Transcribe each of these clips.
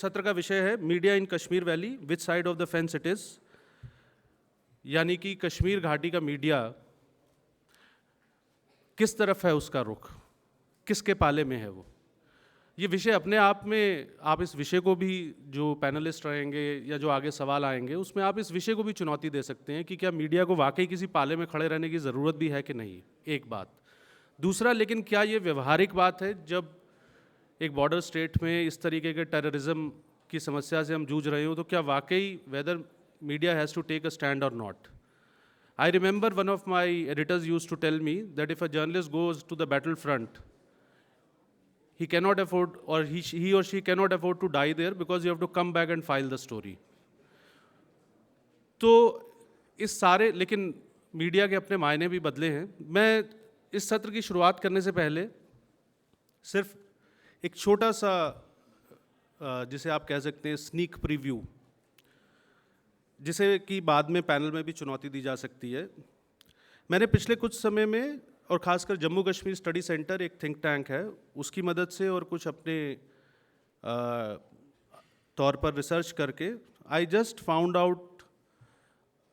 सत्र का विषय है media in Kashmir valley, which side of the fence it is, यानी कि कश्मीर घाटी का मीडिया किस तरफ है, उसका रुख किसके पाले में है वो। ये विषय अपने आप में, आप इस विषय को भी, जो पैनलिस्ट रहेंगे या जो आगे सवाल आएंगे उसमें आप इस विषय को भी चुनौती दे सकते हैं कि क्या मीडिया को वाकई किसी पाले में खड़े रहने की ज़रूरत भी है कि नहीं, एक बात। दूसरा, लेकिन क्या ये व्यवहारिक बात है जब एक बॉर्डर स्टेट में इस तरीके के टेररिज्म की समस्या से हम जूझ रहे हो, तो क्या वाकई whether media has to take a stand और not. I remember one of my editors used to tell me that if a journalist goes to the battlefront, he cannot afford, or he or she cannot afford to die there because you have to come back and file the story. तो इस सारे, लेकिन media के अपने मायने भी बदले हैं। मैं इस सत्र की शुरुआत करने से पहले सिर्फ एक छोटा सा, जिसे आप कह सकते हैं स्नीक प्रीव्यू, जिसे कि बाद में पैनल में भी चुनौती दी जा सकती है। मैंने पिछले कुछ समय में, और ख़ासकर जम्मू कश्मीर स्टडी सेंटर एक थिंक टैंक है, उसकी मदद से और कुछ अपने तौर पर रिसर्च करके, I just found out,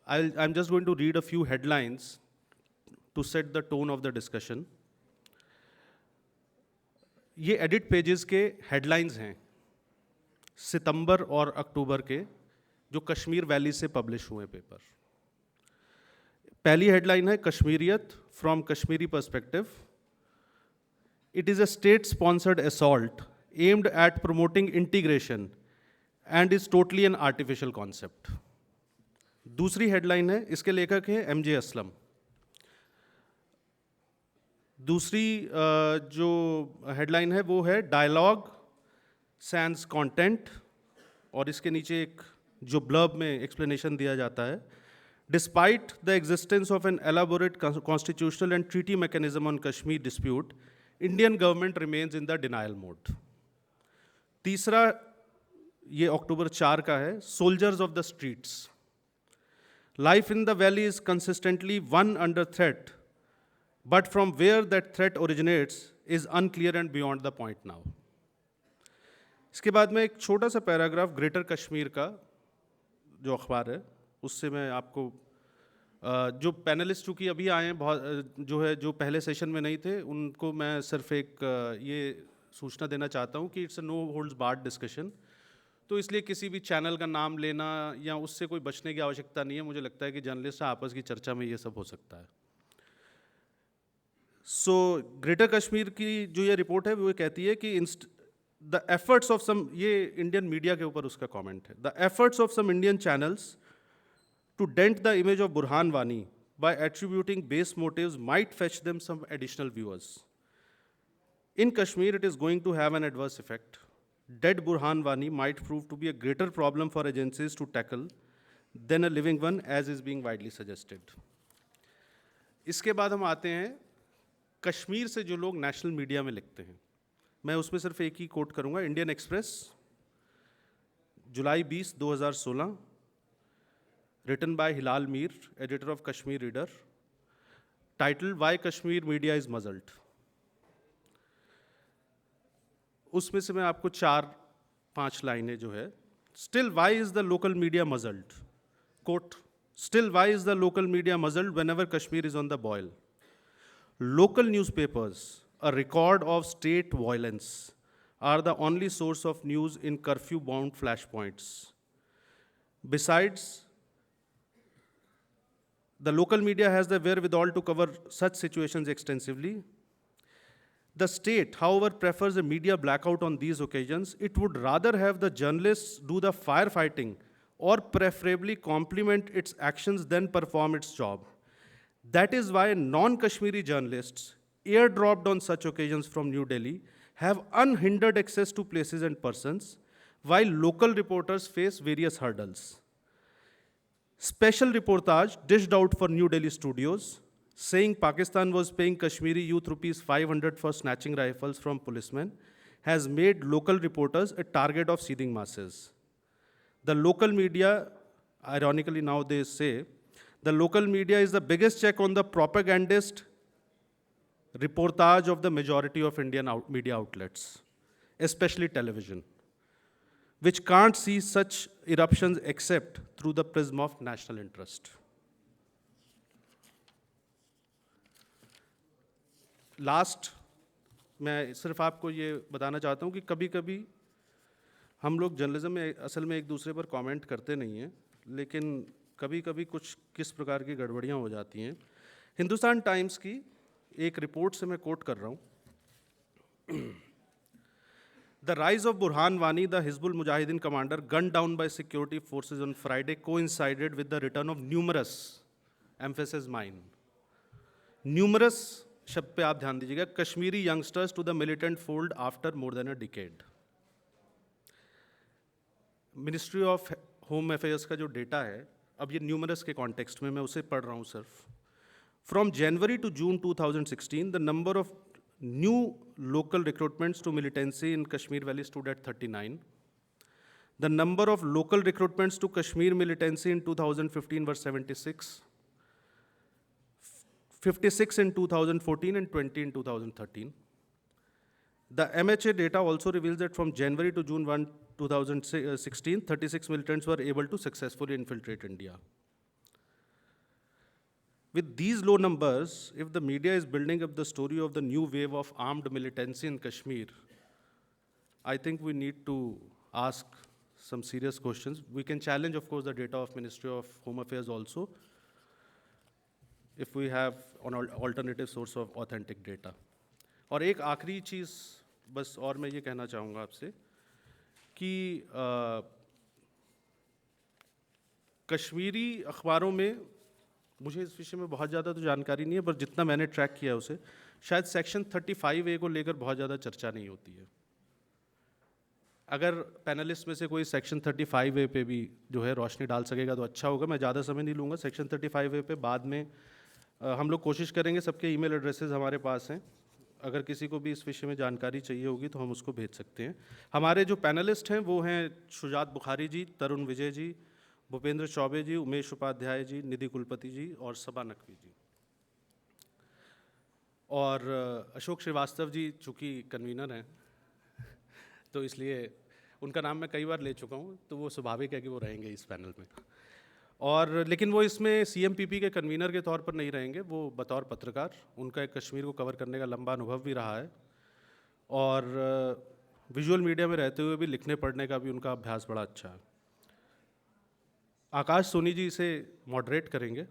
I am just going to read a few headlines to set the tone of the discussion. ये एडिट पेजेस के हेडलाइंस हैं सितंबर और अक्टूबर के, जो कश्मीर वैली से पब्लिश हुए पेपर। पहली हेडलाइन है Kashmiriyat from Kashmiri perspective, it is a state sponsored assault aimed at promoting integration and is totally an artificial concept. दूसरी हेडलाइन है, इसके लेखक हैं एमजे असलम। दूसरी जो हेडलाइन है वो है डायलॉग सैंस कंटेंट, और इसके नीचे एक जो ब्लर्ब में एक्सप्लेनेशन दिया जाता है, despite the existence of an elaborate constitutional and treaty mechanism on Kashmir dispute, Indian government remains in the denial mode. तीसरा, ये अक्टूबर 4 का है, soldiers of the streets, life in the valley is consistently one under threat, but from where that threat originates is unclear and beyond the point now. इसके बाद में एक छोटा सा पैराग्राफ ग्रेटर कश्मीर का जो अखबार है, उससे मैं आपको, जो पैनलिस्ट चूँकि अभी आए हैं बहुत, जो है जो पहले सेशन में नहीं थे, उनको मैं सिर्फ एक ये सूचना देना चाहता हूँ कि it's a no holds barred discussion, तो इसलिए किसी भी चैनल का नाम लेना या उससे कोई बचने की आवश्यकता नहीं है। मुझे लगता है कि जर्नलिस्ट आपस की चर्चा में ये सब हो सकता है। सो ग्रेटर कश्मीर की जो ये रिपोर्ट है वो कहती है कि the efforts of some, ये इंडियन मीडिया के ऊपर उसका कमेंट है, the efforts of some Indian channels to dent the image of Burhan Wani by attributing base motives might fetch them some additional viewers. In Kashmir, it is going to have an adverse effect. Dead Burhan Wani might prove to be a greater problem for agencies to tackle than a living one, as is being widely suggested. इसके बाद हम आते हैं कश्मीर से जो लोग national media में लिखते हैं, मैं उसमें सिर्फ एक ही कोट करूंगा। Indian Express, July 20, 2016, written by Hilal Mir, editor of Kashmir reader, title why Kashmir media is muzzled. उसमें से मैं आपको 4-5 लाइनें जो है, still why is the local media muzzled, quote, still why is the local media muzzled whenever Kashmir is on the boil. Local newspapers, a record of state violence, are the only source of news in curfew-bound flashpoints. Besides, the local media has the wherewithal to cover such situations extensively. The state, however, prefers a media blackout on these occasions. It would rather have the journalists do the firefighting or preferably complement its actions than perform its job. That is why non-Kashmiri journalists airdropped on such occasions from New Delhi have unhindered access to places and persons, while local reporters face various hurdles. Special reportage dished out for New Delhi studios, saying Pakistan was paying Kashmiri youth rupees 500 for snatching rifles from policemen, has made local reporters a target of seething masses. The local media, ironically now they say, the local media is the biggest check on the propagandist reportage of the majority of Indian media outlets, especially television. which can't see such eruptions except through the prism of national interest. Last मैं सिर्फ आपको ये बताना चाहता हूँ कि कभी कभी हम लोग जर्नलिज्म में असल में एक दूसरे पर कमेंट करते नहीं हैं, लेकिन कभी कभी कुछ किस प्रकार की गड़बड़ियाँ हो जाती हैं। हिंदुस्तान टाइम्स की एक रिपोर्ट से मैं कोट कर रहा हूँ। The rise of Burhan Wani, the Hizbul Mujahideen commander, gunned down by security forces on Friday, coincided with the return of numerous, emphasis mine, numerous शब्द पे आप ध्यान दीजिएगा, Kashmiri youngsters to the militant fold after more than a decade. Ministry of home affairs का जो data है, अब ये न्यूमरस के कॉन्टेक्स्ट में मैं उसे पढ़ रहा हूँ सिर्फ। From January to June 2016 the number of new local recruitments to militancy in Kashmir Valley stood at 39. The number of local recruitments to Kashmir militancy in 2015 were 76, 56 in 2014 and 20 in 2013. The MHA data also reveals that from January to June 1, 2016, 36 militants were able to successfully infiltrate India. With these low numbers, if the media is building up the story of the new wave of armed militancy in Kashmir, I think we need to ask some serious questions. We can challenge, of course, the data of Ministry of Home Affairs also, if we have an alternative source of authentic data. और एक आखिरी चीज़ बस और मैं ये कहना चाहूँगा आपसे कि कश्मीरी अखबारों में मुझे इस विषय में बहुत ज़्यादा तो जानकारी नहीं है, पर जितना मैंने ट्रैक किया है उसे, शायद सेक्शन 35A को लेकर बहुत ज़्यादा चर्चा नहीं होती है। अगर पैनलिस्ट में से कोई सेक्शन 35A पे भी जो है रोशनी डाल सकेगा तो अच्छा होगा। मैं ज़्यादा समय नहीं लूँगा। सेक्शन 35A पे बाद में हम लोग कोशिश करेंगे, सबके ईमेल एड्रेसेस हमारे पास हैं, अगर किसी को भी इस विषय में जानकारी चाहिए होगी तो हम उसको भेज सकते हैं। हमारे जो पैनलिस्ट हैं वो हैं शुजात बुखारी जी, तरुण विजय जी, भूपेंद्र चौबे जी, उमेश उपाध्याय जी, निधि कुलपति जी और सबा नकवी जी। और अशोक श्रीवास्तव जी चूँकि कन्वीनर हैं तो इसलिए उनका नाम मैं कई बार ले चुका हूँ, तो वो स्वाभाविक है कि वो रहेंगे इस पैनल में। और लेकिन वो इसमें CMPP के कन्वीनर के तौर पर नहीं रहेंगे, वो बतौर पत्रकार, उनका एक कश्मीर को कवर करने का लंबा अनुभव भी रहा है और विजुअल मीडिया में रहते हुए भी लिखने पढ़ने का भी उनका अभ्यास बड़ा अच्छा है। आकाश सोनी जी इसे मॉडरेट करेंगे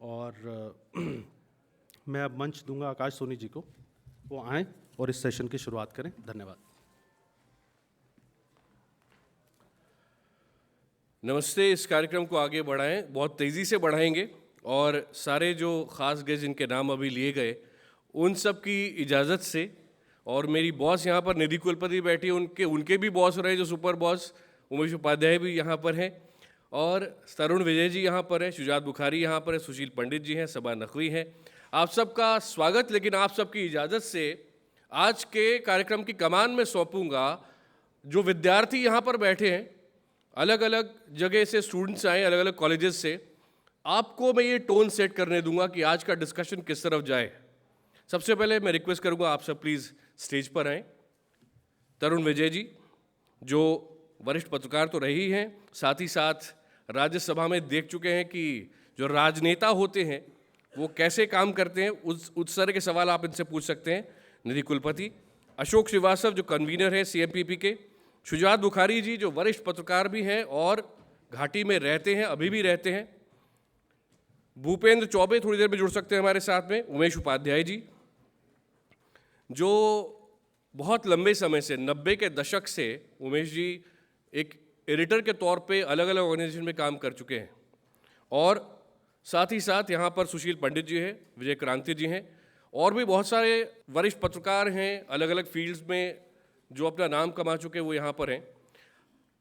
और मैं अब मंच दूंगा आकाश सोनी जी को, वो आएँ और इस सेशन की शुरुआत करें। धन्यवाद। नमस्ते। इस कार्यक्रम को आगे बढ़ाएं, बहुत तेज़ी से बढ़ाएंगे और सारे जो ख़ास गेस्ट जिनके नाम अभी लिए गए उन सब की इजाज़त से, और मेरी बॉस यहाँ पर निधि कुलपति बैठी है, उनके भी बॉस रहे जो सुपर बॉस उमेश उपाध्याय भी यहाँ पर हैं, और तरुण विजय जी यहाँ पर हैं, शुजात बुखारी यहाँ पर है, सुशील पंडित जी हैं, सबा नकवी हैं। आप सबका स्वागत। लेकिन आप सबकी इजाज़त से आज के कार्यक्रम की कमान में सौंपूंगा जो विद्यार्थी यहाँ पर बैठे हैं, अलग अलग जगह से स्टूडेंट्स आए, अलग अलग कॉलेजेस से। आपको मैं ये टोन सेट करने दूंगा कि आज का डिस्कशन किस तरफ जाए। सबसे पहले मैं रिक्वेस्ट करूंगा आप सब प्लीज़ स्टेज पर आएँ। तरुण विजय जी जो वरिष्ठ पत्रकार तो रही हैं, साथ ही साथ राज्यसभा में देख चुके हैं कि जो राजनेता होते हैं वो कैसे काम करते हैं, उस तरह के सवाल आप इनसे पूछ सकते हैं। निधि कुलपति, अशोक श्रीवास्तव जो कन्वीनर हैं CMPP के, शुजात बुखारी जी जो वरिष्ठ पत्रकार भी हैं और घाटी में रहते हैं, अभी भी रहते हैं, भूपेंद्र चौबे थोड़ी देर में जुड़ सकते हैं हमारे साथ में, उमेश उपाध्याय जी जो बहुत लंबे समय से 90 के दशक से उमेश जी एक एडिटर के तौर पे अलग अलग ऑर्गेनाइजेशन में काम कर चुके हैं, और साथ ही साथ यहाँ पर सुशील पंडित जी हैं, विजय क्रांति जी हैं, और भी बहुत सारे वरिष्ठ पत्रकार हैं अलग अलग फील्ड्स में जो अपना नाम कमा चुके वो यहाँ पर हैं।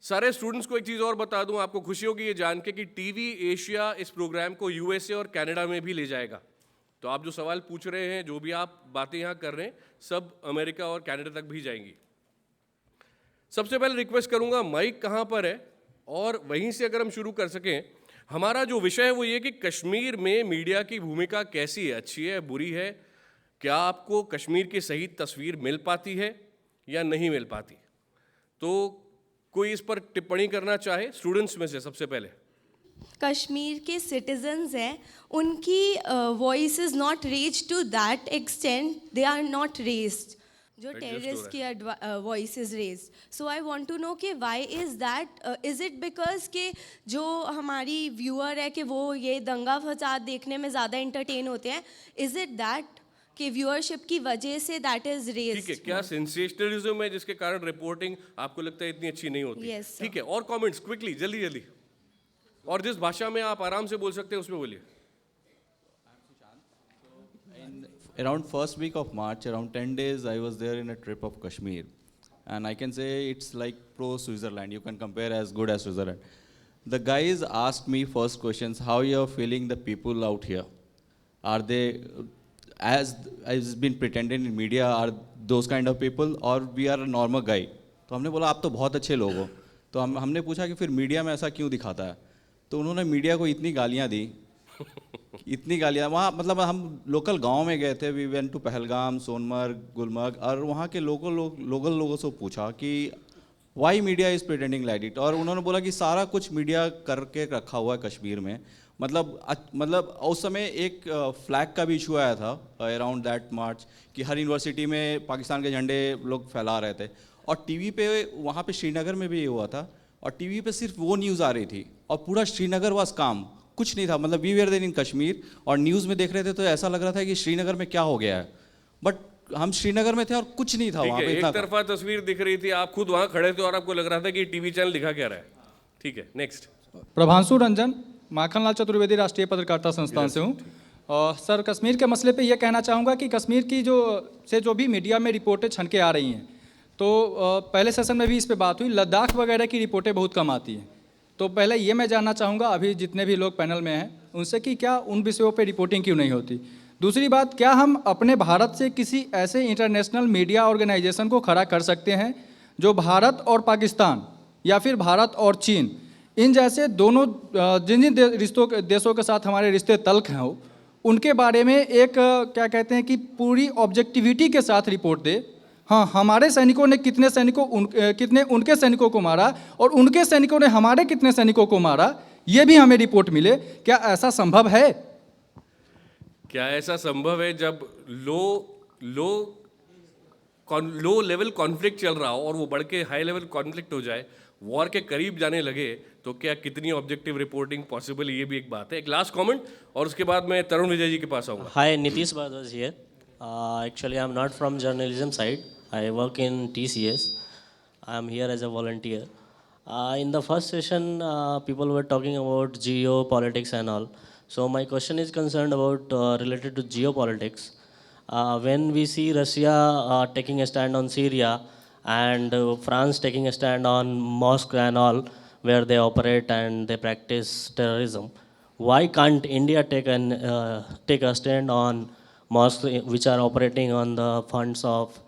सारे स्टूडेंट्स को एक चीज़ और बता दूं, आपको खुशी होगी ये जान के कि टीवी एशिया इस प्रोग्राम को USA और कनाडा में भी ले जाएगा। तो आप जो सवाल पूछ रहे हैं, जो भी आप बातें यहाँ कर रहे हैं, सब अमेरिका और कनाडा तक भी जाएंगी। सबसे पहले रिक्वेस्ट करूँगा माइक कहाँ पर है, और वहीं से अगर हम शुरू कर सकें। हमारा जो विषय है वो ये कि कश्मीर में मीडिया की भूमिका कैसी है, अच्छी है, बुरी है, क्या आपको कश्मीर की सही तस्वीर मिल पाती है या नहीं मिल पाती। तो कोई इस पर टिप्पणी करना चाहे स्टूडेंट्स में से सबसे पहले? कश्मीर के सिटीजन्स हैं, उनकी voice is not raise to that extent, they are not raised जो Adjust हो टेररिस्ट रहा की voice is raise. So I want to know कि why is that, is it because के जो हमारी व्यूअर है कि वो ये दंगा फसाद देखने में ज़्यादा इंटरटेन होते हैं, इज इट दैट कि व्यूअरशिप की वजह से दैट इज रेज? ठीक है, क्या सेंसेशनलिज्म है जिसके कारण रिपोर्टिंग आपको लगता है इतनी अच्छी नहीं होती? Yes, sir. ठीक है, और कमेंट्स क्विकली, जल्दी जल्दी, और जिस भाषा में आप आराम से बोल सकते हैं उसमें बोलिए. Around first week of March, around 10 days, I was there in a trip of Kashmir. And I can say it's like pro-Switzerland. You can compare as good as Switzerland. The guys asked me first questions, how you're feeling the people out here? Are they, as has been pretended in media, are those kind of people or we are a normal guy? तो हमने बोला आप तो बहुत अच्छे लोग हो. तो हमने पूछा कि फिर मीडिया में ऐसा क्यों दिखाता है? तो उन्होंने मीडिया को इतनी गालियाँ दी, इतनी गालियाँ. वहाँ मतलब हम लोकल गांव में गए थे, we went to Pahalgam, Sonamarg, Gulmarg, और वहाँ के लोकल लोगों से पूछा कि why media is pretending like it, और उन्होंने बोला कि सारा कुछ मीडिया करके रखा हुआ है कश्मीर में. मतलब उस समय एक फ्लैग का भी इशू आया था अराउंड दैट मार्च कि हर यूनिवर्सिटी में पाकिस्तान के झंडे लोग फैला रहे थे, और टीवी पे वहाँ पे श्रीनगर में भी ये हुआ था, और टीवी पे सिर्फ वो न्यूज़ आ रही थी और पूरा श्रीनगर वाज काम, कुछ नहीं था. मतलब we were there in Kashmir और न्यूज़ में देख रहे थे तो ऐसा लग रहा था कि श्रीनगर में क्या हो गया है, बट हम श्रीनगर में थे और कुछ नहीं था ठीक वहाँ है, पे. एक इतना तरफा तस्वीर दिख रही थी, आप खुद वहां खड़े थे और आपको लग रहा था कि टीवी चैनल दिखा क्या रहा है. ठीक है, नेक्स्ट. प्रभांशु रंजन, माखनलाल चतुर्वेदी राष्ट्रीय पत्रकारिता संस्थान से हूँ. और सर, कश्मीर के मसले पे ये कहना चाहूँगा कि कश्मीर की जो भी मीडिया में रिपोर्टें छन के आ रही हैं, तो पहले सेशन में भी इस पे बात हुई, लद्दाख वगैरह की रिपोर्टें बहुत कम आती हैं. तो पहले ये मैं जानना चाहूँगा अभी जितने भी लोग पैनल में हैं उनसे कि क्या उन विषयों पे रिपोर्टिंग क्यों नहीं होती. दूसरी बात, क्या हम अपने भारत से किसी ऐसे इंटरनेशनल मीडिया ऑर्गेनाइजेशन को खड़ा कर सकते हैं जो भारत और पाकिस्तान या फिर भारत और चीन, इन जैसे दोनों जिन जिन देशों के साथ हमारे रिश्ते तल्ख हैं हो, उनके बारे में एक क्या कहते हैं कि पूरी ऑब्जेक्टिविटी के साथ रिपोर्ट दे. हाँ, हमारे सैनिकों ने कितने उनके सैनिकों को मारा और उनके सैनिकों ने हमारे कितने सैनिकों को मारा, ये भी हमें रिपोर्ट मिले. क्या ऐसा संभव है? क्या ऐसा संभव है जब लो लेवल कॉन्फ्लिक्ट चल रहा हो और वो बढ़ के हाई लेवल कॉन्फ्लिक्ट हो जाए, वॉर के करीब जाने लगे, तो क्या कितनी ऑब्जेक्टिव रिपोर्टिंग पॉसिबल है, ये भी एक बात है. एक लास्ट कमेंट और उसके बाद मैं तरुण विजय जी के पास आऊँगा. Hi, Nitish Bhardwaj here. Actually, I'm not from journalism side. I work in TCS. I'm here as a volunteer. In the first session, people were talking about geopolitics and all. So my question is concerned about related to geopolitics. When we see Russia taking a stand on Syria and France taking a stand on mosque and all, where they operate and they practice terrorism, why can't India take a stand on mosques which are operating on the funds of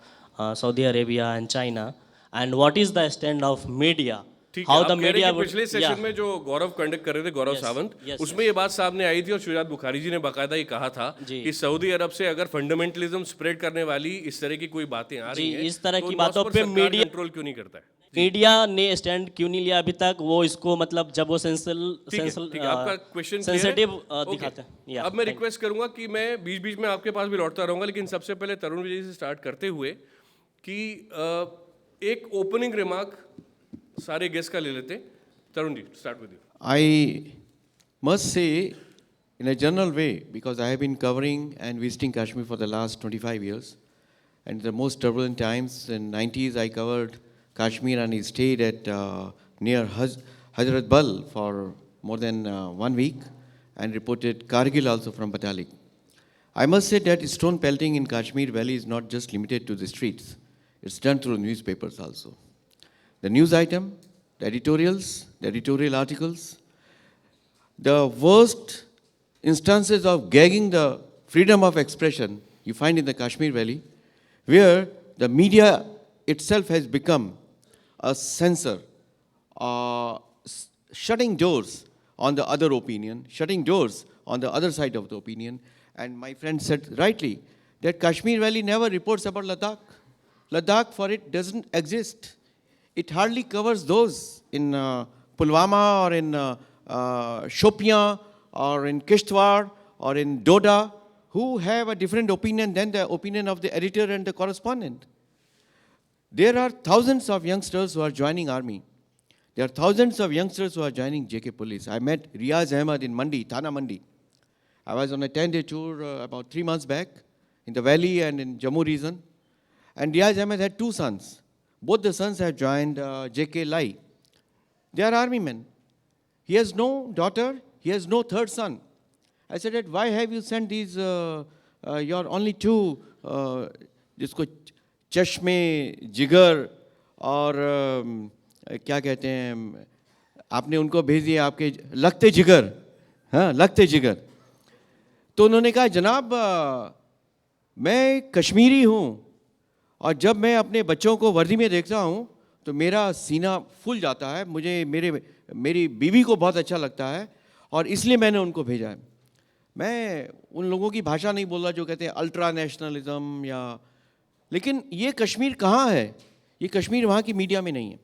Saudi Arabia and China? And what is the stand of media? ठीक है, How आप the कह रहे media हैं कि would, पिछले session में जो गौरव कंडक्ट कर रहे थे, गौरव Yes, सावंत, yes, उसमें ये बात सामने आई थी और शुजात बुखारी जी ने बाकायदा ये कहा था जी. कि सऊदी अरब से अगर फंडामेंटलिज्म स्प्रेड करने वाली इस तरह की कोई बातें आ रही जी, हैं, इस तरह तो की उन बातों पर पे सरकार मीडिया कंट्रोल क्यों नहीं करता है? मीडिया ने स्टैंड क्यों नहीं लिया अभी तक? वो इसको मतलब जब वो ठीक है, आपका क्वेश्चन सेंसिटिव दिखाते हैं. Yeah, अब मैं thank you. रिक्वेस्ट करूंगा कि मैं बीच बीच में आपके पास भी लौटता रहूंगा, लेकिन सबसे पहले तरुण विजय से स्टार्ट करते हुए कि एक ओपनिंग रिमार्क सारे गेस्ट का ले लेते हैं. Tarun ji, start with you. I must say, in a general way, because I have been covering and visiting Kashmir for the last 25 years, and the most turbulent times in 90s, I covered Kashmir and I stayed at near Hazrat Bal for more than 1 week and reported Kargil also from Batalik. I must say that stone pelting in Kashmir Valley is not just limited to the streets. It's done through newspapers also. The news item, the editorials, the editorial articles, the worst instances of gagging the freedom of expression you find in the Kashmir Valley, where the media itself has become a censor, shutting doors on the other opinion, shutting doors on the other side of the opinion. And my friend said rightly that Kashmir Valley never reports about Ladakh. Ladakh for it doesn't exist. It hardly covers those in Pulwama or in Shopian or in Kishtwar or in Doda who have a different opinion than the opinion of the editor and the correspondent. There are thousands of youngsters who are joining army. There are thousands of youngsters who are joining JK Police. I met Riaz Ahmed in Mandi, Thana Mandi. I was on a 10-day tour about 3 months back in the valley and in Jammu region. And Riaz Ahmed had 2 sons. Both the sons have joined JK Lai. They are army men. He has no daughter. He has no third son. I said, why have you sent these, your only 2, जिसको चश्मे, जिगर और क्या कहते हैं, आपने उनको भेज दिए आपके लगते जिगर, हाँ लगते जिगर. तो उन्होंने कहा जनाब मैं कश्मीरी हूँ और जब मैं अपने बच्चों को वर्दी में देखता हूँ तो मेरा सीना फूल जाता है, मुझे मेरी बीवी को बहुत अच्छा लगता है और इसलिए मैंने उनको भेजा है. मैं उन लोगों की भाषा नहीं बोल रहा जो कहते हैं अल्ट्रा नेशनलिज्म या, लेकिन ये कश्मीर कहाँ है? ये कश्मीर वहाँ की मीडिया में नहीं है.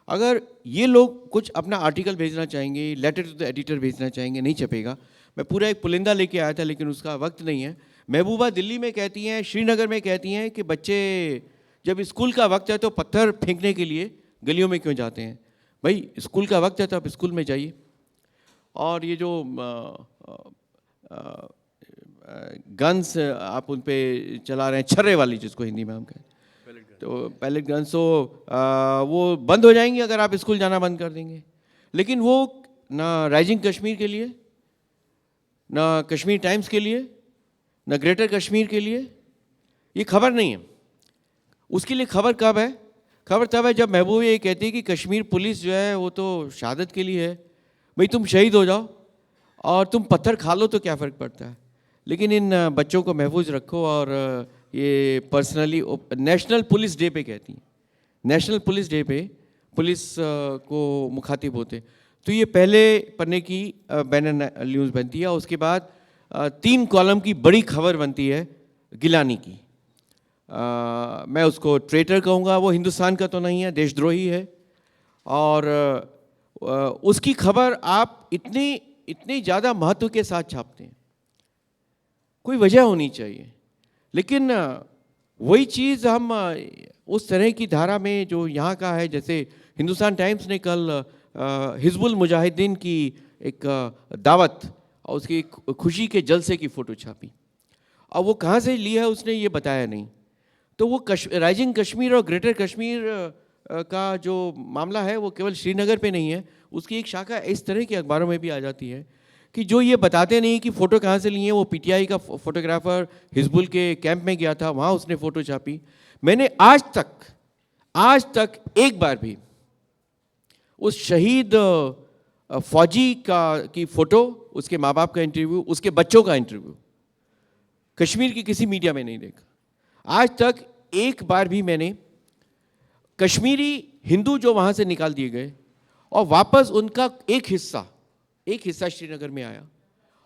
अगर ये लोग कुछ अपना आर्टिकल भेजना चाहेंगे, लेटर टू द एडिटर भेजना चाहेंगे, नहीं छपेगा. मैं पूरा एक पुलिंदा लेके आया था लेकिन उसका वक्त नहीं है. महबूबा दिल्ली में कहती हैं, श्रीनगर में कहती हैं कि बच्चे जब स्कूल का वक्त है तो पत्थर फेंकने के लिए गलियों में क्यों जाते हैं? भाई स्कूल का वक्त है तो आप स्कूल में जाइए. और ये जो गन्स आप उन पे चला रहे हैं, छर्रे वाली जिसको हिंदी में हम कहते हैं, तो पैलेट गन्स, तो वो बंद हो जाएंगी अगर आप स्कूल जाना बंद कर देंगे. लेकिन वो ना राइजिंग कश्मीर के लिए, ना कश्मीर टाइम्स के लिए, ना ग्रेटर कश्मीर के लिए ये खबर नहीं है. उसके लिए खबर कब है? खबर तब है जब महबूबा ये कहती है कि कश्मीर पुलिस जो है वो तो शहादत के लिए है. भाई तुम शहीद हो जाओ और तुम पत्थर खा लो तो क्या फ़र्क पड़ता है, लेकिन इन बच्चों को महफूज रखो. और ये पर्सनली नेशनल पुलिस डे पे कहती हैं, नेशनल पुलिस डे पे पुलिस को मुखातिब होते. तो ये पहले पन्ने की बैनर न्यूज़ बनती है. उसके बाद 3 कॉलम की बड़ी खबर बनती है गिलानी की. मैं उसको ट्रेटर कहूँगा, वो हिंदुस्तान का तो नहीं है, देशद्रोही है. और उसकी खबर आप इतनी ज़्यादा महत्व के साथ छापते हैं, कोई वजह होनी चाहिए. लेकिन वही चीज़ हम उस तरह की धारा में जो यहाँ का है, जैसे हिंदुस्तान टाइम्स ने कल हिजबुल मुजाहिदीन की एक दावत और उसकी खुशी के जलसे की फ़ोटो छापी. और वो कहाँ से ली है उसने ये बताया नहीं. तो वो राइजिंग कश्मीर और ग्रेटर कश्मीर का जो मामला है वो केवल श्रीनगर पे नहीं है, उसकी एक शाखा इस तरह के अखबारों में भी आ जाती है कि जो ये बताते नहीं कि फ़ोटो कहाँ से लिए हैं. वो पीटीआई का फोटोग्राफर हिजबुल के कैंप में गया था, वहाँ उसने फ़ोटो छापी. मैंने आज तक एक बार भी उस शहीद फौजी की फ़ोटो, उसके माँ बाप का इंटरव्यू, उसके बच्चों का इंटरव्यू कश्मीर की किसी मीडिया में नहीं देखा. आज तक एक बार भी मैंने कश्मीरी हिंदू जो वहाँ से निकाल दिए गए और वापस उनका एक हिस्सा श्रीनगर में आया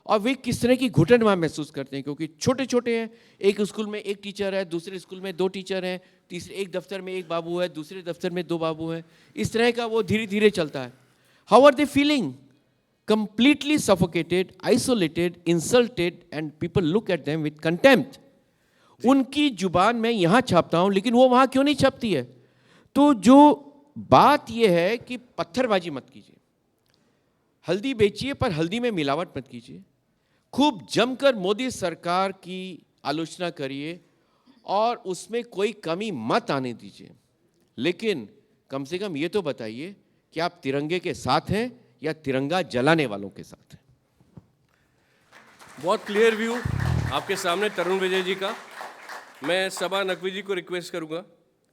और वे किस तरह की घुटन वहाँ महसूस करते हैं, क्योंकि छोटे छोटे हैं. एक स्कूल में 1 टीचर है, दूसरे स्कूल में 2 टीचर हैं, तीसरे एक दफ्तर में 1 बाबू है, दूसरे दफ्तर में 2 बाबू हैं. इस तरह का वो धीरे धीरे चलता है. How are they feeling? Completely suffocated, isolated, insulted, and people look at them with contempt. उनकी जुबान मैं यहाँ छापता हूँ लेकिन वो वहाँ क्यों नहीं छपती है? तो जो बात ये है कि पत्थरबाजी मत कीजिए, हल्दी बेचिए पर हल्दी में मिलावट मत कीजिए. खूब जमकर मोदी सरकार की आलोचना करिए और उसमें कोई कमी मत आने दीजिए, लेकिन कम से कम ये तो बताइए कि आप तिरंगे के साथ हैं या तिरंगा जलाने वालों के साथ हैं. बहुत क्लियर व्यू आपके सामने तरुण विजय जी का. मैं सबा नकवी जी को रिक्वेस्ट करूंगा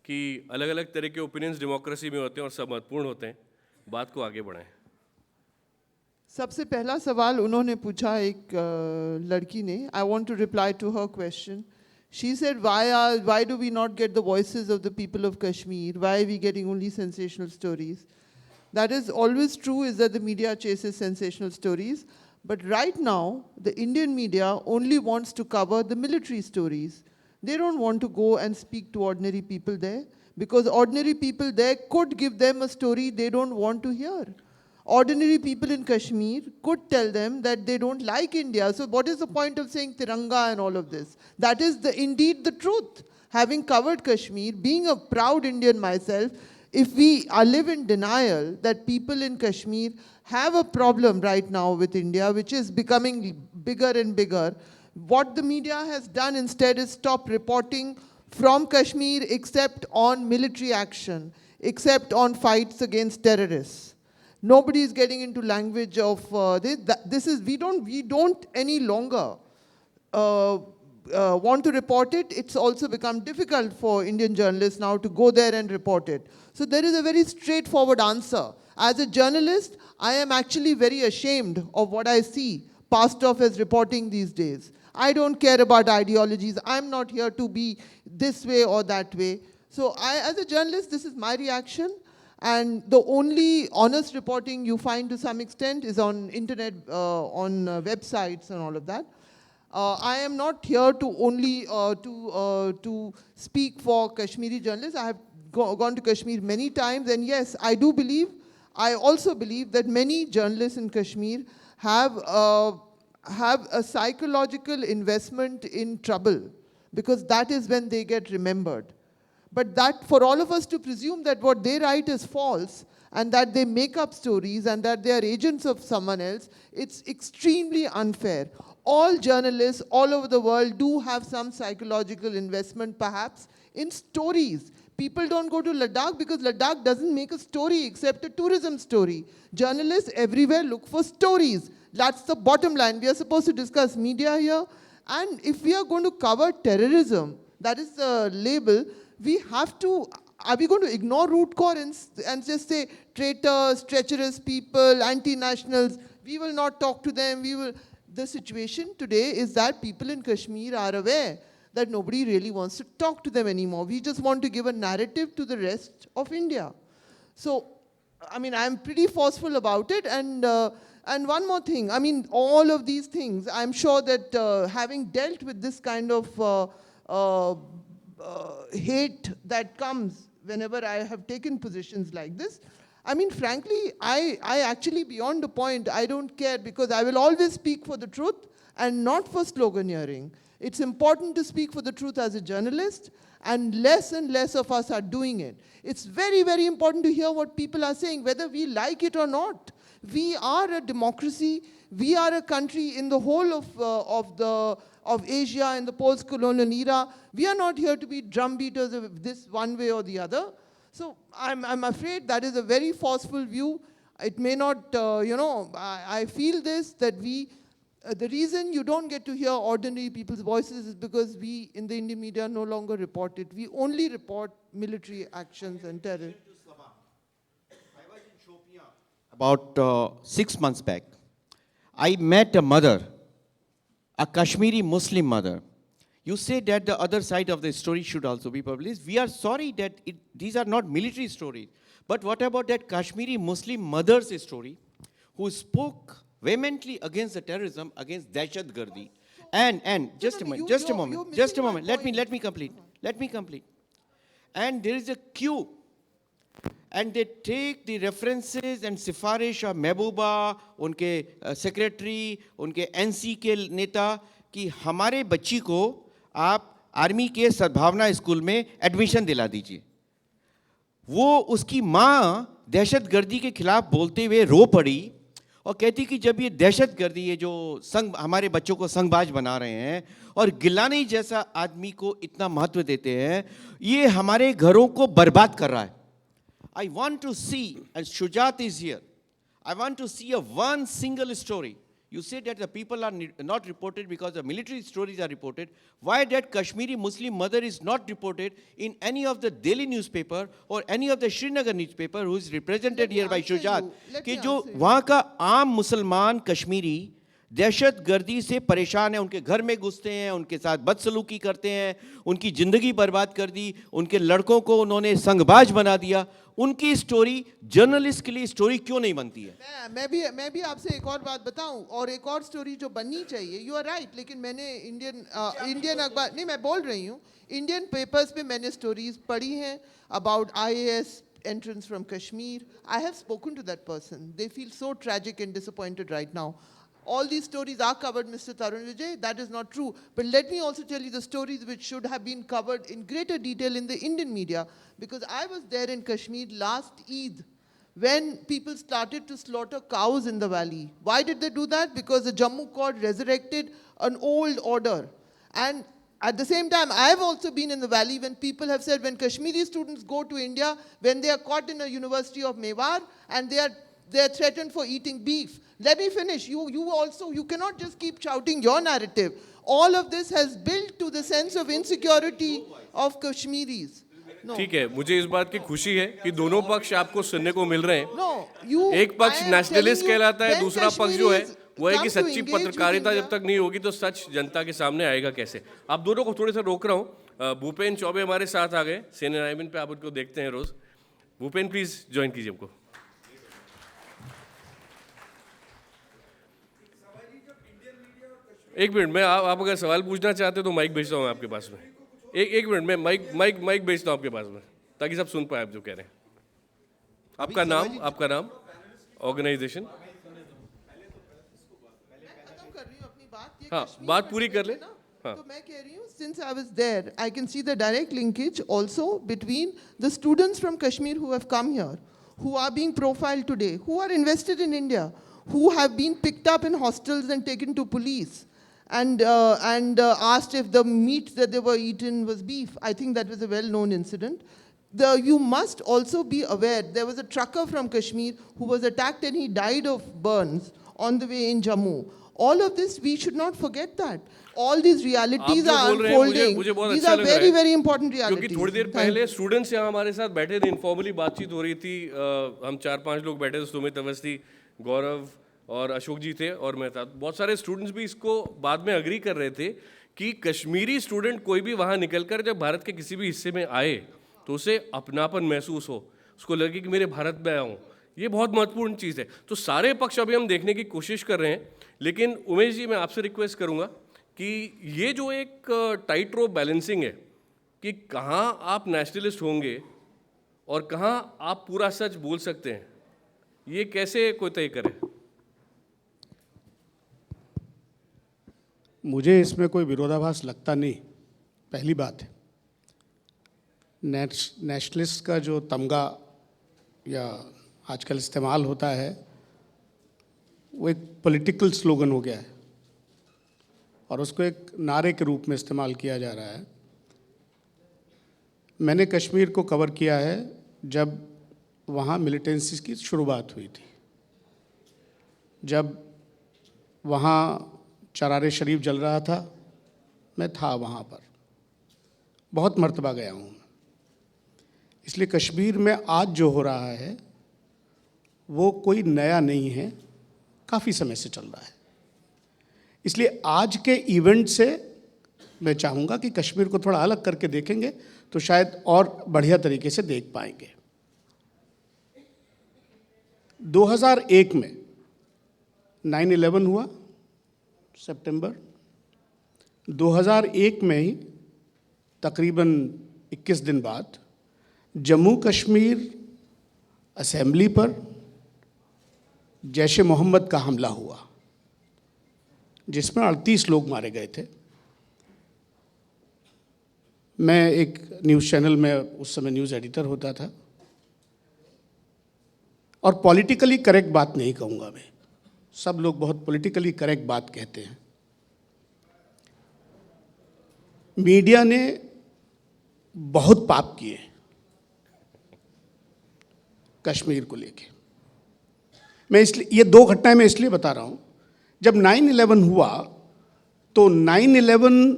कि अलग अलग तरह के ओपिनियंस डेमोक्रेसी में होते हैं और सब महत्वपूर्ण होते हैं, बात को आगे बढ़ाएं. सबसे पहला सवाल उन्होंने पूछा एक लड़की ने. I want to reply to her question. She said why do we not get the voices of the people of Kashmir? Why are we getting only sensational stories? That is always true, is that the media chases sensational stories. But right now, the Indian media only wants to cover the military stories. They don't want to go and speak to ordinary people there because ordinary people there could give them a story they don't want to hear. Ordinary people in Kashmir could tell them that they don't like India. So what is the point of saying Tiranga and all of this? That is indeed the truth. Having covered Kashmir, being a proud Indian myself, if we live in denial that people in Kashmir have a problem right now with India, which is becoming bigger and bigger, what the media has done instead is stop reporting from Kashmir except on military action, except on fights against terrorists. Nobody is getting into language of this. We don't any longer want to report it. It's also become difficult for Indian journalists now to go there and report it. So there is a very straightforward answer. As a journalist, I am actually very ashamed of what I see passed off as reporting these days. I don't care about ideologies. I'm not here to be this way or that way. So as a journalist, this is my reaction. And the only honest reporting you find to some extent is on internet, on websites and all of that. I am not here to only to speak for Kashmiri journalists. I have gone to Kashmir many times, and yes, I also believe that many journalists in Kashmir have a psychological investment in trouble, because that is when they get remembered. But that, for all of us to presume that what they write is false and that they make up stories and that they are agents of someone else, it's extremely unfair. All journalists all over the world do have some psychological investment, perhaps, in stories. People don't go to Ladakh because Ladakh doesn't make a story except a tourism story. Journalists everywhere look for stories. That's the bottom line. We are supposed to discuss media here. And if we are going to cover terrorism, that is the label, we have to, are we going to ignore root cause and just say traitors, treacherous people, anti-nationals, we will not talk to them, The situation today is that people in Kashmir are aware that nobody really wants to talk to them anymore. We just want to give a narrative to the rest of India. So, I mean, I'm pretty forceful about it. And one more thing, I mean, all of these things, I'm sure that having dealt with this kind of hate that comes whenever I have taken positions like this, I mean, frankly, I actually, beyond the point, I don't care, because I will always speak for the truth and not for sloganeering. It's important to speak for the truth as a journalist, and less of us are doing it. It's very, very important to hear what people are saying, whether we like it or not. We are a democracy. We are a country in the whole of Asia, in the post-colonial era. We are not here to be drumbeaters of this one way or the other. So I'm afraid that is a very forceful view. It may not, I feel this, that the reason you don't get to hear ordinary people's voices is because we in the Indian media no longer report it. We only report military actions and terror. I was in Shopian about 6 months back. I met a mother, a Kashmiri Muslim mother. You say that the other side of the story should also be published. We are sorry that these are not military stories. But what about that Kashmiri Muslim mother's story, who spoke vehemently against the terrorism, against Dahshatgardi? And just a moment. Let me complete. And there is a queue. And they take the references and sifarish of Mehbooba, उनके secretary, उनके NC के नेता, कि हमारे बच्ची को आप army के सद्भावना स्कूल में एडमिशन दिला दीजिए. वो उसकी माँ दहशतगर्दी के खिलाफ बोलते हुए रो पड़ी और कहती कि जब ये दहशतगर्दी, ये जो हमारे बच्चों को संगबाज बना रहे हैं और गिलानी जैसा आदमी को इतना महत्व देते हैं, ये हमारे घरों को बर्बाद कर रहा है. I want to see, and Shujat is here, I want to see one single story. You say that the people are not reported because the military stories are reported. Why that Kashmiri Muslim mother is not reported in any of the daily newspaper or any of the Srinagar newspaper, who is represented here by Shujat? कि जो वहाँ का आम मुसलमान कश्मीरी दहशत गर्दी से परेशान है, उनके घर में घुसते हैं, उनके साथ बदसलूकी करते हैं, उनकी ज़िंदगी बर्बाद कर दी, उनके लड़कों को उन्होंने संगबाज बना दिया। उनकी स्टोरी जर्नलिस्ट के लिए स्टोरी क्यों नहीं बनती है? मैं भी आपसे एक और बात बताऊं, और एक और स्टोरी जो बननी चाहिए, यू आर राइट, लेकिन मैंने इंडियन अखबार नहीं, मैं बोल रही हूँ, इंडियन पेपर्स पे मैंने स्टोरीज पढ़ी हैं about IAS entrance from Kashmir. I have spoken to that person. They feel so tragic and disappointed right now. All these stories are covered, Mr. Tarun Vijay. That is not true. But let me also tell you the stories which should have been covered in greater detail in the Indian media. Because I was there in Kashmir last Eid when people started to slaughter cows in the valley. Why did they do that? Because the Jammu court resurrected an old order. And at the same time, I have also been in the valley when people have said when Kashmiri students go to India, when they are caught in a university of Mewar and they are threatened for eating beef. Let me finish. You cannot just keep shouting your narrative. All of this has built to the sense of insecurity of Kashmiris. No. ठीक है, मुझे इस बात की खुशी है कि दोनों पक्ष आपको सुनने को मिल रहे हैं। No, एक पक्ष नेशनलिस्ट कहलाता है, when दूसरा पक्ष जो है वो है कि come to सच्ची engage with पत्रकारिता जब India- तक नहीं होगी तो सच जनता के सामने आएगा कैसे। आप दोनों को थोड़े सा रोक रहा हूँ। भूपेन चौबे हमारे साथ आ गए, CNN पे आप उनको देखते हैं रोज। भूपेन प्लीज ज्वाइन कीजिए हमको। एक मिनट में आप अगर सवाल पूछना चाहते हो तो माइक भेजता हूँ आपके पास में। एक मिनट में माइक भेजता हूँ आपके पास में ताकि सब सुन पाए आप जो कह रहे हैं। आपका नाम ऑर्गेनाइजेशन। हाँ, बात पूरी कर ले। हाँ, तो मैं कह रही हूँ, since I was there, I can see the direct linkage also between the students from Kashmir who have come here, who are being profiled today, who are invested in India, who have been picked up in hostels and taken to police, and asked if the meat that they were eaten was beef. I think that was a well-known incident. You must also be aware, there was a trucker from Kashmir who was attacked and he died of burns on the way in Jammu. All of this, we should not forget that. All these realities are unfolding. These are very, very important realities. क्योंकि थोड़ी देर पहले students यहाँ हमारे साथ बैठे थे, informally बातचीत हो रही थी। हम 4-5 लोग बैठे थे, सुमित अवस्थी, गौरव और अशोक जी थे और मैं था। बहुत सारे स्टूडेंट्स भी इसको बाद में अग्री कर रहे थे कि कश्मीरी स्टूडेंट कोई भी वहाँ निकलकर जब भारत के किसी भी हिस्से में आए तो उसे अपनापन महसूस हो, उसको लगे कि मेरे भारत में आया हूँ। ये बहुत महत्वपूर्ण चीज़ है। तो सारे पक्ष अभी हम देखने की कोशिश कर रहे हैं, लेकिन उमेश जी मैं आपसे रिक्वेस्ट करूँगा कि ये जो एक टाइट रोप बैलेंसिंग है कि कहाँ आप नेशनलिस्ट होंगे और कहाँ आप पूरा सच बोल सकते हैं, ये कैसे कोई तय करे? मुझे इसमें कोई विरोधाभास लगता नहीं। पहली बात है, नेशनलिस्ट का जो तमगा या आजकल इस्तेमाल होता है वो एक पॉलिटिकल स्लोगन हो गया है और उसको एक नारे के रूप में इस्तेमाल किया जा रहा है। मैंने कश्मीर को कवर किया है जब वहाँ मिलिटेंसी की शुरुआत हुई थी, जब वहाँ चरारे शरीफ जल रहा था, मैं था वहाँ पर, बहुत मर्तबा गया हूँ। इसलिए कश्मीर में आज जो हो रहा है वो कोई नया नहीं है, काफ़ी समय से चल रहा है। इसलिए आज के इवेंट से मैं चाहूँगा कि कश्मीर को थोड़ा अलग करके देखेंगे तो शायद और बढ़िया तरीके से देख पाएंगे। 2001 में 9/11 हुआ, सितंबर 2001 में ही तकरीबन 21 दिन बाद जम्मू कश्मीर असेंबली पर जैश ए मोहम्मद का हमला हुआ जिसमें 38 लोग मारे गए थे। मैं एक न्यूज़ चैनल में उस समय न्यूज़ एडिटर होता था और पॉलिटिकली करेक्ट बात नहीं कहूँगा मैं, सब लोग बहुत पॉलिटिकली करेक्ट बात कहते हैं। मीडिया ने बहुत पाप किए कश्मीर को लेके। मैं इसलिए ये दो घटनाएं मैं इसलिए बता रहा हूँ, जब 9/11 हुआ तो 9/11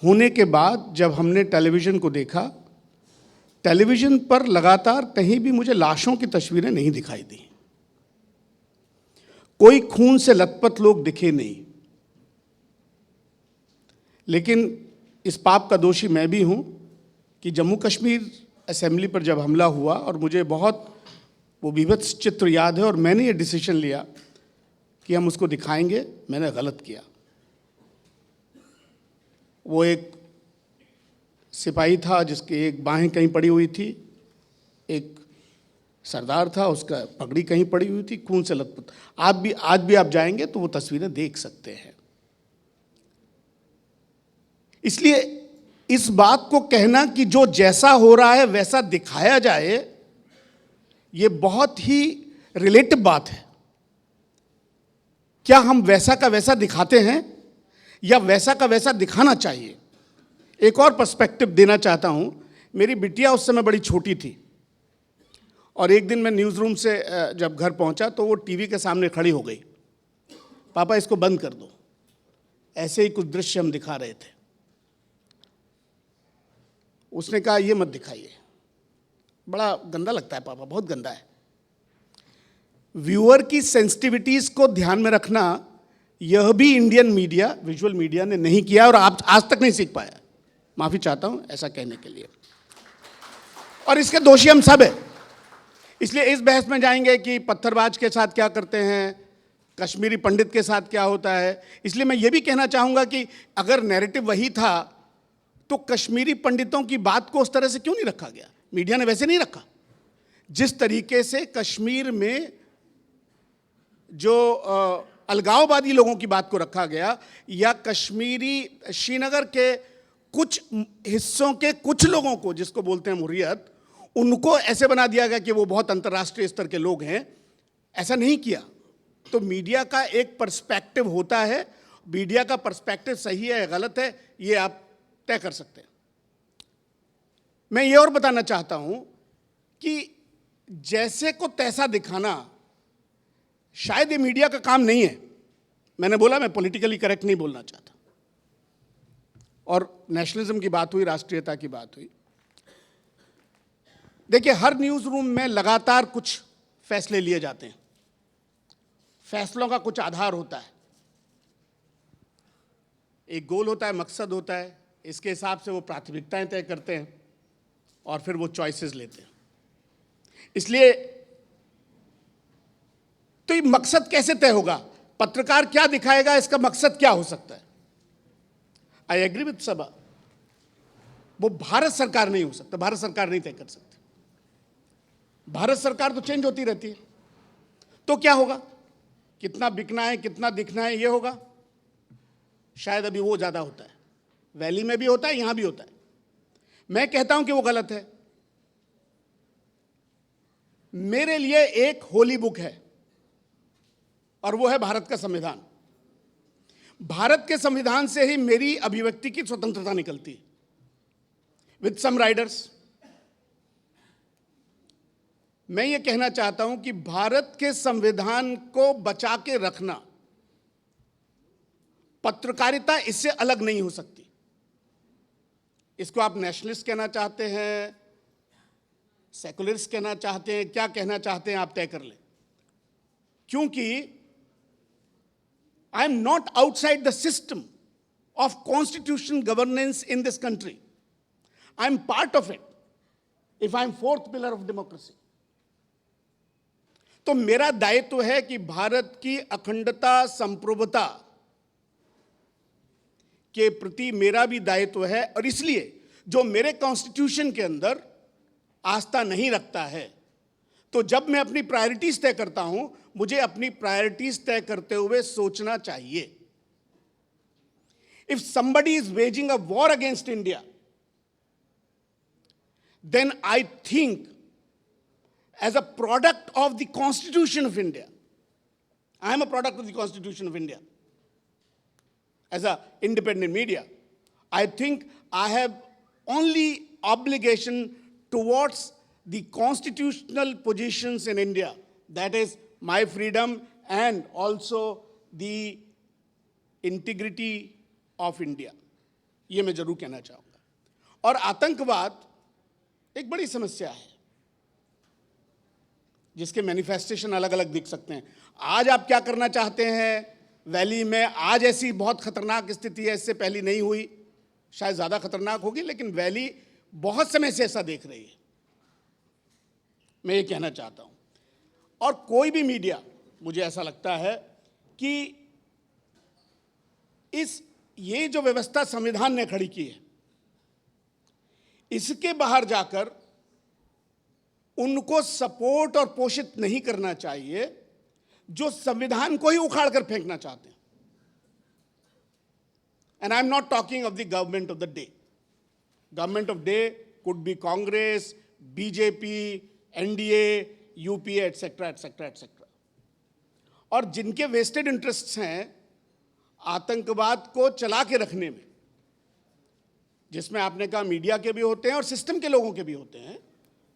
होने के बाद जब हमने टेलीविज़न को देखा, टेलीविज़न पर लगातार कहीं भी मुझे लाशों की तस्वीरें नहीं दिखाई दी। कोई खून से लथपथ लोग दिखे नहीं, लेकिन इस पाप का दोषी मैं भी हूं कि जम्मू कश्मीर असेंबली पर जब हमला हुआ और मुझे बहुत वो विभत्स चित्र याद है, और मैंने ये डिसीजन लिया कि हम उसको दिखाएंगे, मैंने गलत किया। वो एक सिपाही था जिसकी एक बाहें कहीं पड़ी हुई थी, एक सरदार था उसका पगड़ी कहीं पड़ी हुई थी, खून से लथपथ। आज भी आप जाएंगे तो वो तस्वीरें देख सकते हैं। इसलिए इस बात को कहना कि जो जैसा हो रहा है वैसा दिखाया जाए, ये बहुत ही रिलेटिव बात है। क्या हम वैसा का वैसा दिखाते हैं या वैसा का वैसा दिखाना चाहिए? एक और पर्सपेक्टिव देना चाहता हूं। मेरी बिटिया उस समय बड़ी छोटी थी और एक दिन मैं न्यूज़ रूम से जब घर पहुंचा तो वो टीवी के सामने खड़ी हो गई, पापा इसको बंद कर दो। ऐसे ही कुछ दृश्य हम दिखा रहे थे। उसने कहा ये मत दिखाइए, बड़ा गंदा लगता है पापा, बहुत गंदा है। व्यूअर की सेंसिटिविटीज को ध्यान में रखना, यह भी इंडियन मीडिया, विजुअल मीडिया ने नहीं किया और आप आज तक नहीं सीख पाया। माफी चाहता हूं ऐसा कहने के लिए, और इसके दोषी हम सब हैं। इसलिए इस बहस में जाएंगे कि पत्थरबाज के साथ क्या करते हैं, कश्मीरी पंडित के साथ क्या होता है। इसलिए मैं ये भी कहना चाहूंगा कि अगर नैरेटिव वही था तो कश्मीरी पंडितों की बात को उस तरह से क्यों नहीं रखा गया? मीडिया ने वैसे नहीं रखा। जिस तरीके से कश्मीर में जो अलगाववादी लोगों की बात को रखा गया, या कश्मीरी श्रीनगर के कुछ हिस्सों के कुछ लोगों को, जिसको बोलते हैं मुर्रियत, उनको ऐसे बना दिया गया कि वो बहुत अंतर्राष्ट्रीय स्तर के लोग हैं। ऐसा नहीं किया। तो मीडिया का एक पर्सपेक्टिव होता है। मीडिया का पर्सपेक्टिव सही है या गलत है, ये आप तय कर सकते हैं। मैं ये और बताना चाहता हूं कि जैसे को तैसा दिखाना शायद ये मीडिया का काम नहीं है। मैंने बोला मैं पॉलिटिकली करेक्ट नहीं बोलना चाहता। और नेशनलिज्म की बात हुई, राष्ट्रीयता की बात हुई। देखिए, हर न्यूज़ रूम में लगातार कुछ फैसले लिए जाते हैं। फैसलों का कुछ आधार होता है, एक गोल होता है, मकसद होता है। इसके हिसाब से वो प्राथमिकताएं तय करते हैं और फिर वो चॉइसेस लेते हैं। इसलिए तो ये मकसद कैसे तय होगा? पत्रकार क्या दिखाएगा, इसका मकसद क्या हो सकता है? आई एग्री विद सबा, वो भारत सरकार नहीं हो सकता, भारत सरकार नहीं तय कर सकती। भारत सरकार तो चेंज होती रहती है। तो क्या होगा? कितना बिकना है, कितना दिखना है, ये होगा। शायद अभी वो ज्यादा होता है, वैली में भी होता है, यहां भी होता है। मैं कहता हूं कि वो गलत है। मेरे लिए एक होली बुक है और वो है भारत का संविधान। भारत के संविधान से ही मेरी अभिव्यक्ति की स्वतंत्रता निकलती है, विद सम राइडर्स। मैं ये कहना चाहता हूं कि भारत के संविधान को बचा के रखना, पत्रकारिता इससे अलग नहीं हो सकती। इसको आप नेशनलिस्ट कहना चाहते हैं, सेकुलरिस्ट कहना चाहते हैं, क्या कहना चाहते हैं, आप तय कर लें। क्योंकि I am not outside the system of constitution governance in this country. I am part of it if I am fourth pillar of democracy. तो मेरा दायित्व है कि भारत की अखंडता, संप्रभुता के प्रति मेरा भी दायित्व है। और इसलिए जो मेरे कॉन्स्टिट्यूशन के अंदर आस्था नहीं रखता है, तो जब मैं अपनी प्रायोरिटीज तय करता हूं, मुझे अपनी प्रायोरिटीज तय करते हुए सोचना चाहिए। If somebody is waging a war against India, then I think as a product of the Constitution of India, I am a product of the Constitution of India. As an independent media, I think I have only obligation towards the constitutional positions in India, that is my freedom and also the integrity of India. ये मैं जरूर कहना चाहूँगा। और आतंकवाद एक बड़ी समस्या है। जिसके मैनिफेस्टेशन अलग अलग दिख सकते हैं। आज आप क्या करना चाहते हैं वैली में? आज ऐसी बहुत खतरनाक स्थिति है, इससे पहले नहीं हुई, शायद ज़्यादा खतरनाक होगी, लेकिन वैली बहुत समय से ऐसा देख रही है, मैं ये कहना चाहता हूँ। और कोई भी मीडिया, मुझे ऐसा लगता है कि ये जो व्यवस्था संविधान ने खड़ी की है, इसके बाहर जाकर उनको सपोर्ट और पोषित नहीं करना चाहिए जो संविधान को ही उखाड़ कर फेंकना चाहते हैं। And I am not talking of the government of the day. Government of day could be Congress, BJP, NDA, UPA, etcetera etcetera etcetera. और जिनके वेस्टेड इंटरेस्ट्स हैं आतंकवाद को चला के रखने में, जिसमें आपने कहा मीडिया के भी होते हैं और सिस्टम के लोगों के भी होते हैं,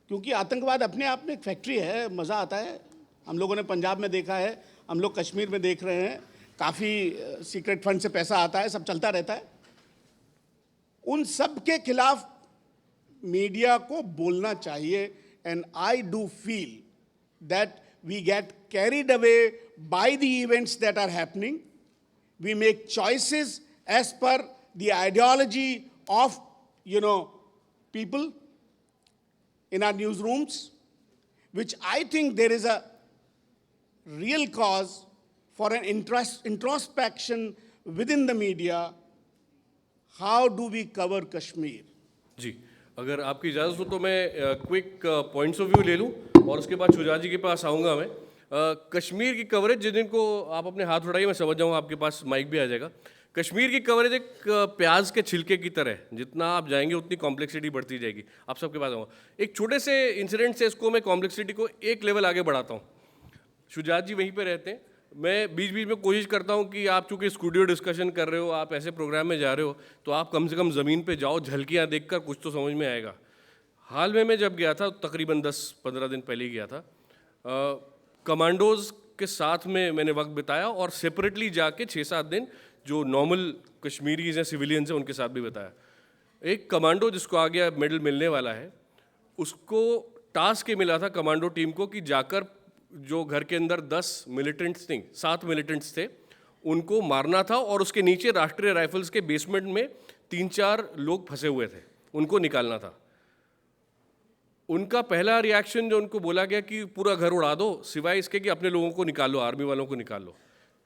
क्योंकि आतंकवाद अपने आप में एक फैक्ट्री है, मज़ा आता है। हम लोगों ने पंजाब में देखा है, हम लोग कश्मीर में देख रहे हैं, काफ़ी सीक्रेट फंड से पैसा आता है, सब चलता रहता है। उन सब के खिलाफ मीडिया को बोलना चाहिए। And I do feel that we get carried away by the events that are happening. We make choices as per the ideology of, people in our newsrooms, which I think there is a real cause for an introspection within the media. How do we cover Kashmir? जी, अगर आपकी इजाज़त हो तो मैं quick points of view ले लूँ और उसके बाद शुजात जी के पास आऊँगा मैं। कश्मीर की कवरेज, जिन दिन को आप अपने हाथ उठाइए मैं समझ जाऊँगा, आपके पास माइक भी आ जाएगा। कश्मीर की कवरेज एक प्याज के छिलके की तरह है, जितना आप जाएंगे उतनी कॉम्प्लेक्सिटी बढ़ती जाएगी। आप सबके पास आऊँगा, एक छोटे से इंसिडेंट से इसको मैं कॉम्प्लेक्सिटी को एक लेवल आगे बढ़ाता हूँ। शुजात जी वहीं पे रहते हैं, मैं बीच बीच में कोशिश करता हूँ कि आप चूँकि स्टूडियो डिस्कशन कर रहे हो, आप ऐसे प्रोग्राम में जा रहे हो, तो आप कम से कम ज़मीन पे जाओ, झलकियाँ देखकर कुछ तो समझ में आएगा। हाल में मैं जब गया था, तकरीबन 10-15 दिन पहले ही गया था, कमांडोज़ के साथ में मैंने वक्त बिताया और सेपरेटली जाके 6-7 दिन जो नॉर्मल कश्मीरीज हैं, सिविलियंस हैं, उनके साथ भी बिताया। एक कमांडो जिसको आगे मेडल मिलने वाला है, उसको टास्क ये मिला था कमांडो टीम को कि जाकर जो घर के अंदर 10 मिलिटेंट्स नहीं 7 मिलिटेंट्स थे उनको मारना था, और उसके नीचे राष्ट्रीय राइफल्स के बेसमेंट में 3-4 लोग फंसे हुए थे, उनको निकालना था। उनका पहला रिएक्शन जो उनको बोला गया कि पूरा घर उड़ा दो, सिवाय इसके कि अपने लोगों को निकाल लो, आर्मी वालों को निकाल लो।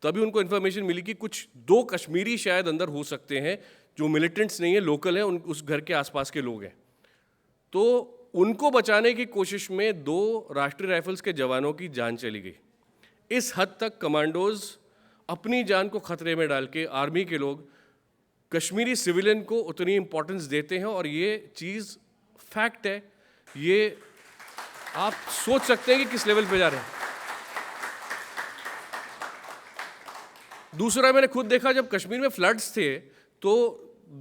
तभी उनको इन्फॉर्मेशन मिली कि कुछ 2 कश्मीरी शायद अंदर हो सकते हैं जो मिलिटेंट्स नहीं है, लोकल हैं, उस घर के आसपास के लोग हैं। तो उनको बचाने की कोशिश में 2 राष्ट्रीय राइफल्स के जवानों की जान चली गई। इस हद तक कमांडोज अपनी जान को खतरे में डाल के, आर्मी के लोग कश्मीरी सिविलियन को उतनी इंपॉर्टेंस देते हैं, और ये चीज़ फैक्ट है। ये आप सोच सकते हैं कि किस लेवल पे जा रहे हैं। दूसरा, मैंने खुद देखा जब कश्मीर में फ्लड्स थे तो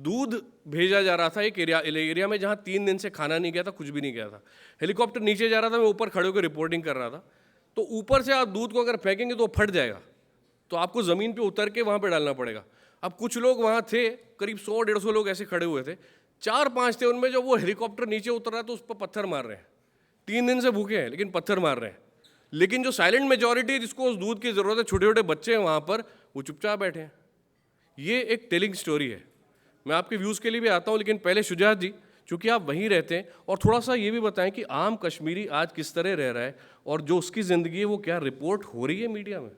दूध भेजा जा रहा था एक एरिया में जहाँ 3 दिन से खाना नहीं गया था, कुछ भी नहीं गया था। हेलीकॉप्टर नीचे जा रहा था, मैं ऊपर खड़े होकर रिपोर्टिंग कर रहा था। तो ऊपर से आप दूध को अगर फेंकेंगे तो फट जाएगा, तो आपको ज़मीन पे उतर के वहाँ पे डालना पड़ेगा। अब कुछ लोग वहाँ थे, करीब 100-150 लोग ऐसे खड़े हुए थे, 4-5 थे उनमें, जब वो हेलीकॉप्टर नीचे उतर रहा है तो उस पर पत्थर मार रहे हैं। 3 दिन से भूखे हैं लेकिन पत्थर मार रहे हैं। लेकिन जो साइलेंट मेजॉरिटी जिसको उस दूध की ज़रूरत है, छोटे छोटे बच्चे हैं वहाँ पर, वो चुपचाप बैठे हैं। ये एक टेलिंग स्टोरी है। मैं आपके व्यूज़ के लिए भी आता हूँ, लेकिन पहले शुजात जी, चूँकि आप वहीं रहते हैं, और थोड़ा सा ये भी बताएं कि आम कश्मीरी आज किस तरह रह रहा है और जो उसकी ज़िंदगी है वो क्या रिपोर्ट हो रही है मीडिया में।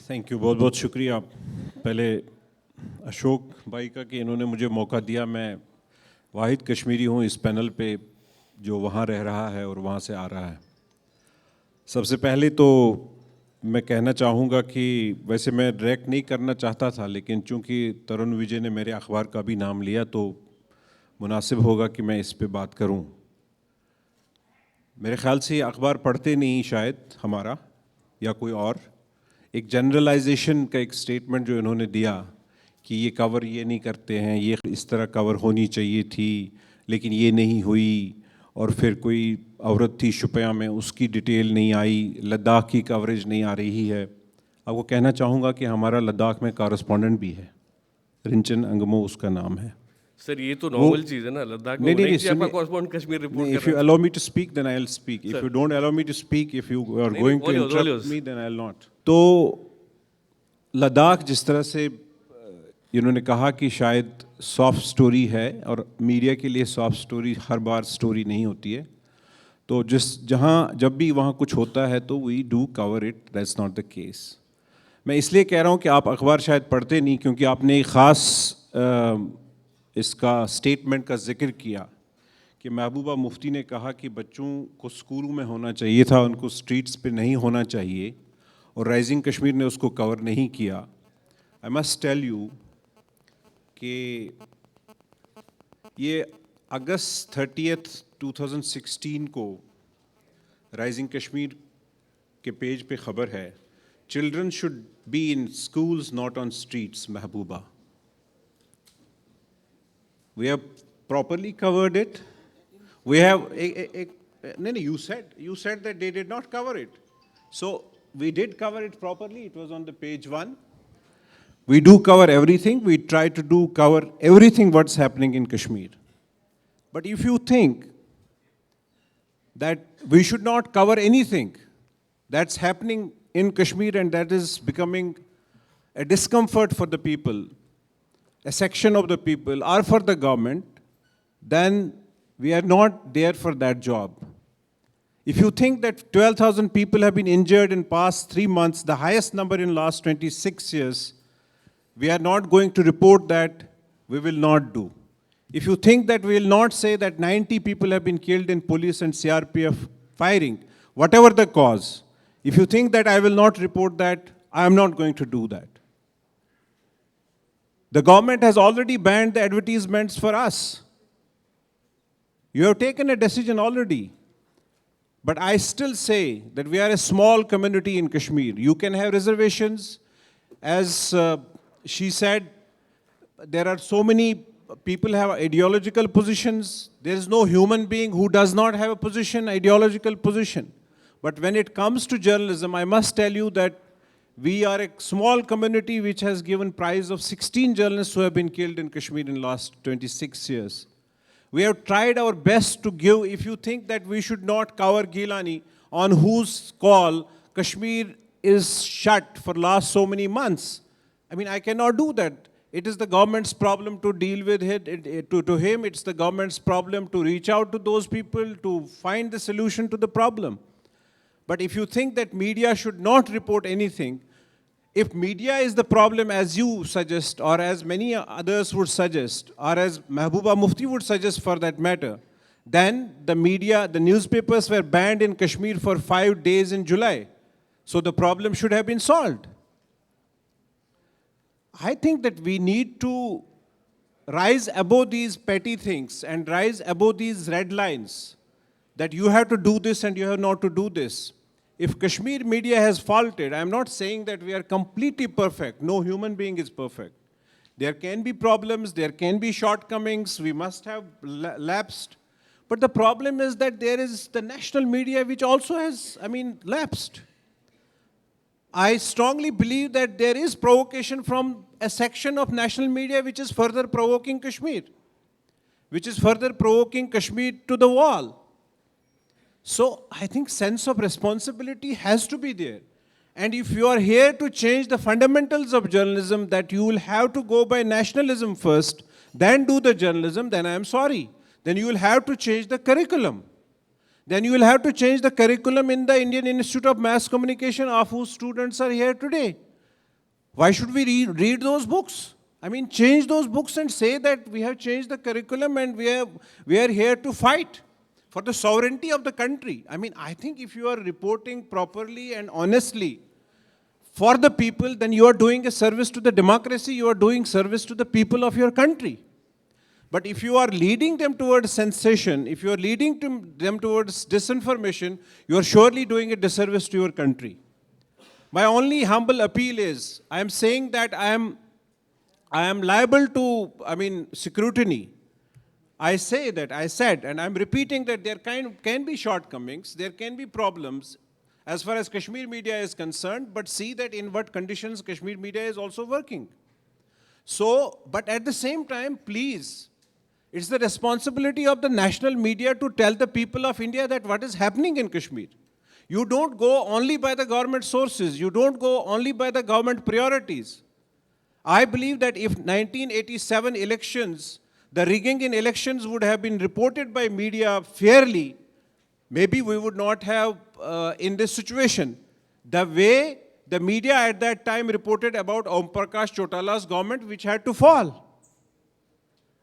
थैंक यू, बहुत बहुत शुक्रिया। पहले अशोक भाई का कि इन्होंने मुझे मौका दिया। मैं वाहिद कश्मीरी हूँ इस पैनल पे जो वहाँ रह रहा है और वहाँ से आ रहा है। सबसे पहले तो मैं कहना चाहूँगा कि वैसे मैं डायरेक्ट नहीं करना चाहता था, लेकिन चूँकि तरुण विजय ने मेरे अखबार का भी नाम लिया तो मुनासिब होगा कि मैं इस पे बात करूँ। मेरे ख़्याल से ये अखबार पढ़ते नहीं शायद हमारा या कोई और। एक जनरलाइजेशन का एक स्टेटमेंट जो इन्होंने दिया कि ये कवर ये नहीं करते हैं, ये इस तरह कवर होनी चाहिए थी लेकिन ये नहीं हुई, और फिर कोई औरत थी शुपिया में उसकी डिटेल नहीं आई, लद्दाख की कवरेज नहीं आ रही है। आपको कहना चाहूँगा कि हमारा लद्दाख में कॉरेस्पॉन्डेंट भी है, रिंचन अंगमो उसका नाम है। सर ये तो नॉर्मल चीज़ है ना, लद्दाख में होना ही चाहिए। आपका कॉरेस्पॉन्डेंट कश्मीर रिपोर्ट कर If रहा you है। allow me to speak, then I'll speak. If you don't allow me to speak, if you are नहीं, going to बोलियो, interrupt बोलियो। me, then I'll not. तो लद्दाख जिस तरह से इन्होंने कहा कि शायद सॉफ्ट स्टोरी है, और मीडिया के लिए सॉफ्ट स्टोरी हर बार स्टोरी नहीं होती है, तो जहाँ जब भी वहाँ कुछ होता है तो we do cover it, that's not the case. मैं इसलिए कह रहा हूँ कि आप अखबार शायद पढ़ते नहीं, क्योंकि आपने एक ख़ास इसका स्टेटमेंट का जिक्र किया कि महबूबा मुफ्ती ने कहा कि बच्चों को स्कूलों में होना चाहिए था, उनको स्ट्रीट्स पे नहीं होना चाहिए, और राइजिंग कश्मीर ने उसको कवर नहीं किया। आई मस्ट टेल यू कि ये अगस्त 30, 2016 को राइजिंग कश्मीर के पेज पे ख़बर है, children should be in schools not on streets, Mehbooba. We have properly covered it. We have no, you said that they did not cover it. So we did cover it properly. It was on the page 1. We do cover everything. We try to cover everything what's happening in Kashmir. But if you think that we should not cover anything that's happening in Kashmir and that is becoming a discomfort for the people, a section of the people, or for the government, then we are not there for that job. If you think that 12,000 people have been injured in past 3 months, the highest number in last 26 years, we are not going to report that, we will not do. If you think that we will not say that 90 people have been killed in police and CRPF firing, whatever the cause, if you think that I will not report that, I am not going to do that. The government has already banned the advertisements for us. You have taken a decision already. But I still say that we are a small community in Kashmir. You can have reservations. As she said, there are so many people have ideological positions. There is no human being who does not have a position, ideological position. But when it comes to journalism, I must tell you that we are a small community which has given prize of 16 journalists who have been killed in Kashmir in the last 26 years. We have tried our best to give, if you think that we should not cover Gilani, on whose call Kashmir is shut for last so many months. I mean, I cannot do that. It is the government's problem to deal with it. To him, it's the government's problem to reach out to those people, to find the solution to the problem. But if you think that media should not report anything, if media is the problem as you suggest, or as many others would suggest, or as Mahbooba Mufti would suggest for that matter, then the media, the newspapers were banned in Kashmir for 5 days in July. So the problem should have been solved. I think that we need to rise above these petty things and rise above these red lines, that you have to do this and you have not to do this. If Kashmir media has faulted, I'm not saying that we are completely perfect. No human being is perfect. There can be problems, there can be shortcomings, we must have lapsed. But the problem is that there is the national media which also has, lapsed. I strongly believe that there is provocation from a section of national media which is further provoking Kashmir, which is further provoking Kashmir to the wall. So I think sense of responsibility has to be there. And if you are here to change the fundamentals of journalism, that you will have to go by nationalism first, then do the journalism, then I am sorry. Then you will have to change the curriculum. Then you will have to change the curriculum in the Indian Institute of Mass Communication, of whose students are here today. Why should we read those books? Change those books and say that we have changed the curriculum and we are here to fight for the sovereignty of the country. I think if you are reporting properly and honestly for the people, then you are doing a service to the democracy, you are doing service to the people of your country. But if you are leading them towards sensation, if you are leading them towards disinformation, you are surely doing a disservice to your country. My only humble appeal is, I am saying that I am liable to, scrutiny. I said, and I'm repeating that there can be shortcomings, there can be problems as far as Kashmir media is concerned, but see that in what conditions Kashmir media is also working. So, but at the same time, please, It's the responsibility of the national media to tell the people of India that what is happening in Kashmir. You don't go only by the government sources. You don't go only by the government priorities. I believe that if 1987 elections, the rigging in elections would have been reported by media fairly, maybe we would not have in this situation. The way the media at that time reported about Om Prakash Chautala's government, which had to fall.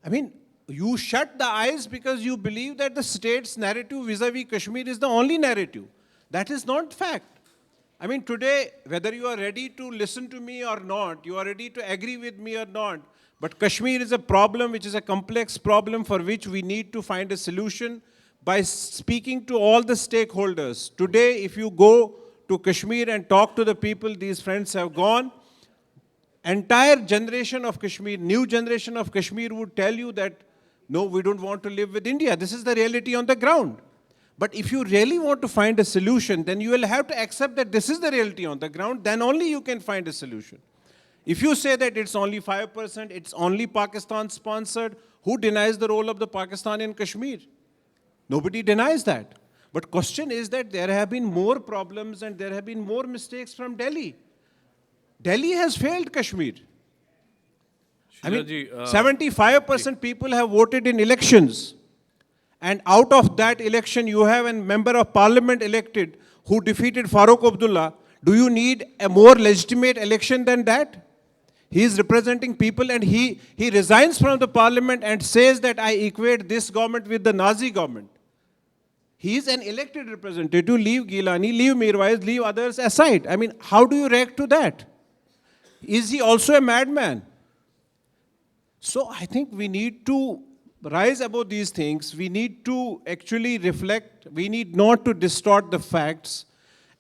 I mean, you shut the eyes because you believe that the state's narrative vis-a-vis Kashmir is the only narrative. That is not fact. I mean, today, whether you are ready to listen to me or not, you are ready to agree with me or not, but Kashmir is a problem which is a complex problem for which we need to find a solution by speaking to all the stakeholders. Today, if you go to Kashmir and talk to the people, these friends have gone, entire generation of Kashmir, new generation of Kashmir would tell you that, no, we don't want to live with India. This is the reality on the ground. But if you really want to find a solution, then you will have to accept that this is the reality on the ground, then only you can find a solution. If you say that it's only 5%, it's only Pakistan sponsored, who denies the role of the Pakistan in Kashmir? Nobody denies that. But question is that there have been more problems and there have been more mistakes from Delhi. Delhi has failed Kashmir. I mean, 75% people have voted in elections. And out of that election, you have a member of parliament elected who defeated Farooq Abdullah. Do you need a more legitimate election than that? He is representing people and he resigns from the parliament and says that I equate this government with the Nazi government. He is an elected representative. Leave Gilani, leave Mirwais, leave others aside. I mean, how do you react to that? Is he also a madman? So I think we need to rise above these things. We need to actually reflect. We need not to distort the facts.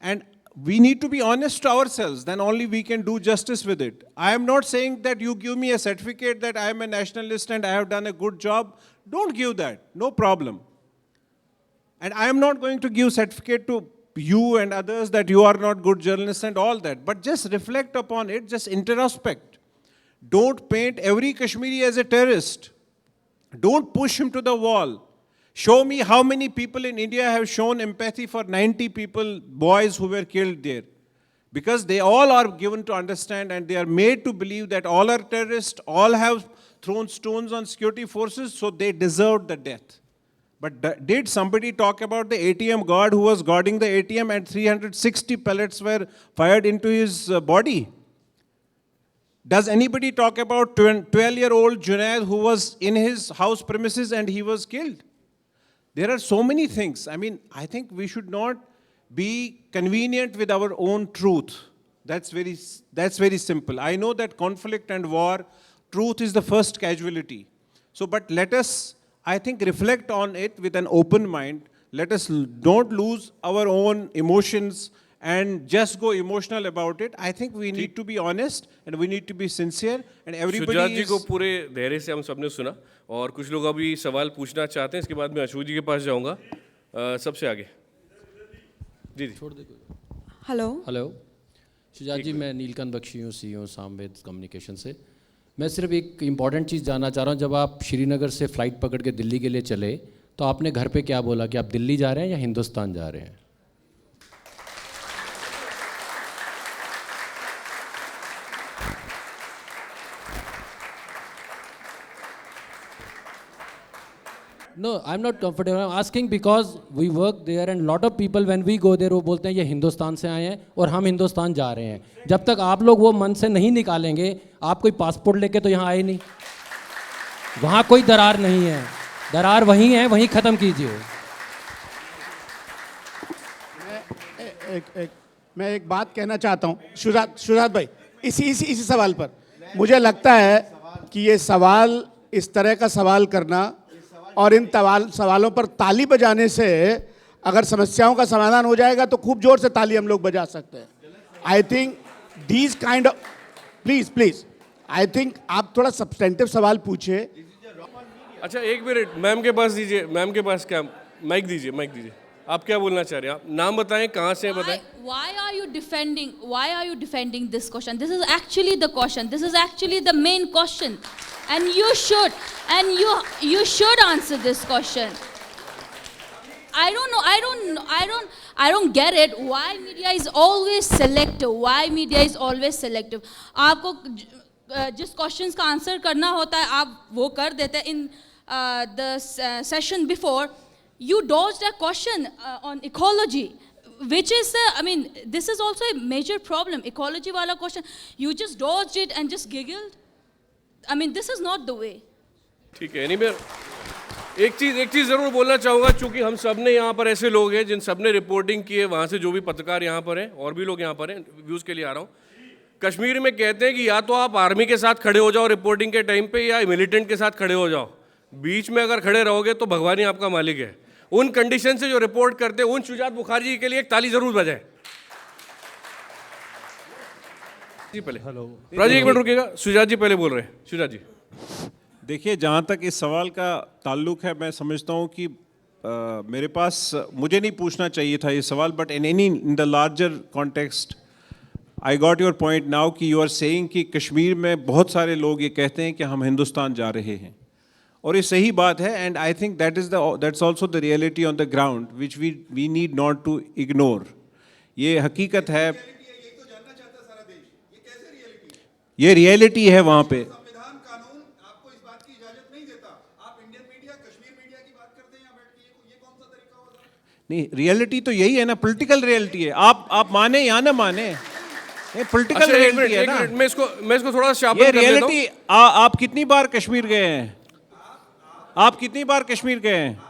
And we need to be honest to ourselves. Then only we can do justice with it. I am not saying that you give me a certificate that I am a nationalist and I have done a good job. Don't give that. No problem. And I am not going to give certificate to you and others that you are not good journalists and all that. But just reflect upon it. Just introspect. Don't paint every Kashmiri as a terrorist. Don't push him to the wall. Show me how many people in India have shown empathy for 90 people, boys who were killed there. Because they all are given to understand and they are made to believe that all are terrorists, all have thrown stones on security forces, so they deserved the death. But did somebody talk about the ATM guard who was guarding the ATM and 360 pellets were fired into his body? Does anybody talk about 12-year-old Junaid who was in his house premises and he was killed? There are so many things. I mean, I think we should not be convenient with our own truth. That's very simple. I know that conflict and war, truth is the first casualty. So, but let us, I think, reflect on it with an open mind. Let us don't lose our own emotions and just go emotional about it. I think we need to be honest and we need to be sincere and everybody Shujaat ji को पूरे धैर्य से हम सबने सुना और कुछ लोग अभी सवाल पूछना चाहते हैं. इसके बाद मैं अशोक जी के पास जाऊंगा. सबसे आगे जी जी. हेलो हेलो शुजात जी, मैं नीलकंठ बख्शी हूँ, CEO सामवेद कम्युनिकेशन से. मैं सिर्फ एक इम्पॉर्टेंट चीज़ जानना चाह रहा हूँ. जब आप श्रीनगर से फ़्लाइट पकड़ के दिल्ली के लिए चले तो आपने घर पे क्या बोला कि आप दिल्ली जा रहे हैं या हिंदुस्तान जा रहे हैं? No, I'm not comfortable. I'm asking because we work there and lot of people when we go there वो बोलते हैं ये हिंदुस्तान से आए हैं और हम हिंदुस्तान जा रहे हैं. जब तक आप लोग वो मन से नहीं निकालेंगे, आप कोई पासपोर्ट लेके तो यहाँ आए नहीं. वहाँ कोई दरार नहीं है. दरार वहीं है, वहीं ख़त्म कीजिए. मैं एक बात कहना चाहता हूँ शुजात भाई, इसी सवाल पर मुझे लगता है कि ये सवाल, इस तरह का सवाल करना और इन सवालों पर ताली बजाने से अगर समस्याओं का समाधान हो जाएगा तो खूब जोर से ताली हम लोग बजा सकते हैं. I think these kind of please I think आप थोड़ा सब्सटेंटिव सवाल पूछिए. अच्छा एक मिनट, मैम के पास दीजिए. मैम के पास क्या माइक दीजिए, माइक दीजिए. आप क्या बोलना चाह रहे हैं? आप नाम बताएं, कहाँ से हैं बताएं. Why are you defending this question? This is actually the question. This is actually the main question, and you should answer this question. I don't know. I don't get it. Why media is always selective? Why media is always selective? आपको जिस questions का answer करना होता है आप वो कर देते हैं. In the session before, you dodged a question on ecology, which is, this is also a major problem. Ecology wala question, you just dodged it and just giggled. This is not the way. ठीक है. Anyway एक चीज़ ज़रूर बोलना चाहूँगा, चूँकि हम सब ने यहाँ पर ऐसे लोग हैं जिन सब ने रिपोर्टिंग की है, वहाँ से जो भी पत्रकार यहाँ पर हैं और भी लोग यहाँ पर हैं, व्यूज़ के लिए आ रहा हूँ. कश्मीर में कहते हैं कि या तो आप आर्मी के साथ खड़े हो जाओ रिपोर्टिंग के टाइम पे, या मिलिटेंट के साथ खड़े हो जाओ. बीच में अगर खड़े रहोगे तो भगवान ही आपका मालिक है. उन कंडीशन से जो रिपोर्ट करते हैं, उन शुजात बुखारी जी के लिए एक ताली जरूर बजाएं. जी पहले हेलो राजी, एक मिनट रुकिएगा. शुजात जी पहले बोल रहे हैं. शुजात जी देखिए, जहाँ तक इस सवाल का ताल्लुक है, मैं समझता हूँ कि मेरे पास, मुझे नहीं पूछना चाहिए था ये सवाल, but in the larger context I got your point now कि यू आर सेइंग कि कश्मीर में बहुत सारे लोग ये कहते हैं कि हम हिंदुस्तान जा रहे हैं, और ये सही बात है. And I think that's also the reality on the ground which we need not to ignore. ये हकीकत है, ये रियलिटी है वहाँ पे. नहीं, रियलिटी तो यही है ना, पॉलिटिकल रियलिटी है. आप माने या ना माने, पॉलिटिकल रियलिटी है ना. मैं इसको थोड़ा शार्पन ये कर देता हूं. रियलिटी. आप कितनी बार कश्मीर गए हैं? आप कितनी बार कश्मीर गए हैं?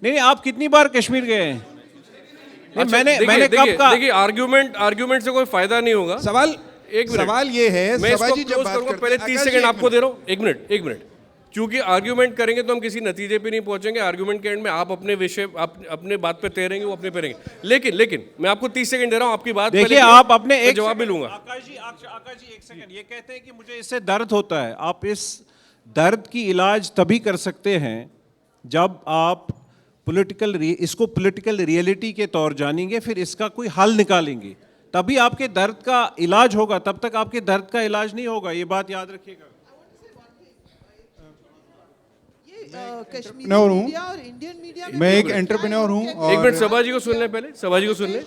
नहीं, आप कितनी बार कश्मीर गए हैं? मैंने कब कहा? देखिए, आर्ग्यूमेंट से कोई फायदा नहीं होगा. सवाल ये है, मैं इसको क्लोज करूंगा. पहले 30 सेकंड आपको दे रहा हूं. एक मिनट. क्योंकि आर्ग्यूमेंट करेंगे तो हम किसी नतीजे पे नहीं पहुंचेंगे. आर्ग्यूमेंट के एंड में आप अपने विषय, अपने बात पे तैरेंगे, वो अपने पे रहेंगे. लेकिन मैं आपको 30 सेकंड दे रहा हूं आपकी बात. देखिए, आप अपने एक जवाब भी लूंगा. आकाश जी एक सेकंड. ये कहते हैं कि मुझे इससे दर्द होता है. आप इस दर्द की इलाज तभी कर सकते हैं जब आप इसको पॉलिटिकल रियलिटी के तौर जानेंगे, फिर इसका कोई हल निकालेंगे, तभी आपके दर्द का इलाज होगा. तब तक आपके दर्द का इलाज नहीं होगा. ये बात याद रखिएगा. कश्मीरी मीडिया और इंडियन मीडिया, मैं एक एंटरप्रेन्योर हूँ. एक मिनट, सभाजी को सुन ले पहले. सभाजी को सुन ले.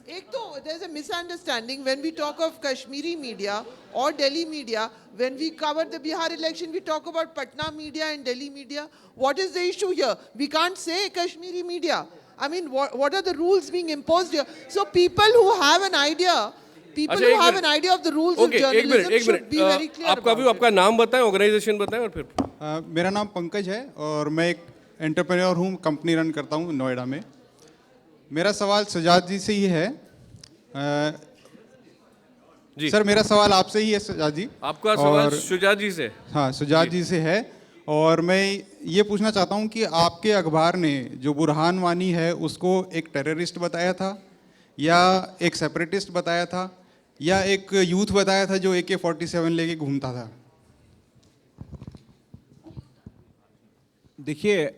एक तो there's a misunderstanding when we talk of Kashmiri media or Delhi media. When we cover the Bihar election, we talk about Patna media and Delhi media. What is the issue here? We can't say Kashmiri media. What are the rules being imposed here? So people who have an idea of the rules of journalism should be very clear. आपका नाम बताएं, organisation बताएं, और फिर. मेरा नाम पंकज है और मैं एक एंटरप्रेन्योर हूँ, कंपनी रन करता हूँ नोएडा में. मेरा सवाल शुजात जी से ही है. जी सर, मेरा सवाल आपसे ही है शुजात जी. आपका सवाल शुजात जी से? हाँ, शुजात जी से है. और मैं ये पूछना चाहता हूँ कि आपके अखबार ने जो बुरहान वानी है उसको एक टेररिस्ट बताया था, या एक सेपरेटिस्ट बताया था, या एक यूथ बताया था जो AK-47 लेके घूमता था? देखिए,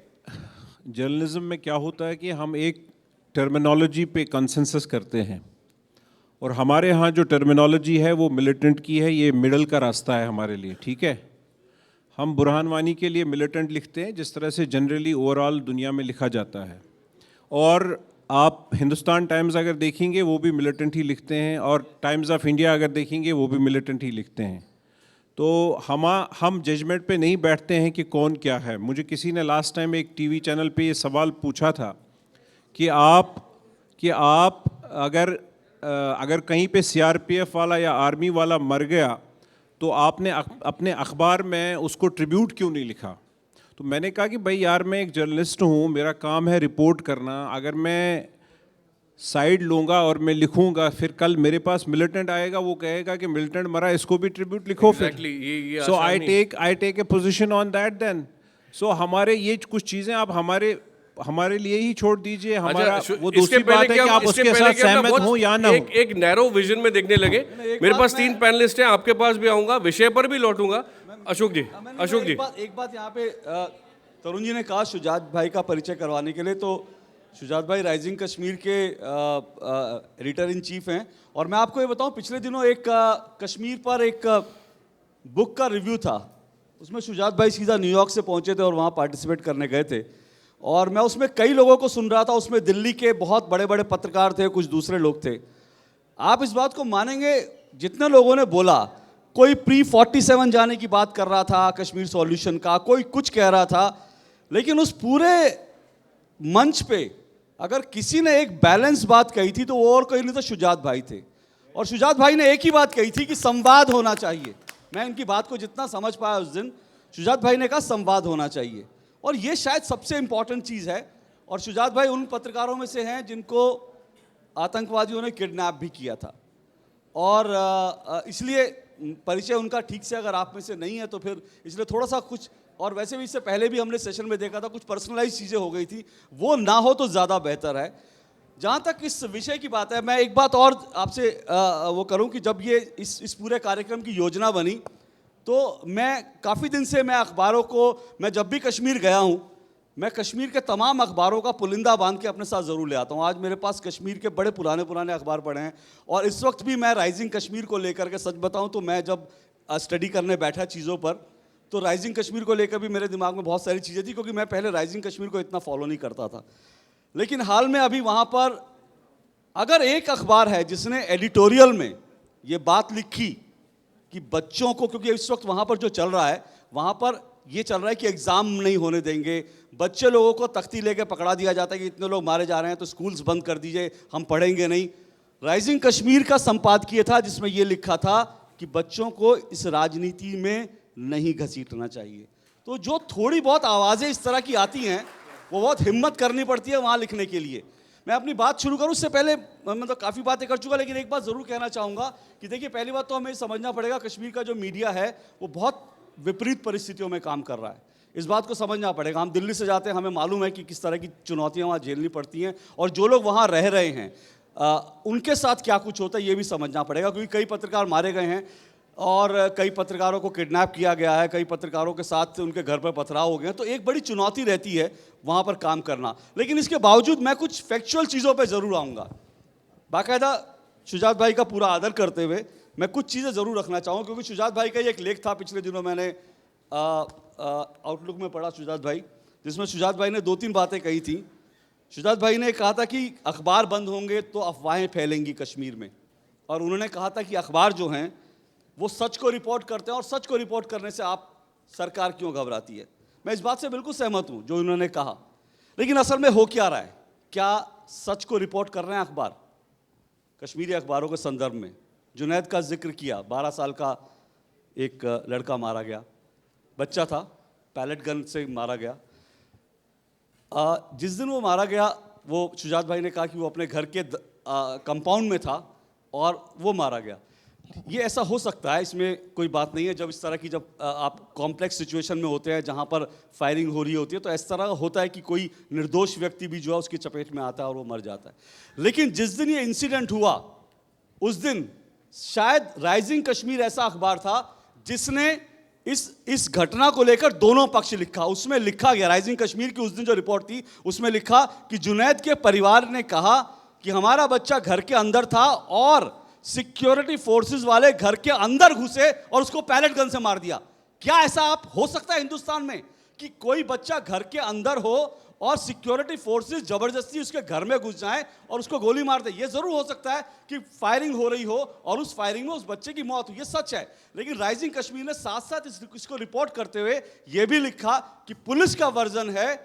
जर्नलिज्म में क्या होता है कि हम एक टर्मिनोलॉजी पे कंसेंसस करते हैं, और हमारे यहाँ जो टर्मिनोलॉजी है वो मिलिटेंट की है. ये मिडल का रास्ता है हमारे लिए. ठीक है, हम बुरहान वानी के लिए मिलिटेंट लिखते हैं जिस तरह से जनरली ओवरऑल दुनिया में लिखा जाता है. और आप हिंदुस्तान टाइम्स अगर देखेंगे वो भी मिलिटेंट ही लिखते हैं, और टाइम्स ऑफ इंडिया अगर देखेंगे वो भी मिलिटेंट ही लिखते हैं. तो हम जजमेंट पे नहीं बैठते हैं कि कौन क्या है. मुझे किसी ने लास्ट टाइम एक टीवी चैनल पे ये सवाल पूछा था कि आप अगर कहीं पे CRPF वाला या आर्मी वाला मर गया तो आपने अपने अखबार में उसको ट्रिब्यूट क्यों नहीं लिखा. तो मैंने कहा कि भाई यार, मैं एक जर्नलिस्ट हूँ, मेरा काम है रिपोर्ट करना. अगर मैं साइड लूँगा और मैं लिखूँगा, फिर कल मेरे पास मिलिटेंट आएगा, वो कहेगा कि मिलिटेंट मरा, इसको भी ट्रिब्यूट लिखो. फिर so I take a position on that then. So हमारे ये कुछ चीज़ें आप हमारे लिए ही छोड़ दीजिए. हमारा वो दूसरी बात है कि आप उसके साथ सहमत हो या ना हो. एक नैरो विजन में देखने लगे. मेरे पास 3 पैनलिस्ट हैं, आपके पास भी आऊंगा, विषय पर भी लौटूंगा. अशोक जी एक बात यहाँ पे तरुण जी ने कहा शुजात भाई का परिचय करवाने के लिए, तो शुजात भाई राइजिंग कश्मीर के एडिटर इन चीफ हैं। और मैं आपको ये बताऊं, पिछले दिनों एक कश्मीर पर एक बुक का रिव्यू था, उसमें शुजात भाई सीधा न्यूयॉर्क से पहुंचे थे और वहाँ पार्टिसिपेट करने गए थे। और मैं उसमें कई लोगों को सुन रहा था, उसमें दिल्ली के बहुत बड़े बड़े पत्रकार थे, कुछ दूसरे लोग थे। आप इस बात को मानेंगे, जितने लोगों ने बोला, कोई प्री 47 जाने की बात कर रहा था कश्मीर सॉल्यूशन का, कोई कुछ कह रहा था, लेकिन उस पूरे मंच पे अगर किसी ने एक बैलेंस बात कही थी तो वो और कोई नहीं तो शुजात भाई थे। और शुजात भाई ने एक ही बात कही थी कि संवाद होना चाहिए। मैं इनकी बात को जितना समझ पाया उस दिन, शुजात भाई ने कहा संवाद होना चाहिए, और ये शायद सबसे इंपॉर्टेंट चीज़ है। और शुजात भाई उन पत्रकारों में से हैं जिनको आतंकवादियों ने किडनैप भी किया था, और इसलिए परिचय उनका ठीक से अगर आप में से नहीं है तो फिर इसलिए थोड़ा सा कुछ, और वैसे भी इससे पहले भी हमने सेशन में देखा था कुछ पर्सनलाइज चीज़ें हो गई थी, वो ना हो तो ज़्यादा बेहतर है। जहाँ तक इस विषय की बात है, मैं एक बात और आपसे वो करूँ कि जब ये इस पूरे कार्यक्रम की योजना बनी तो मैं काफ़ी दिन से मैं अखबारों को, मैं जब भी कश्मीर गया हूँ मैं कश्मीर के तमाम अखबारों का पुलिंदा बांध के अपने साथ ज़रूर ले आता हूँ। आज मेरे पास कश्मीर के बड़े पुराने अखबार पड़े हैं, और इस वक्त भी मैं राइजिंग कश्मीर को लेकर के, सच बताऊँ तो मैं जब स्टडी करने बैठा चीज़ों पर, तो राइजिंग कश्मीर को लेकर भी मेरे दिमाग में बहुत सारी चीज़ें थी, क्योंकि मैं पहले राइजिंग कश्मीर को इतना फॉलो नहीं करता था। लेकिन हाल में अभी वहाँ पर अगर एक अखबार है जिसने एडिटोरियल में ये बात लिखी कि बच्चों को, क्योंकि इस वक्त वहाँ पर जो चल रहा है, वहाँ पर ये चल रहा है कि एग्ज़ाम नहीं होने देंगे, बच्चे लोगों को तख्ती लेके पकड़ा दिया जाता है कि इतने लोग मारे जा रहे हैं तो स्कूल्स बंद कर दीजिए, हम पढ़ेंगे नहीं। राइजिंग कश्मीर का संपादकीय था जिसमें ये लिखा था कि बच्चों को इस राजनीति में नहीं घसीटना चाहिए। तो जो थोड़ी बहुत आवाज़ें इस तरह की आती हैं, वो बहुत हिम्मत करनी पड़ती है वहाँ लिखने के लिए। मैं अपनी बात शुरू करूँ उससे पहले, मैं तो काफ़ी बातें कर चुका, लेकिन एक बात ज़रूर कहना चाहूँगा कि देखिए, पहली बात तो हमें समझना पड़ेगा कश्मीर का जो मीडिया है वो बहुत विपरीत परिस्थितियों में काम कर रहा है, इस बात को समझना पड़ेगा। हम दिल्ली से जाते हैं, हमें मालूम है कि किस तरह की चुनौतियाँ वहाँ झेलनी पड़ती हैं, और जो लोग वहाँ रह रहे हैं उनके साथ क्या कुछ होता है ये भी समझना पड़ेगा, क्योंकि कई पत्रकार मारे गए हैं और कई पत्रकारों को किडनैप किया गया है, कई पत्रकारों के साथ उनके घर पर पथराव हो गए हैं। तो एक बड़ी चुनौती रहती है वहाँ पर काम करना। लेकिन इसके बावजूद मैं कुछ फैक्चुअल चीज़ों पर ज़रूर आऊँगा, बाकायदा शुजात भाई का पूरा आदर करते हुए मैं कुछ चीज़ें ज़रूर रखना चाहूँगा, क्योंकि शुजात भाई का एक लेख था पिछले दिनों, मैंने आउटलुक में पढ़ा शुजात भाई, जिसमें शुजात भाई ने 2-3 बातें कही थी। शुजात भाई ने कहा था कि अखबार बंद होंगे तो अफवाहें फैलेंगी कश्मीर में, और उन्होंने कहा था कि अखबार जो हैं वो सच को रिपोर्ट करते हैं, और सच को रिपोर्ट करने से आप सरकार क्यों घबराती है। मैं इस बात से बिल्कुल सहमत हूँ जो उन्होंने कहा, लेकिन असल में हो क्या रहा है? क्या सच को रिपोर्ट कर रहे हैं अखबार? कश्मीरी अखबारों के संदर्भ में जुनैद का जिक्र किया, 12 साल का एक लड़का मारा गया, बच्चा था, पैलेट गन से मारा गया। जिस दिन वो मारा गया, वो शुजात भाई ने कहा कि वो अपने घर के कंपाउंड में था और वो मारा गया। ये ऐसा हो सकता है, इसमें कोई बात नहीं है। जब इस तरह की, जब आप कॉम्प्लेक्स सिचुएशन में होते हैं जहाँ पर फायरिंग हो रही होती है, तो इस तरह होता है कि कोई निर्दोष व्यक्ति भी जो है उसकी चपेट में आता है और वो मर जाता है। लेकिन जिस दिन ये इंसिडेंट हुआ, उस दिन शायद राइजिंग कश्मीर ऐसा अखबार था जिसने इस घटना को लेकर दोनों पक्ष लिखा। उसमें लिखा गया, राइजिंग कश्मीर की उस दिन जो रिपोर्ट थी उसमें लिखा कि जुनैद के परिवार ने कहा कि हमारा बच्चा घर के अंदर था और सिक्योरिटी फोर्सेस वाले घर के अंदर घुसे और उसको पैलेट गन से मार दिया। क्या ऐसा आप हो सकता है हिंदुस्तान में कि कोई बच्चा घर के अंदर हो और सिक्योरिटी फोर्सेस जबरदस्ती उसके घर में घुस जाएं और उसको गोली मार दे? ये जरूर हो सकता है कि फायरिंग हो रही हो और उस फायरिंग में उस बच्चे की मौत हुई, ये सच है। लेकिन राइजिंग कश्मीर ने साथ साथ इसको रिपोर्ट करते हुए ये भी लिखा कि पुलिस का वर्जन है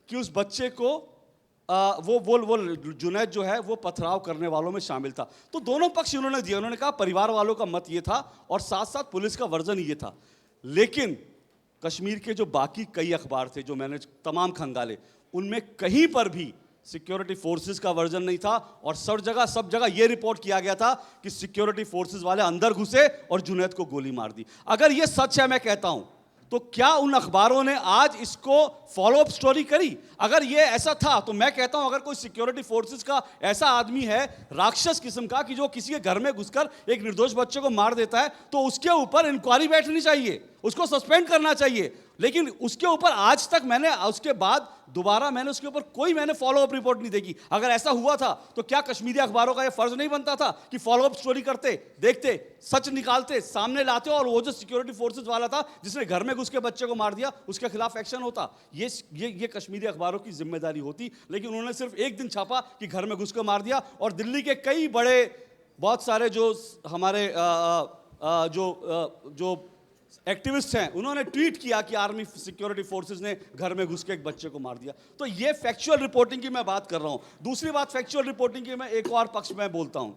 कि उस बच्चे को वो जुनैद जो है वो पथराव करने वालों में शामिल था। तो दोनों पक्ष उन्होंने दिए, उन्होंने कहा परिवार वालों का मत ये था और साथ साथ पुलिस का वर्जन ये था। लेकिन कश्मीर के जो बाकी कई अखबार थे जो मैंने तमाम खंगाले, उनमें कहीं पर भी सिक्योरिटी फोर्सेस का वर्जन नहीं था और सब जगह ये रिपोर्ट किया गया था कि सिक्योरिटी फोर्सेस वाले अंदर घुसे और जुनैद को गोली मार दी। अगर ये सच है, मैं कहता हूं, तो क्या उन अखबारों ने आज इसको फॉलो अप स्टोरी करी? अगर ये ऐसा था तो मैं कहता हूं अगर कोई सिक्योरिटी फोर्सेस का ऐसा आदमी है राक्षस किस्म का कि जो किसी के घर में घुसकर एक निर्दोष बच्चे को मार देता है, तो उसके ऊपर इंक्वायरी बैठनी चाहिए, उसको सस्पेंड करना चाहिए। लेकिन उसके ऊपर आज तक मैंने उसके बाद दोबारा मैंने उसके ऊपर कोई फॉलो अप रिपोर्ट नहीं देखी। अगर ऐसा हुआ था तो क्या कश्मीरी अखबारों का यह फर्ज नहीं बनता था कि फॉलो अप स्टोरी करते, देखते, सच निकालते, सामने लाते, और वो जो सिक्योरिटी फोर्सेस वाला था जिसने घर में घुस के बच्चे को मार दिया उसके खिलाफ एक्शन होता। ये कश्मीरी अखबारों की जिम्मेदारी होती। लेकिन उन्होंने सिर्फ एक दिन छापा कि घर में घुस के मार दिया, और दिल्ली के कई बड़े बहुत सारे जो हमारे जो एक्टिविस्ट हैं उन्होंने ट्वीट किया कि आर्मी सिक्योरिटी फोर्सेस ने घर में घुस के एक बच्चे को मार दिया। तो ये फैक्चुअल रिपोर्टिंग की मैं बात कर रहा हूं। दूसरी बात फैक्चुअल रिपोर्टिंग की मैं एक और पक्ष में बोलता हूं।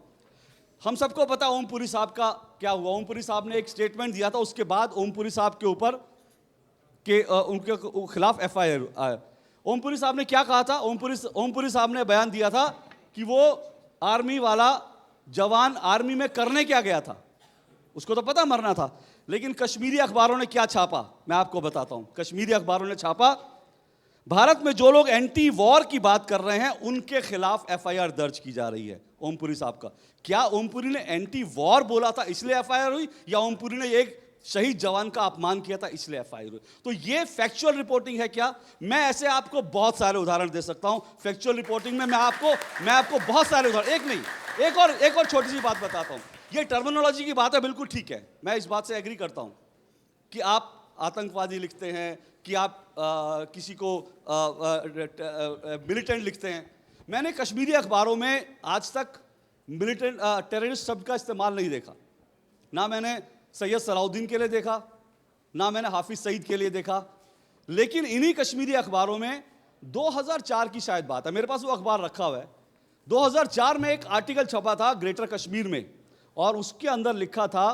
हम सबको पता ओमपुरी साहब का क्या हुआ। ओमपुरी साहब ने एक स्टेटमेंट दिया था, उसके बाद ओमपुरी साहब के ऊपर उनके खिलाफ FIR आया। ओमपुरी साहब ने क्या कहा था? ओमपुरी साहब ने बयान दिया था कि वो आर्मी वाला जवान आर्मी में करने क्या गया था, उसको तो पता मरना था। लेकिन कश्मीरी अखबारों ने क्या छापा, मैं आपको बताता हूं। कश्मीरी अखबारों ने छापा, भारत में जो लोग एंटी वॉर की बात कर रहे हैं उनके खिलाफ FIR दर्ज की जा रही है। ओमपुरी साहब का क्या ओमपुरी ने एंटी वॉर बोला था इसलिए FIR हुई, या ओमपुरी ने एक शहीद जवान का अपमान किया था इसलिए FIR हुई? तो ये फैक्चुअल रिपोर्टिंग है क्या? मैं ऐसे आपको बहुत सारे उदाहरण दे सकता हूं। फैक्चुअल रिपोर्टिंग में मैं आपको बहुत सारे उदाहरण, एक नहीं, एक और छोटी सी बात बताता हूं। ये टर्मिनोलॉजी की बात है, बिल्कुल ठीक है, मैं इस बात से एग्री करता हूं कि आप आतंकवादी लिखते हैं, कि आप किसी को मिलिटेंट लिखते हैं। मैंने कश्मीरी अखबारों में आज तक मिलिटेंट टेररिस्ट शब्द का इस्तेमाल नहीं देखा। ना मैंने सैयद सलाउद्दीन के लिए देखा, ना मैंने हाफिज सईद के लिए देखा। लेकिन इन्हीं कश्मीरी अखबारों में 2004 की शायद बात है, मेरे पास वो अखबार रखा हुआ है। 2004 में एक आर्टिकल छपा था ग्रेटर कश्मीर में, और उसके अंदर लिखा था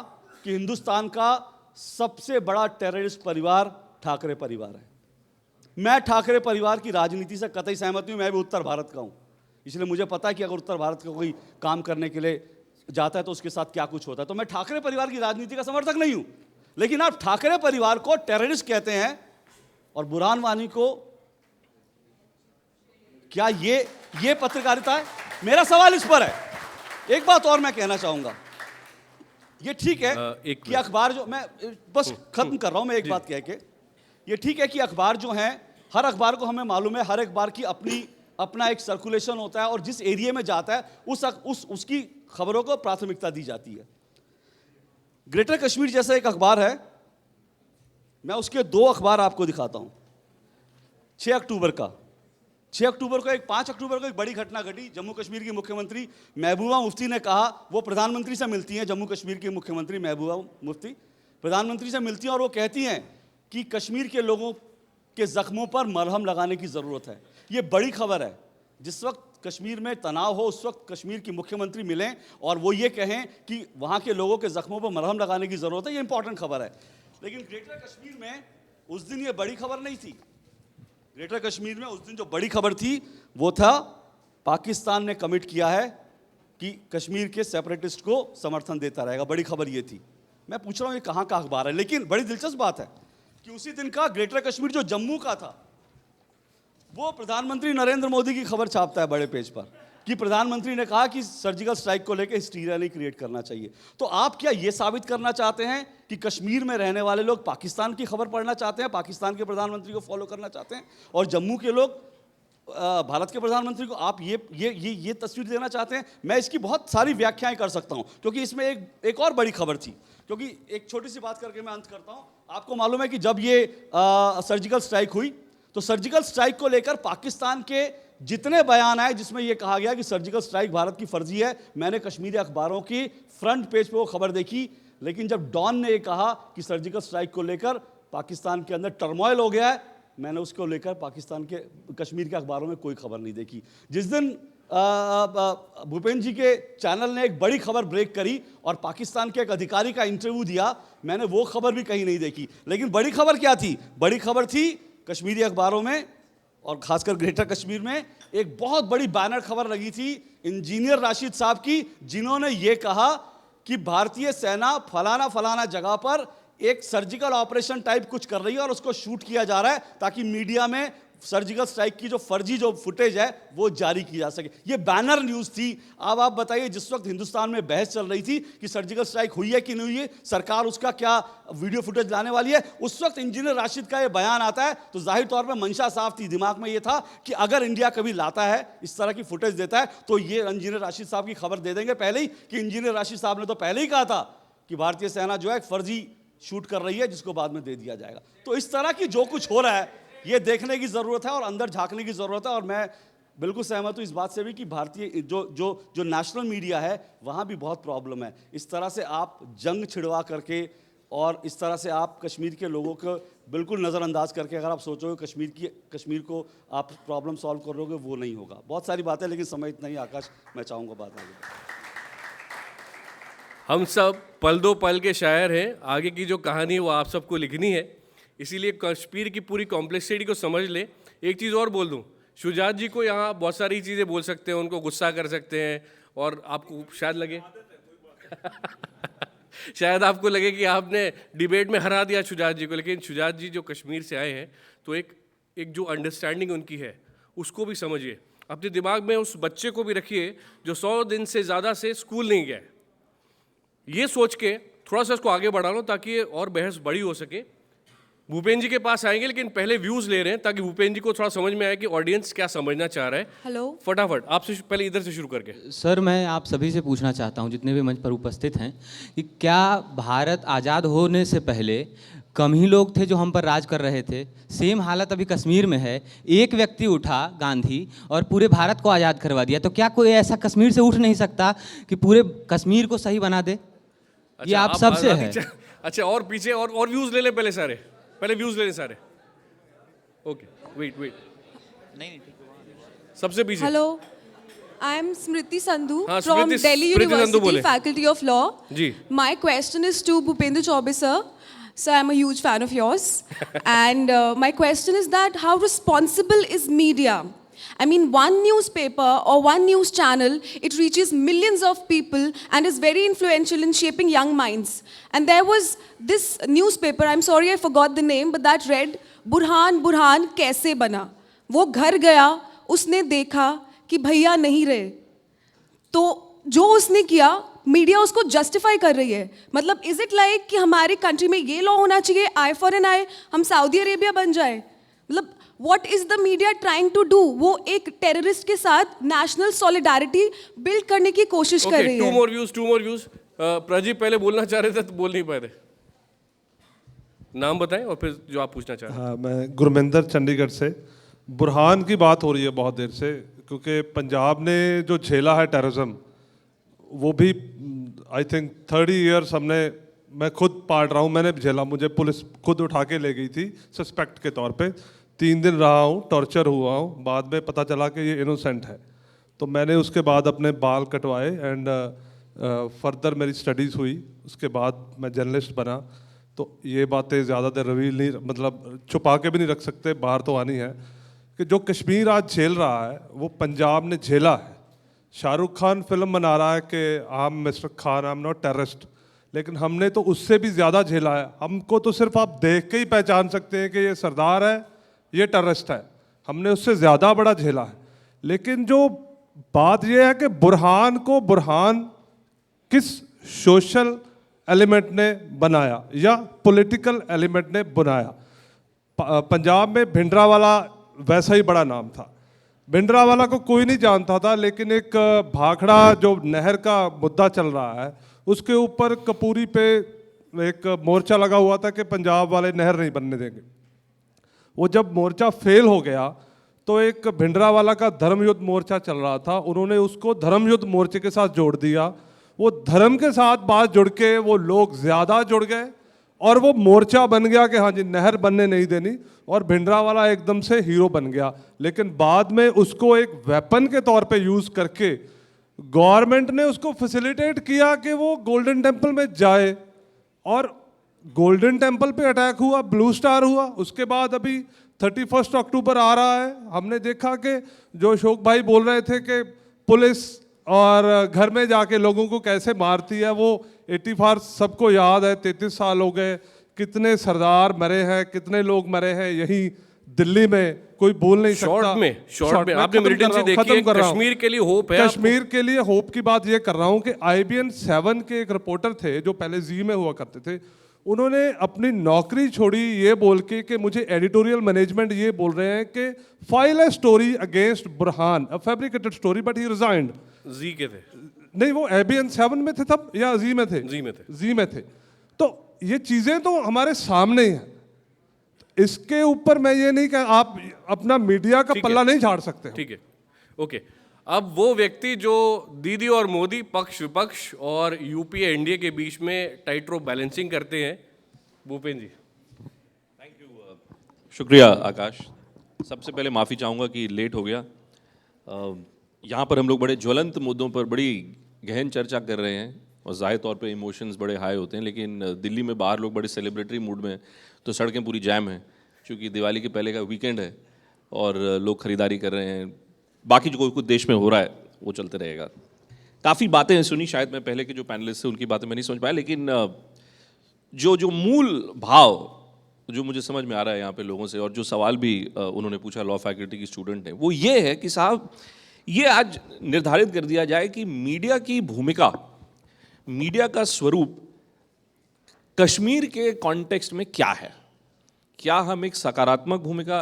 कि हिंदुस्तान का सबसे बड़ा टेररिस्ट परिवार ठाकरे परिवार है। मैं ठाकरे परिवार की राजनीति से कतई सहमत नहीं हूं। मैं भी उत्तर भारत का हूं, इसलिए मुझे पता है कि अगर उत्तर भारत का कोई काम करने के लिए जाता है तो उसके साथ क्या कुछ होता है। तो मैं ठाकरे परिवार की राजनीति का समर्थक नहीं हूं। लेकिन आप ठाकरे परिवार को टेररिस्ट कहते हैं, और बुरहान वानी को, क्या ये पत्रकारिता है? मेरा सवाल इस पर है। एक बात और मैं कहना चाहूंगा, ये ठीक है कि अखबार जो, मैं बस खत्म कर रहा हूं मैं एक बात कह के, ये ठीक है कि अखबार जो हैं, हर अखबार को हमें मालूम है हर अखबार की अपना एक सर्कुलेशन होता है, और जिस एरिया में जाता है उसकी खबरों को प्राथमिकता दी जाती है। ग्रेटर कश्मीर जैसा एक अखबार है, मैं उसके 2 अखबार आपको दिखाता हूं। 6 अक्टूबर को 5 अक्टूबर को एक बड़ी घटना घटी। जम्मू कश्मीर की मुख्यमंत्री महबूबा मुफ्ती ने कहा, वो प्रधानमंत्री से मिलती हैं, जम्मू कश्मीर की मुख्यमंत्री महबूबा मुफ्ती प्रधानमंत्री से मिलती हैं, और वो कहती हैं कि कश्मीर के लोगों के जख्मों पर मरहम लगाने की ज़रूरत है। ये बड़ी खबर है। जिस वक्त कश्मीर में तनाव हो उस वक्त कश्मीर की मुख्यमंत्री मिलें और वो ये कहें कि वहाँ के लोगों के जख्मों पर मरहम लगाने की ज़रूरत है, ये इंपॉर्टेंट खबर है। लेकिन ग्रेटर कश्मीर में उस दिन ये बड़ी खबर नहीं थी। ग्रेटर कश्मीर में उस दिन जो बड़ी खबर थी वो था, पाकिस्तान ने कमिट किया है कि कश्मीर के सेपरेटिस्ट को समर्थन देता रहेगा। बड़ी खबर ये थी। मैं पूछ रहा हूँ ये कहाँ का अखबार है? लेकिन बड़ी दिलचस्प बात है कि उसी दिन का ग्रेटर कश्मीर जो जम्मू का था, वो प्रधानमंत्री नरेंद्र मोदी की खबर छापता है बड़े पेज पर कि प्रधानमंत्री ने कहा कि सर्जिकल स्ट्राइक को लेकर हिस्टीरिया नहीं क्रिएट करना चाहिए। तो आप क्या ये साबित करना चाहते हैं कि कश्मीर में रहने वाले लोग पाकिस्तान की खबर पढ़ना चाहते हैं, पाकिस्तान के प्रधानमंत्री को फॉलो करना चाहते हैं, और जम्मू के लोग भारत के प्रधानमंत्री को आप ये तस्वीर देना चाहते हैं? मैं इसकी बहुत सारी व्याख्याएं कर सकता हूं, क्योंकि इसमें एक और बड़ी खबर थी। क्योंकि एक छोटी सी बात करके मैं अंत करता हूं। आपको मालूम है कि जब ये सर्जिकल स्ट्राइक हुई तो सर्जिकल स्ट्राइक को लेकर पाकिस्तान के जितने बयान आए जिसमें यह कहा गया कि सर्जिकल स्ट्राइक भारत की फर्जी है, मैंने कश्मीरी अखबारों की फ्रंट पेज पे वो खबर देखी। लेकिन जब डॉन ने ये कहा कि सर्जिकल स्ट्राइक को लेकर पाकिस्तान के अंदर टर्मोइल हो गया है, मैंने उसको लेकर पाकिस्तान के कश्मीर के अखबारों में कोई खबर नहीं देखी। जिस दिन भूपेंद्र जी के चैनल ने एक बड़ी खबर ब्रेक करी और पाकिस्तान के एक अधिकारी का इंटरव्यू दिया, मैंने वो खबर भी कहीं नहीं देखी। लेकिन बड़ी खबर क्या थी? बड़ी खबर थी कश्मीरी अखबारों में और खासकर ग्रेटर कश्मीर में एक बहुत बड़ी बैनर खबर लगी थी इंजीनियर राशिद साहब की, जिन्होंने ये कहा कि भारतीय सेना फलाना फलाना जगह पर एक सर्जिकल ऑपरेशन टाइप कुछ कर रही है और उसको शूट किया जा रहा है ताकि मीडिया में सर्जिकल स्ट्राइक की जो फर्जी जो फुटेज है वो जारी की जा सके। ये बैनर न्यूज़ थी। अब आप बताइए, जिस वक्त हिंदुस्तान में बहस चल रही थी कि सर्जिकल स्ट्राइक हुई है कि नहीं हुई है, सरकार उसका क्या वीडियो फुटेज लाने वाली है, उस वक्त इंजीनियर राशिद का ये बयान आता है तो जाहिर तौर पर मंशा साफ थी, दिमाग में ये था कि अगर इंडिया कभी लाता है, इस तरह की फुटेज देता है, तो ये इंजीनियर राशिद साहब की खबर दे देंगे पहले ही कि इंजीनियर राशिद साहब ने तो पहले ही कहा था कि भारतीय सेना जो है फर्जी शूट कर रही है, जिसको बाद में दे दिया जाएगा। तो इस तरह की जो कुछ हो रहा है ये देखने की ज़रूरत है और अंदर झांकने की ज़रूरत है। और मैं बिल्कुल सहमत हूँ इस बात से भी कि भारतीय जो नेशनल मीडिया है वहाँ भी बहुत प्रॉब्लम है। इस तरह से आप जंग छिड़वा करके और इस तरह से आप कश्मीर के लोगों को बिल्कुल नज़रअंदाज करके अगर आप सोचोगे कश्मीर को आप प्रॉब्लम सॉल्व करोगे, वो नहीं होगा। बहुत सारी बातें, लेकिन समय इतना ही। आकाश, मैं चाहूँगा बात आगे। हम सब पल दो पल के शायर हैं, आगे की जो कहानी है वो आप सबको लिखनी है, इसीलिए कश्मीर की पूरी कॉम्प्लेक्सिटी को समझ ले। एक चीज़ और बोल दूं, शुजात जी को यहाँ बहुत सारी चीज़ें बोल सकते हैं, उनको गुस्सा कर सकते हैं और आपको शायद लगे शायद आपको लगे कि आपने डिबेट में हरा दिया शुजात जी को, लेकिन शुजात जी जो कश्मीर से आए हैं तो एक जो अंडरस्टैंडिंग उनकी है उसको भी समझिए। अपने दिमाग में उस बच्चे को भी रखिए जो 100 दिन से ज़्यादा से स्कूल नहीं गया है। ये सोच के थोड़ा सा इसको आगे बढ़ा लो ताकि ये और बहस बड़ी हो सके। भूपेंद्र जी के पास आएंगे, लेकिन पहले व्यूज़ ले रहे हैं ताकि भूपेंद्र जी को थोड़ा समझ में आए कि ऑडियंस क्या समझना चाह रहा है। हेलो, फटाफट आपसे पहले इधर से शुरू करके। सर, मैं आप सभी से पूछना चाहता हूं, जितने भी मंच पर उपस्थित हैं, कि क्या भारत आज़ाद होने से पहले कम ही लोग थे जो हम पर राज कर रहे थे? सेम हालत अभी कश्मीर में है। एक व्यक्ति उठा, गांधी, और पूरे भारत को आज़ाद करवा दिया। तो क्या कोई ऐसा कश्मीर से उठ नहीं सकता कि पूरे कश्मीर को सही बना दे? ये आप सबसे है। अच्छा, और पीछे और व्यूज़ ले लें पहले व्यूज़ ले लें सारे। ओके, वेट नहीं, सबसे पीछे। हेलो, आई एम स्मृति संधू हाँ, from Delhi University, Faculty of Law. Ji. My question is to Bhupendra Chaubey sir. Sir, I'm a huge fan of yours. And my question is that how responsible is media? I mean, one newspaper or one news channel, it reaches millions of people and is very influential in shaping young minds. And there was this newspaper, I'm sorry I forgot the name, but that read, Burhan Burhan कैसे बना? वो घर गया, उसने देखा कि भैया नहीं रहे, तो जो उसने किया मीडिया उसको जस्टिफाई कर रही है। मतलब इज इट लाइक कि हमारी कंट्री में ये लॉ होना चाहिए, आई फॉर एन आई, हम सऊदी अरेबिया बन जाए? मतलब what is the media trying to do? वो एक टेररिस्ट के साथ नेशनल सॉलिडारिटी बिल्ड करने की कोशिश कर रही है। To more views. प्रदीप पहले बोलना चाह रहे थे तो बोल नहीं पाए थे, नाम बताएं और फिर जो आप पूछना चाह रहे हैं। हाँ, मैं गुरमिंदर चंडीगढ़ से। बुरहान की बात हो रही है बहुत देर से, क्योंकि पंजाब ने जो झेला है टेररिज्म, वो भी आई थिंक 30 ईयर्स मैं खुद पाट रहा हूँ, मैंने भी झेला। मुझे पुलिस खुद उठा के ले गई थी सस्पेक्ट के तौर पे। 3 दिन रहा हूँ, टॉर्चर हुआ हूँ, बाद में पता चला कि ये इनोसेंट है। तो मैंने उसके बाद अपने बाल कटवाए एंड फर्दर मेरी स्टडीज़ हुई। उसके बाद मैं जर्नलिस्ट बना। तो ये बातें ज़्यादा देर रिवील नहीं, मतलब छुपा के भी नहीं रख सकते, बाहर तो आनी है कि जो कश्मीर आज झेल रहा है वो पंजाब ने झेला है। शाहरुख खान फिल्म बना रहा है कि I am mister Khan, I am not terrorist, लेकिन हमने तो उससे भी ज़्यादा झेला है। हमको तो सिर्फ आप देख के ही पहचान सकते हैं कि ये सरदार है, ये टेररिस्ट है। हमने उससे ज़्यादा बड़ा झेला है। लेकिन जो बात यह है कि बुरहान किस सोशल एलिमेंट ने बनाया या पॉलिटिकल एलिमेंट ने बनाया। पंजाब में भिंडरावाला वैसा ही बड़ा नाम था। भिंडरावाला को कोई नहीं जानता था, लेकिन एक भाखड़ा जो नहर का मुद्दा चल रहा है उसके ऊपर कपूरी पे एक मोर्चा लगा हुआ था कि पंजाब वाले नहर नहीं बनने देंगे। वो जब मोर्चा फेल हो गया तो एक भिंडरावाला का धर्म युद्ध मोर्चा चल रहा था, उन्होंने उसको धर्म युद्ध मोर्चे के साथ जोड़ दिया। वो धर्म के साथ बात जुड़ के वो लोग ज़्यादा जुड़ गए और वो मोर्चा बन गया कि हाँ जी नहर बनने नहीं देनी, और भिंडरावाला एकदम से हीरो बन गया। लेकिन बाद में उसको एक वेपन के तौर पे यूज़ करके गवर्नमेंट ने उसको फैसिलिटेट किया कि वो गोल्डन टेम्पल में जाए, और गोल्डन टेम्पल पे अटैक हुआ, ब्लू स्टार हुआ। उसके बाद अभी 31 अक्टूबर आ रहा है, हमने देखा कि जो अशोक भाई बोल रहे थे कि पुलिस और घर में जाके लोगों को कैसे मारती है, वो 84 सबको याद है। 33 साल हो गए, कितने सरदार मरे हैं, कितने लोग मरे हैं यहीं दिल्ली में कोई बोल नहीं सकता। शॉर्ट में आपने खत्म कर मिलिटेंसी रहा हूं, देखी खत्म है, कर रहा हूं। कश्मीर के लिए होप है आपको? कश्मीर के लिए होप की बात ये कर रहा हूं कि IBN 7 के एक रिपोर्टर थे जो पहले जी में हुआ करते थे, उन्होंने अपनी नौकरी छोड़ी ये बोल के कि मुझे एडिटोरियल मैनेजमेंट ये बोल रहे हैं कि फाइल है story against Burhan, a fabricated story, but he resigned. जी के थे? नहीं, वो IBN 7 में थे तब या जी में थे? जी में थे। तो ये चीजें तो हमारे सामने ही हैं। इसके ऊपर मैं ये नहीं कह, आप अपना मीडिया का पल्ला नहीं झाड़ सकते। ठीक है, ओके। अब वो व्यक्ति जो दीदी और मोदी पक्ष विपक्ष और यूपीए एनडीए के बीच में टाइट रोप बैलेंसिंग करते हैं, भूपेन जी। शुक्रिया आकाश। सबसे पहले माफ़ी चाहूँगा कि लेट हो गया। यहाँ पर हम लोग बड़े ज्वलंत मुद्दों पर बड़ी गहन चर्चा कर रहे हैं और ज़ाहिर तौर पे इमोशंस बड़े हाई होते हैं, लेकिन दिल्ली में बाहर लोग बड़े सेलिब्रेटरी मूड में हैं, तो सड़कें पूरी जैम हैं क्योंकि दिवाली के पहले का वीकेंड है और लोग ख़रीदारी कर रहे हैं। बाकी जो कुछ देश में हो रहा है वो चलते रहेगा। काफ़ी बातें सुनी, शायद मैं पहले के जो पैनलिस्ट थे उनकी बातें मैं नहीं समझ पाया, लेकिन जो मूल भाव जो मुझे समझ में आ रहा है यहाँ पे लोगों से, और जो सवाल भी उन्होंने पूछा लॉ फैकल्टी की स्टूडेंट ने, वो ये है कि साहब ये आज निर्धारित कर दिया जाए कि मीडिया की भूमिका, मीडिया का स्वरूप कश्मीर के कॉन्टेक्स्ट में क्या है। क्या हम एक सकारात्मक भूमिका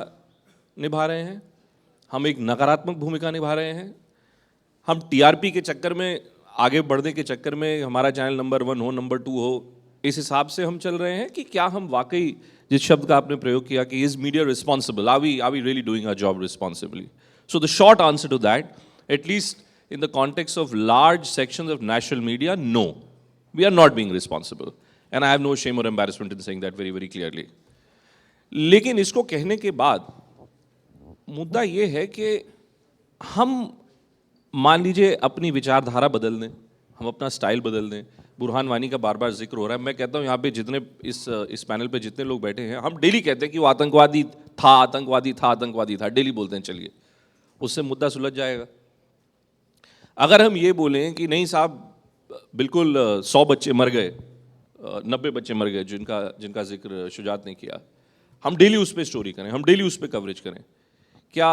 निभा रहे हैं, हम एक नकारात्मक भूमिका निभा रहे हैं, हम TRP के चक्कर में, आगे बढ़ने के चक्कर में हमारा चैनल नंबर 1 हो, नंबर 2 हो, इस हिसाब से हम चल रहे हैं, कि क्या हम वाकई, जिस शब्द का आपने प्रयोग किया कि is media responsible, are we really doing our job responsibly? So the short answer to that, at least in the context of large sections of national media, no, we are not being responsible, and I have no shame or embarrassment in saying that very, very clearly. लेकिन इसको कहने के बाद मुद्दा ये है कि हम मान लीजिए अपनी विचारधारा बदल दें, हम अपना स्टाइल बदल दें। बुरहान वानी का बार बार जिक्र हो रहा है, मैं कहता हूँ यहाँ पे जितने इस पैनल पे जितने लोग बैठे हैं, हम डेली कहते हैं कि वो आतंकवादी था, आतंकवादी था, आतंकवादी था, डेली बोलते हैं। चलिए, उससे मुद्दा सुलझ जाएगा। अगर हम ये बोलें कि नहीं साहब बिल्कुल 100 बच्चे मर गए, 90 बच्चे मर गए जिनका जिक्र शुजात ने किया, हम डेली उस पर स्टोरी करें, हम डेली उस पर कवरेज करें, क्या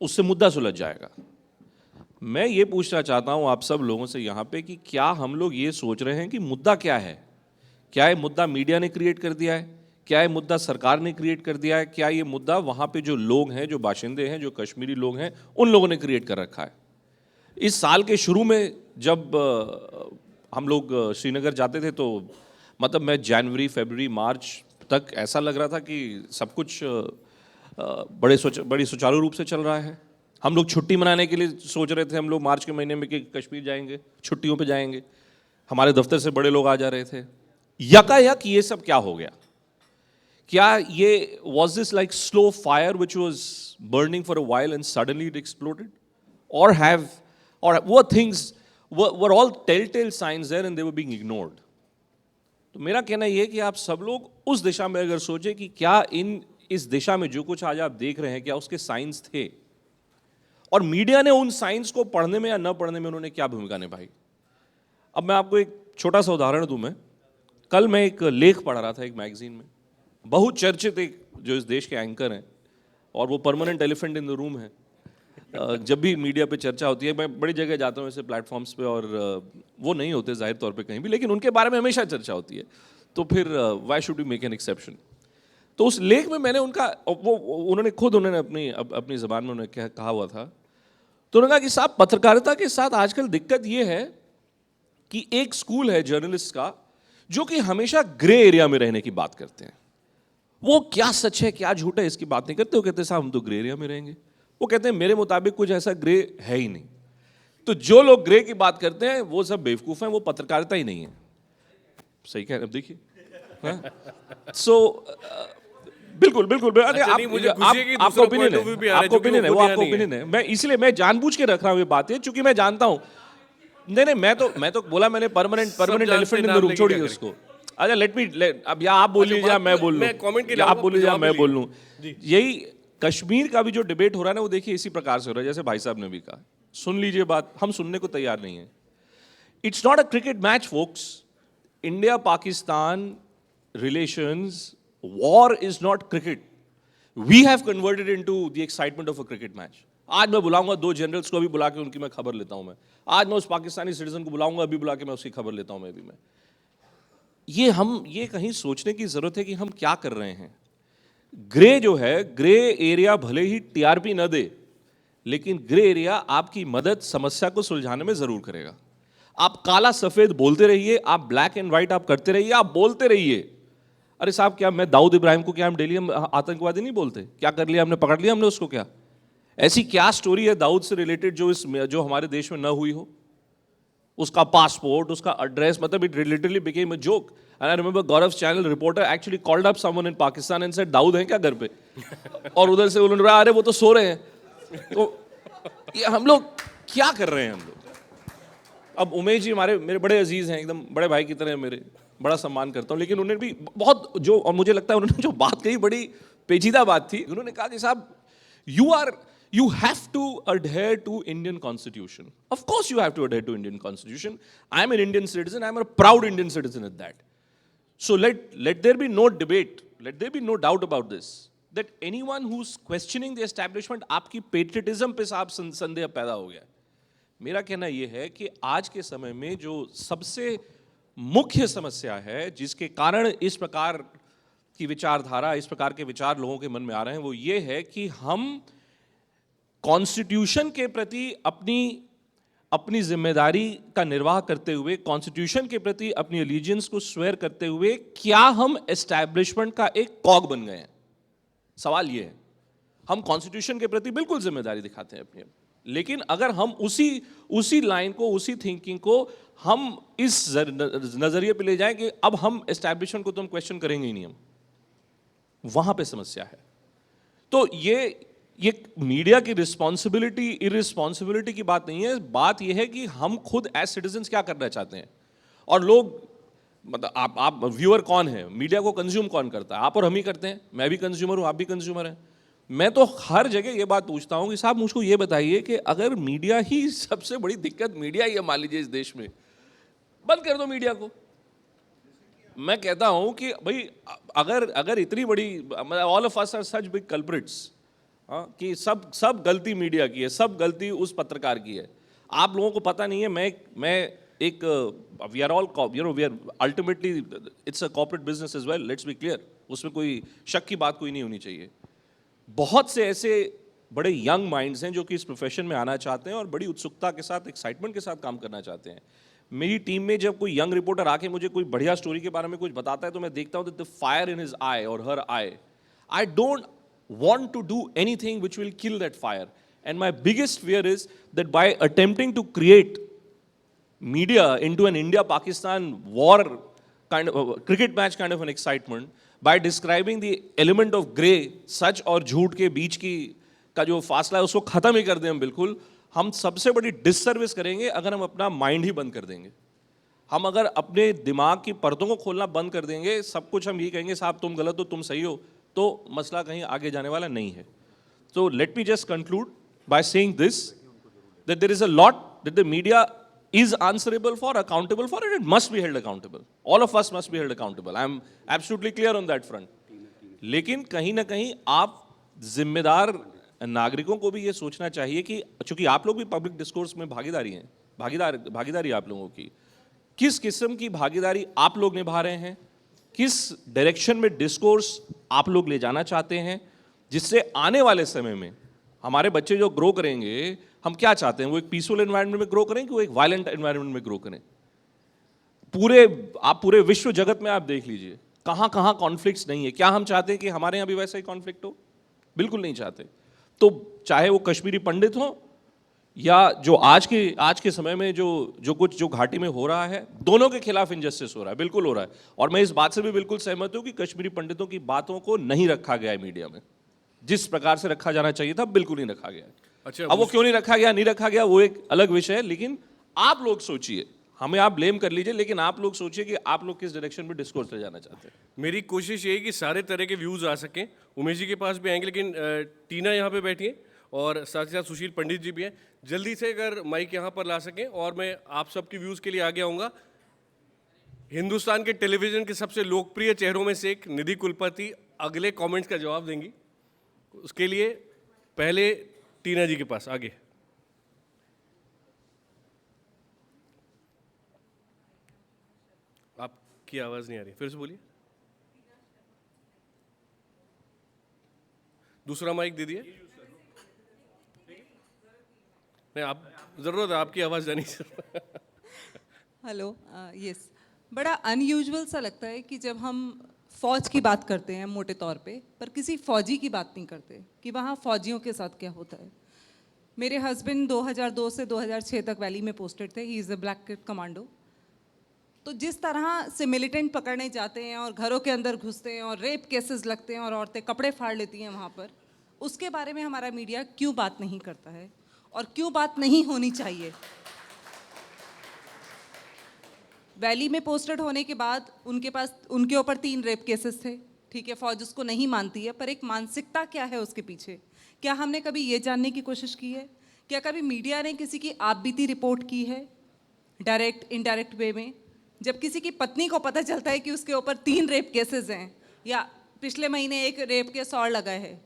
उससे मुद्दा सुलझ जाएगा? मैं ये पूछना चाहता हूँ आप सब लोगों से यहाँ पे कि क्या हम लोग ये सोच रहे हैं कि मुद्दा क्या है? क्या ये मुद्दा मीडिया ने क्रिएट कर दिया है? क्या ये मुद्दा सरकार ने क्रिएट कर दिया है? क्या ये मुद्दा वहाँ पे जो लोग हैं, जो बाशिंदे हैं, जो कश्मीरी लोग हैं, उन लोगों ने क्रिएट कर रखा है? इस साल के शुरू में जब हम लोग श्रीनगर जाते थे तो मतलब मैं जनवरी, फरवरी, मार्च तक ऐसा लग रहा था कि सब कुछ बड़ी सुचारू रूप से चल रहा है। हम लोग छुट्टी मनाने के लिए सोच रहे थे, हम लोग मार्च के महीने में कि कश्मीर जाएंगे, छुट्टियों पे जाएंगे, हमारे दफ्तर से बड़े लोग आ जा रहे थे। यकायक ये सब क्या हो गया? क्या ये was this like slow fire which was burning for a while and suddenly it exploded? Or were things, were all telltale signs there and they were being ignored? तो मेरा कहना ये है कि आप सब लोग उस दिशा में अगर सोचें कि क्या इस दिशा में जो कुछ आज आप देख रहे हैं, क्या उसके साइंस थे, और मीडिया ने उन साइंस को पढ़ने में या न पढ़ने में उन्होंने क्या भूमिका निभाई। अब मैं आपको एक छोटा सा उदाहरण दूं। कल मैं एक लेख पढ़ रहा था एक मैगजीन में, बहुत चर्चित एक जो इस देश के एंकर हैं और वो permanent elephant in the room है। जब भी मीडिया पे चर्चा होती है, मैं बड़ी जगह जाता हूँ ऐसे प्लेटफॉर्म्स पे, और वो नहीं होते जाहिर तौर पे कहीं भी, लेकिन उनके बारे में हमेशा चर्चा होती है, तो फिर why should we make an exception? तो उस लेख में मैंने उन्होंने खुद अपनी ज़बान में उन्होंने कहा हुआ था, तो उन्होंने कहा कि साहब पत्रकारिता के साथ आजकल दिक्कत ये है कि एक स्कूल है जर्नलिस्ट का जो कि हमेशा ग्रे एरिया में रहने की बात करते हैं। वो क्या सच है क्या झूठ है इसकी बात नहीं करते, वो कहते हैं साहब हम तो ग्रे एरिया में रहेंगे। वो कहते हैं मेरे मुताबिक कुछ ऐसा ग्रे है ही नहीं। तो जो लोग ग्रे की बात करते हैं वो सब बेवकूफ़ हैं, वो पत्रकारिता ही नहीं है। सही कह रहे हैं, अब देखिए। सो बिल्कुल बिल्कुल, आपका ओपिनियन है, आपका ओपिनियन है, वो आपका ओपिनियन है। मैं इसलिए मैं जानबूझ के रख रहा हूँ ये बातें, क्योंकि मैं जानता हूँ। नहीं, मैं तो बोला मैंने permanent elephant in the room, छोड़िए उसको। अच्छा अब या आप बोल लीजिए या मैं बोल लूँ, आप बोल लीजिए या मैं बोल लूँ। यही कश्मीर का भी जो डिबेट हो रहा है ना, वो देखिए इसी प्रकार से हो रहा है जैसे भाई साहब ने भी कहा। सुन लीजिए बात, हम सुनने को तैयार नहीं है। It's not a cricket match folks. India Pakistan relations, war is not cricket. We have converted into the excitement of a cricket match. आज मैं बुलाऊंगा 2 जनरल्स को, अभी बुला के उनकी मैं खबर लेता हूं मैं। आज मैं उस पाकिस्तानी सिटीजन को बुलाऊंगा, अभी बुला के मैं उसकी खबर लेता हूं मैं अभी। ये कहीं सोचने की जरूरत है कि हम क्या कर रहे हैं। ग्रे जो है, ग्रे एरिया भले ही टीआरपी न दे, लेकिन ग्रे एरिया आपकी मदद समस्या को सुलझाने में जरूर करेगा। आप काला सफेद बोलते रहिए, आप ब्लैक एंड व्हाइट आप करते रहिए, आप बोलते रहिए। अरे साहब, क्या मैं दाऊद इब्राहिम को क्या हम डेली हम आतंकवादी नहीं बोलते? क्या कर लिया हमने, पकड़ लिया हमने उसको? क्या ऐसी क्या स्टोरी है दाऊद से रिलेटेड जो हमारे देश में न हुई हो? उसका पासपोर्ट, उसका एड्रेस, मतलब it literally became a joke. And I remember Gaurav channel reporter actually called up someone in Pakistan and said, Dawood है क्या घर पे? और उधर से उन्होंने बोला, अरे वो तो सो रहे हैं। तो ये हम लोग क्या कर रहे हैं हम लोग? अब उमेश जी मेरे बड़े अजीज हैं, एकदम बड़े भाई की तरह, मेरे बड़ा सम्मान करता हूँ, लेकिन उन्होंने भी बहुत जो, और मुझे लगता है उन्होंने जो बात कही बड़ी पेचीदा बात थी। उन्होंने कहा कि साहब, you have to adhere to Indian Constitution. Of course you have to adhere to Indian Constitution. I am an Indian citizen. I am a proud Indian citizen at that. So let there be no debate. Let there be no doubt about this. That anyone who's questioning the establishment, आपकी patriotism पे साहब संदेह पैदा हो गया। मेरा कहना यह है कि आज के समय में जो सबसे मुख्य समस्या है, जिसके कारण इस प्रकार की विचारधारा, इस प्रकार के विचार लोगों के मन में आ रहे हैं, वो ये है कि हम कॉन्स्टिट्यूशन के प्रति अपनी जिम्मेदारी का निर्वाह करते हुए, कॉन्स्टिट्यूशन के प्रति अपनी एलिजियंस को स्वेयर करते हुए, क्या हम एस्टैब्लिशमेंट का एक कॉग बन गए हैं? सवाल ये है। हम कॉन्स्टिट्यूशन के प्रति बिल्कुल जिम्मेदारी दिखाते हैं अपनी, लेकिन अगर हम उसी लाइन को, उसी थिंकिंग को हम इस नजरिए पे ले जाएं कि अब हम एस्टैब्लिशमेंट को तो हम क्वेश्चन करेंगे ही नहीं, हम वहां पे समस्या है। तो ये मीडिया की रिस्पॉन्सिबिलिटी इरिस्पॉन्सिबिलिटी की बात नहीं है। बात यह है कि हम खुद एज सिटीजन्स क्या करना चाहते हैं। और लोग, मतलब आप व्यूअर कौन है, मीडिया को कंज्यूम कौन करता है? आप और हम ही करते हैं। मैं भी कंज्यूमर हूं, आप भी कंज्यूमर हैं। मैं तो हर जगह ये बात पूछता हूं कि साहब मुझको ये बताइए कि अगर मीडिया ही सबसे बड़ी दिक्कत मीडिया ही है, मान लीजिए इस देश में, बंद कर दो मीडिया को। मैं कहता हूं कि भाई अगर इतनी बड़ी, all of us are such big culprits, कि सब गलती मीडिया की है, सब गलती उस पत्रकार की है। आप लोगों को पता नहीं है, मैं एक we are all, we are ultimately it's a corporate business as well, let's be clear, उसमें कोई शक की बात कोई नहीं होनी चाहिए। बहुत से ऐसे बड़े यंग माइंड्स हैं जो कि इस प्रोफेशन में आना चाहते हैं और बड़ी उत्सुकता के साथ, एक्साइटमेंट के साथ काम करना चाहते हैं। मेरी टीम में जब कोई यंग रिपोर्टर आके मुझे कोई बढ़िया स्टोरी के बारे में कुछ बताता है, तो मैं देखता हूँ the fire in his eye और her eye. I don't want to do anything which will kill that fire, and my biggest fear is that by attempting to create media into an India-Pakistan war kind of cricket match kind of an excitement, by describing the element of grey, सच और झूठ के बीच की का जो फासला है उसको खत्म ही कर दें हम बिल्कुल, हम सबसे बड़ी डिससर्विस करेंगे अगर हम अपना माइंड ही बंद कर देंगे। हम अगर अपने दिमाग की परतों को खोलना बंद कर देंगे, सब कुछ हम ये कहेंगे साहब तुम गलत हो, तुम सही हो, तो मसला कहीं आगे जाने वाला नहीं है। So let me just conclude by saying this, that there is a lot that the media is answerable for, accountable for, and it must be held accountable. All of us must be held accountable. I am absolutely clear on that front. लेकिन कहीं ना कहीं आप जिम्मेदार नागरिकों को भी ये सोचना चाहिए कि चूंकि आप लोग भी पब्लिक डिस्कोर्स में भागीदारी हैं, भागीदारी आप लोगों की, किस किस्म की भागीदारी आप लोग निभा रहे हैं, किस डायरेक्शन में डिस्कोर्स आप लोग ले जाना चाहते हैं, जिससे आने वाले समय में हमारे बच्चे जो ग्रो करेंगे, हम क्या चाहते हैं, वो एक पीसफुल एनवायरनमेंट में ग्रो करें कि वो एक वायलेंट एनवायरनमेंट में ग्रो करें। आप पूरे विश्व जगत में आप देख लीजिए, कहाँ कहाँ कॉन्फ्लिक्ट्स नहीं है। क्या हम चाहते हैं कि हमारे यहाँ भी वैसा ही कॉन्फ्लिक्ट हो? बिल्कुल नहीं चाहते। तो चाहे वो कश्मीरी पंडित हो या जो आज के समय में जो घाटी में हो रहा है, दोनों के खिलाफ इंजस्टिस हो रहा है, बिल्कुल हो रहा है। और मैं इस बात से भी बिल्कुल सहमत हूं कि कश्मीरी पंडितों की बातों को नहीं रखा गया है मीडिया में, जिस प्रकार से रखा जाना चाहिए था बिल्कुल नहीं रखा गया है। अच्छा, अब वो क्यों नहीं रखा गया वो एक अलग विषय है, लेकिन आप लोग सोचिए, हमें आप ब्लेम कर लीजिए, लेकिन आप लोग सोचिए कि आप लोग किस डायरेक्शन में डिस्कोर्स ले जाना चाहते हैं। मेरी कोशिश ये है कि सारे तरह के व्यूज़ आ सकें। उमेश जी के पास भी आएंगे, लेकिन टीना यहाँ पे बैठी है और साथ ही साथ सुशील पंडित जी भी हैं। जल्दी से अगर माइक यहाँ पर ला सकें, और मैं आप सबके व्यूज़ के लिए आगे आऊँगा। हिंदुस्तान के टेलीविज़न के सबसे लोकप्रिय चेहरों में से एक निधि कुलपति अगले कमेंट्स का जवाब देंगी। उसके लिए पहले टीना जी के पास आगे। आपकी आवाज़ नहीं आ रही, फिर से बोलिए। दूसरा माइक दे दिए। नहीं, आप ज़रूरत है, आपकी आवाज़ जानी चाहिए। हेलो, यस, बड़ा अनयूजुअल सा लगता है कि जब हम फ़ौज की बात करते हैं मोटे तौर पे, पर किसी फ़ौजी की बात नहीं करते कि वहाँ फ़ौजियों के साथ क्या होता है। मेरे हस्बैंड 2002 से 2006 तक वैली में पोस्टेड थे, he is a black commando. तो जिस तरह से मिलिटेंट पकड़ने जाते हैं और घरों के अंदर घुसते हैं और रेप केसेस लगते हैं और औरतें कपड़े फाड़ लेती हैं वहाँ पर, उसके बारे में हमारा मीडिया क्यों बात नहीं करता है और क्यों बात नहीं होनी चाहिए? वैली में पोस्टेड होने के बाद उनके ऊपर 3 रेप केसेस थे, ठीक है, फौज उसको नहीं मानती है, पर एक मानसिकता क्या है उसके पीछे? क्या हमने कभी ये जानने की कोशिश की है? क्या कभी मीडिया ने किसी की आपबीती रिपोर्ट की है, डायरेक्ट इनडायरेक्ट वे में? जब किसी की पत्नी को पता चलता है कि उसके ऊपर 3 रेप केसेस हैं या पिछले महीने एक रेप के 100 लगा है,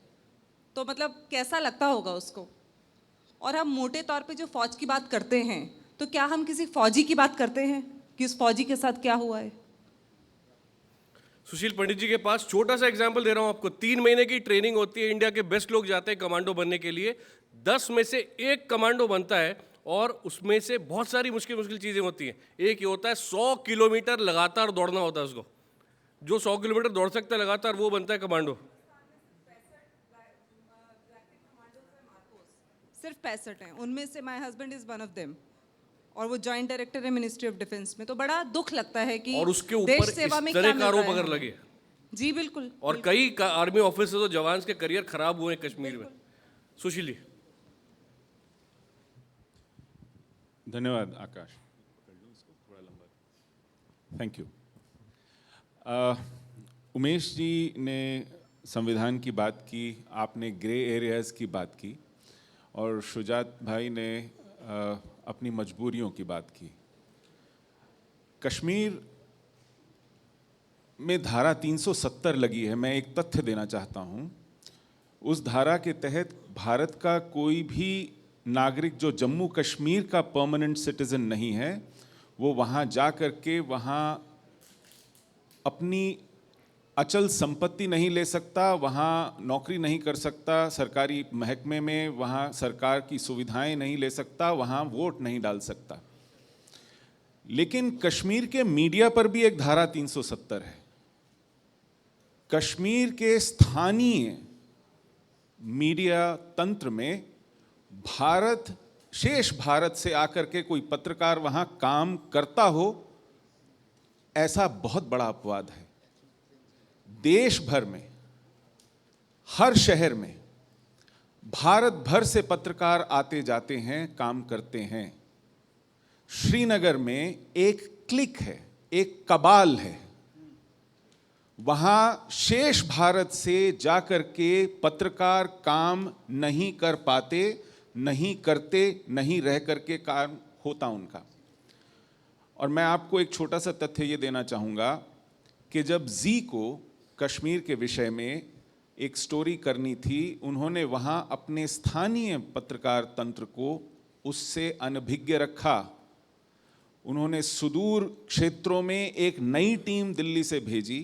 तो मतलब कैसा लगता होगा उसको? और हम मोटे तौर पे जो फौज की बात करते हैं, तो क्या हम किसी फौजी की बात करते हैं कि उस फौजी के साथ क्या हुआ है? सुशील पंडित जी के पास छोटा सा एग्जांपल दे रहा हूं आपको। 3 महीने की ट्रेनिंग होती है, इंडिया के बेस्ट लोग जाते हैं कमांडो बनने के लिए, 10 में से 1 कमांडो बनता है और उसमें से बहुत सारी मुश्किल चीज़ें होती हैं। एक ये होता है 100 किलोमीटर लगातार दौड़ना होता है उसको। जो 100 किलोमीटर दौड़ सकता है लगातार वो बनता है कमांडो। सिर्फ 65 हैं, उनमें से my husband is one of them, और वो जॉइंट डायरेक्टर है मिनिस्ट्री ऑफ डिफेंस में। तो बड़ा दुख लगता है कि और उसके देश ऊपर सेवा में इस क्या तरह मिल का रहा आरोप है अगर हमें। लगे। जी बिल्कुल। और कई आर्मी ऑफिसर्स और जवान के करियर खराब हुए कश्मीर में। सुशील जी। धन्यवाद आकाश, थैंक यू। उमेश जी ने संविधान की बात की, आपने ग्रे एरियाज़ की बात की, और शुजात भाई ने अपनी मजबूरियों की बात की। कश्मीर में धारा 370 लगी है। मैं एक तथ्य देना चाहता हूँ। उस धारा के तहत भारत का कोई भी नागरिक जो जम्मू कश्मीर का परमानेंट सिटीजन नहीं है, वो वहाँ जा कर के वहाँ अपनी अचल संपत्ति नहीं ले सकता, वहाँ नौकरी नहीं कर सकता, सरकारी महकमे में वहाँ सरकार की सुविधाएं नहीं ले सकता, वहाँ वोट नहीं डाल सकता। लेकिन कश्मीर के मीडिया पर भी एक धारा 370 है। कश्मीर के स्थानीय मीडिया तंत्र में शेष भारत से आकर के कोई पत्रकार वहां काम करता हो, ऐसा बहुत बड़ा अपवाद है। देश भर में, हर शहर में, भारत भर से पत्रकार आते जाते हैं, काम करते हैं। श्रीनगर में एक क्लिक है, एक कबाल है, वहां शेष भारत से जाकर के पत्रकार काम नहीं कर पाते, नहीं करते, नहीं रह करके काम होता उनका। और मैं आपको एक छोटा सा तथ्य ये देना चाहूँगा कि जब जी को कश्मीर के विषय में एक स्टोरी करनी थी, उन्होंने वहाँ अपने स्थानीय पत्रकार तंत्र को उससे अनभिज्ञ रखा। उन्होंने सुदूर क्षेत्रों में एक नई टीम दिल्ली से भेजी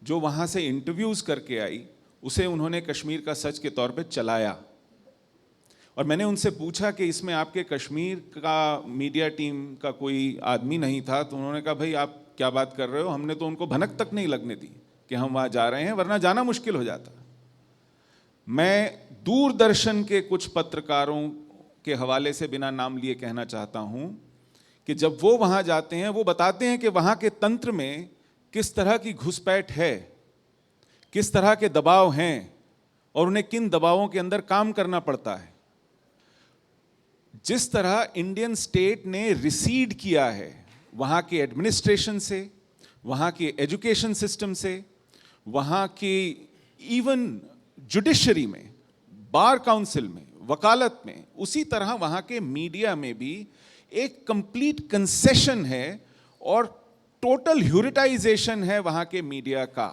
जो वहाँ से इंटरव्यूज़ करके आई, उसे उन्होंने कश्मीर का सच के तौर पे चलाया। और मैंने उनसे पूछा कि इसमें आपके कश्मीर का मीडिया टीम का कोई आदमी नहीं था, तो उन्होंने कहा भाई आप क्या बात कर रहे हो, हमने तो उनको भनक तक नहीं लगने दी कि हम वहाँ जा रहे हैं, वरना जाना मुश्किल हो जाता। मैं दूरदर्शन के कुछ पत्रकारों के हवाले से बिना नाम लिए कहना चाहता हूँ कि जब वो वहाँ जाते हैं, वो बताते हैं कि वहाँ के तंत्र में किस तरह की घुसपैठ है, किस तरह के दबाव हैं और उन्हें किन दबावों के अंदर काम करना पड़ता है। जिस तरह इंडियन स्टेट ने रिसीड किया है वहाँ के एडमिनिस्ट्रेशन से, वहाँ के एजुकेशन सिस्टम से, वहाँ की इवन जुडिशरी में, बार काउंसिल में, वकालत में, उसी तरह वहाँ के मीडिया में भी एक कंप्लीट कंसेशन है और टोटल ह्यूरिटाइजेशन है वहाँ के मीडिया का।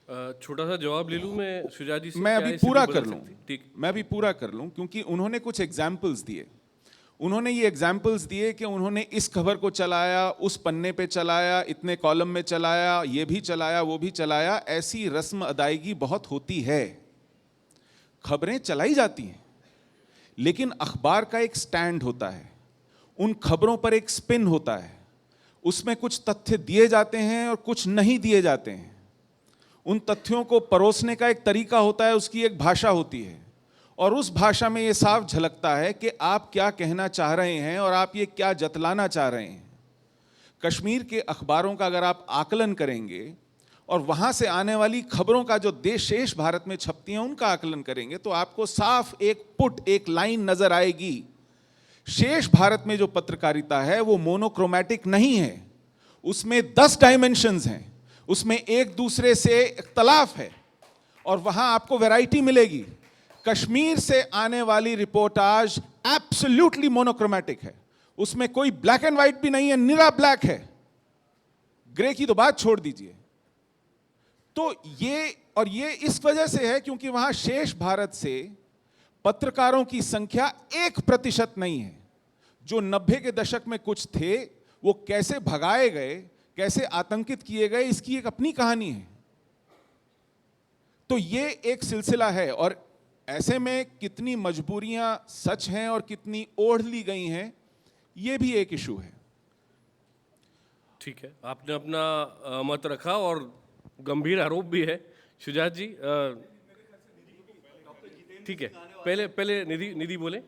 छोटा सा जवाब ले लूं मैं शुजात जी से? मैं क्या अभी स्थिति पूरा बदल कर लूं, सकती है? ठीक। मैं अभी पूरा कर लूं, क्योंकि उन्होंने कुछ एग्जाम्पल्स दिए। उन्होंने ये एग्जाम्पल्स दिए कि उन्होंने इस खबर को चलाया, उस पन्ने पे चलाया, इतने कॉलम में चलाया, ये भी चलाया, वो भी चलाया। ऐसी रस्म अदायगी बहुत होती है, खबरें चलाई जाती हैं, लेकिन अखबार का एक स्टैंड होता है, उन खबरों पर एक स्पिन होता है, उसमें कुछ तथ्य दिए जाते हैं और कुछ नहीं दिए जाते हैं। उन तथ्यों को परोसने का एक तरीका होता है, उसकी एक भाषा होती है, और उस भाषा में ये साफ झलकता है कि आप क्या कहना चाह रहे हैं और आप ये क्या जतलाना चाह रहे हैं। कश्मीर के अखबारों का अगर आप आकलन करेंगे और वहाँ से आने वाली खबरों का जो देश शेष भारत में छपती हैं उनका आकलन करेंगे, तो आपको साफ एक लाइन नजर आएगी। शेष भारत में जो पत्रकारिता है वो मोनोक्रोमैटिक नहीं है, उसमें 10 डायमेंशंस हैं, उसमें एक दूसरे से इख्तलाफ है, और वहां आपको वैरायटी मिलेगी। कश्मीर से आने वाली रिपोर्टाज एब्सोल्युटली मोनोक्रोमैटिक है, उसमें कोई ब्लैक एंड व्हाइट भी नहीं है, निरा ब्लैक है, ग्रे की तो बात छोड़ दीजिए। तो ये इस वजह से है क्योंकि वहां शेष भारत से पत्रकारों की संख्या 1% नहीं है। जो 90 के दशक में कुछ थे वो कैसे भगाए गए, कैसे आतंकित किए गए, इसकी एक अपनी कहानी है। तो ये एक सिलसिला है, और ऐसे में कितनी मजबूरियां सच हैं और कितनी ओढ़ ली गई हैं, ये भी एक इशू है। ठीक है, आपने अपना मत रखा और गंभीर आरोप भी है। शुजात जी, ठीक है, पहले निधि बोले,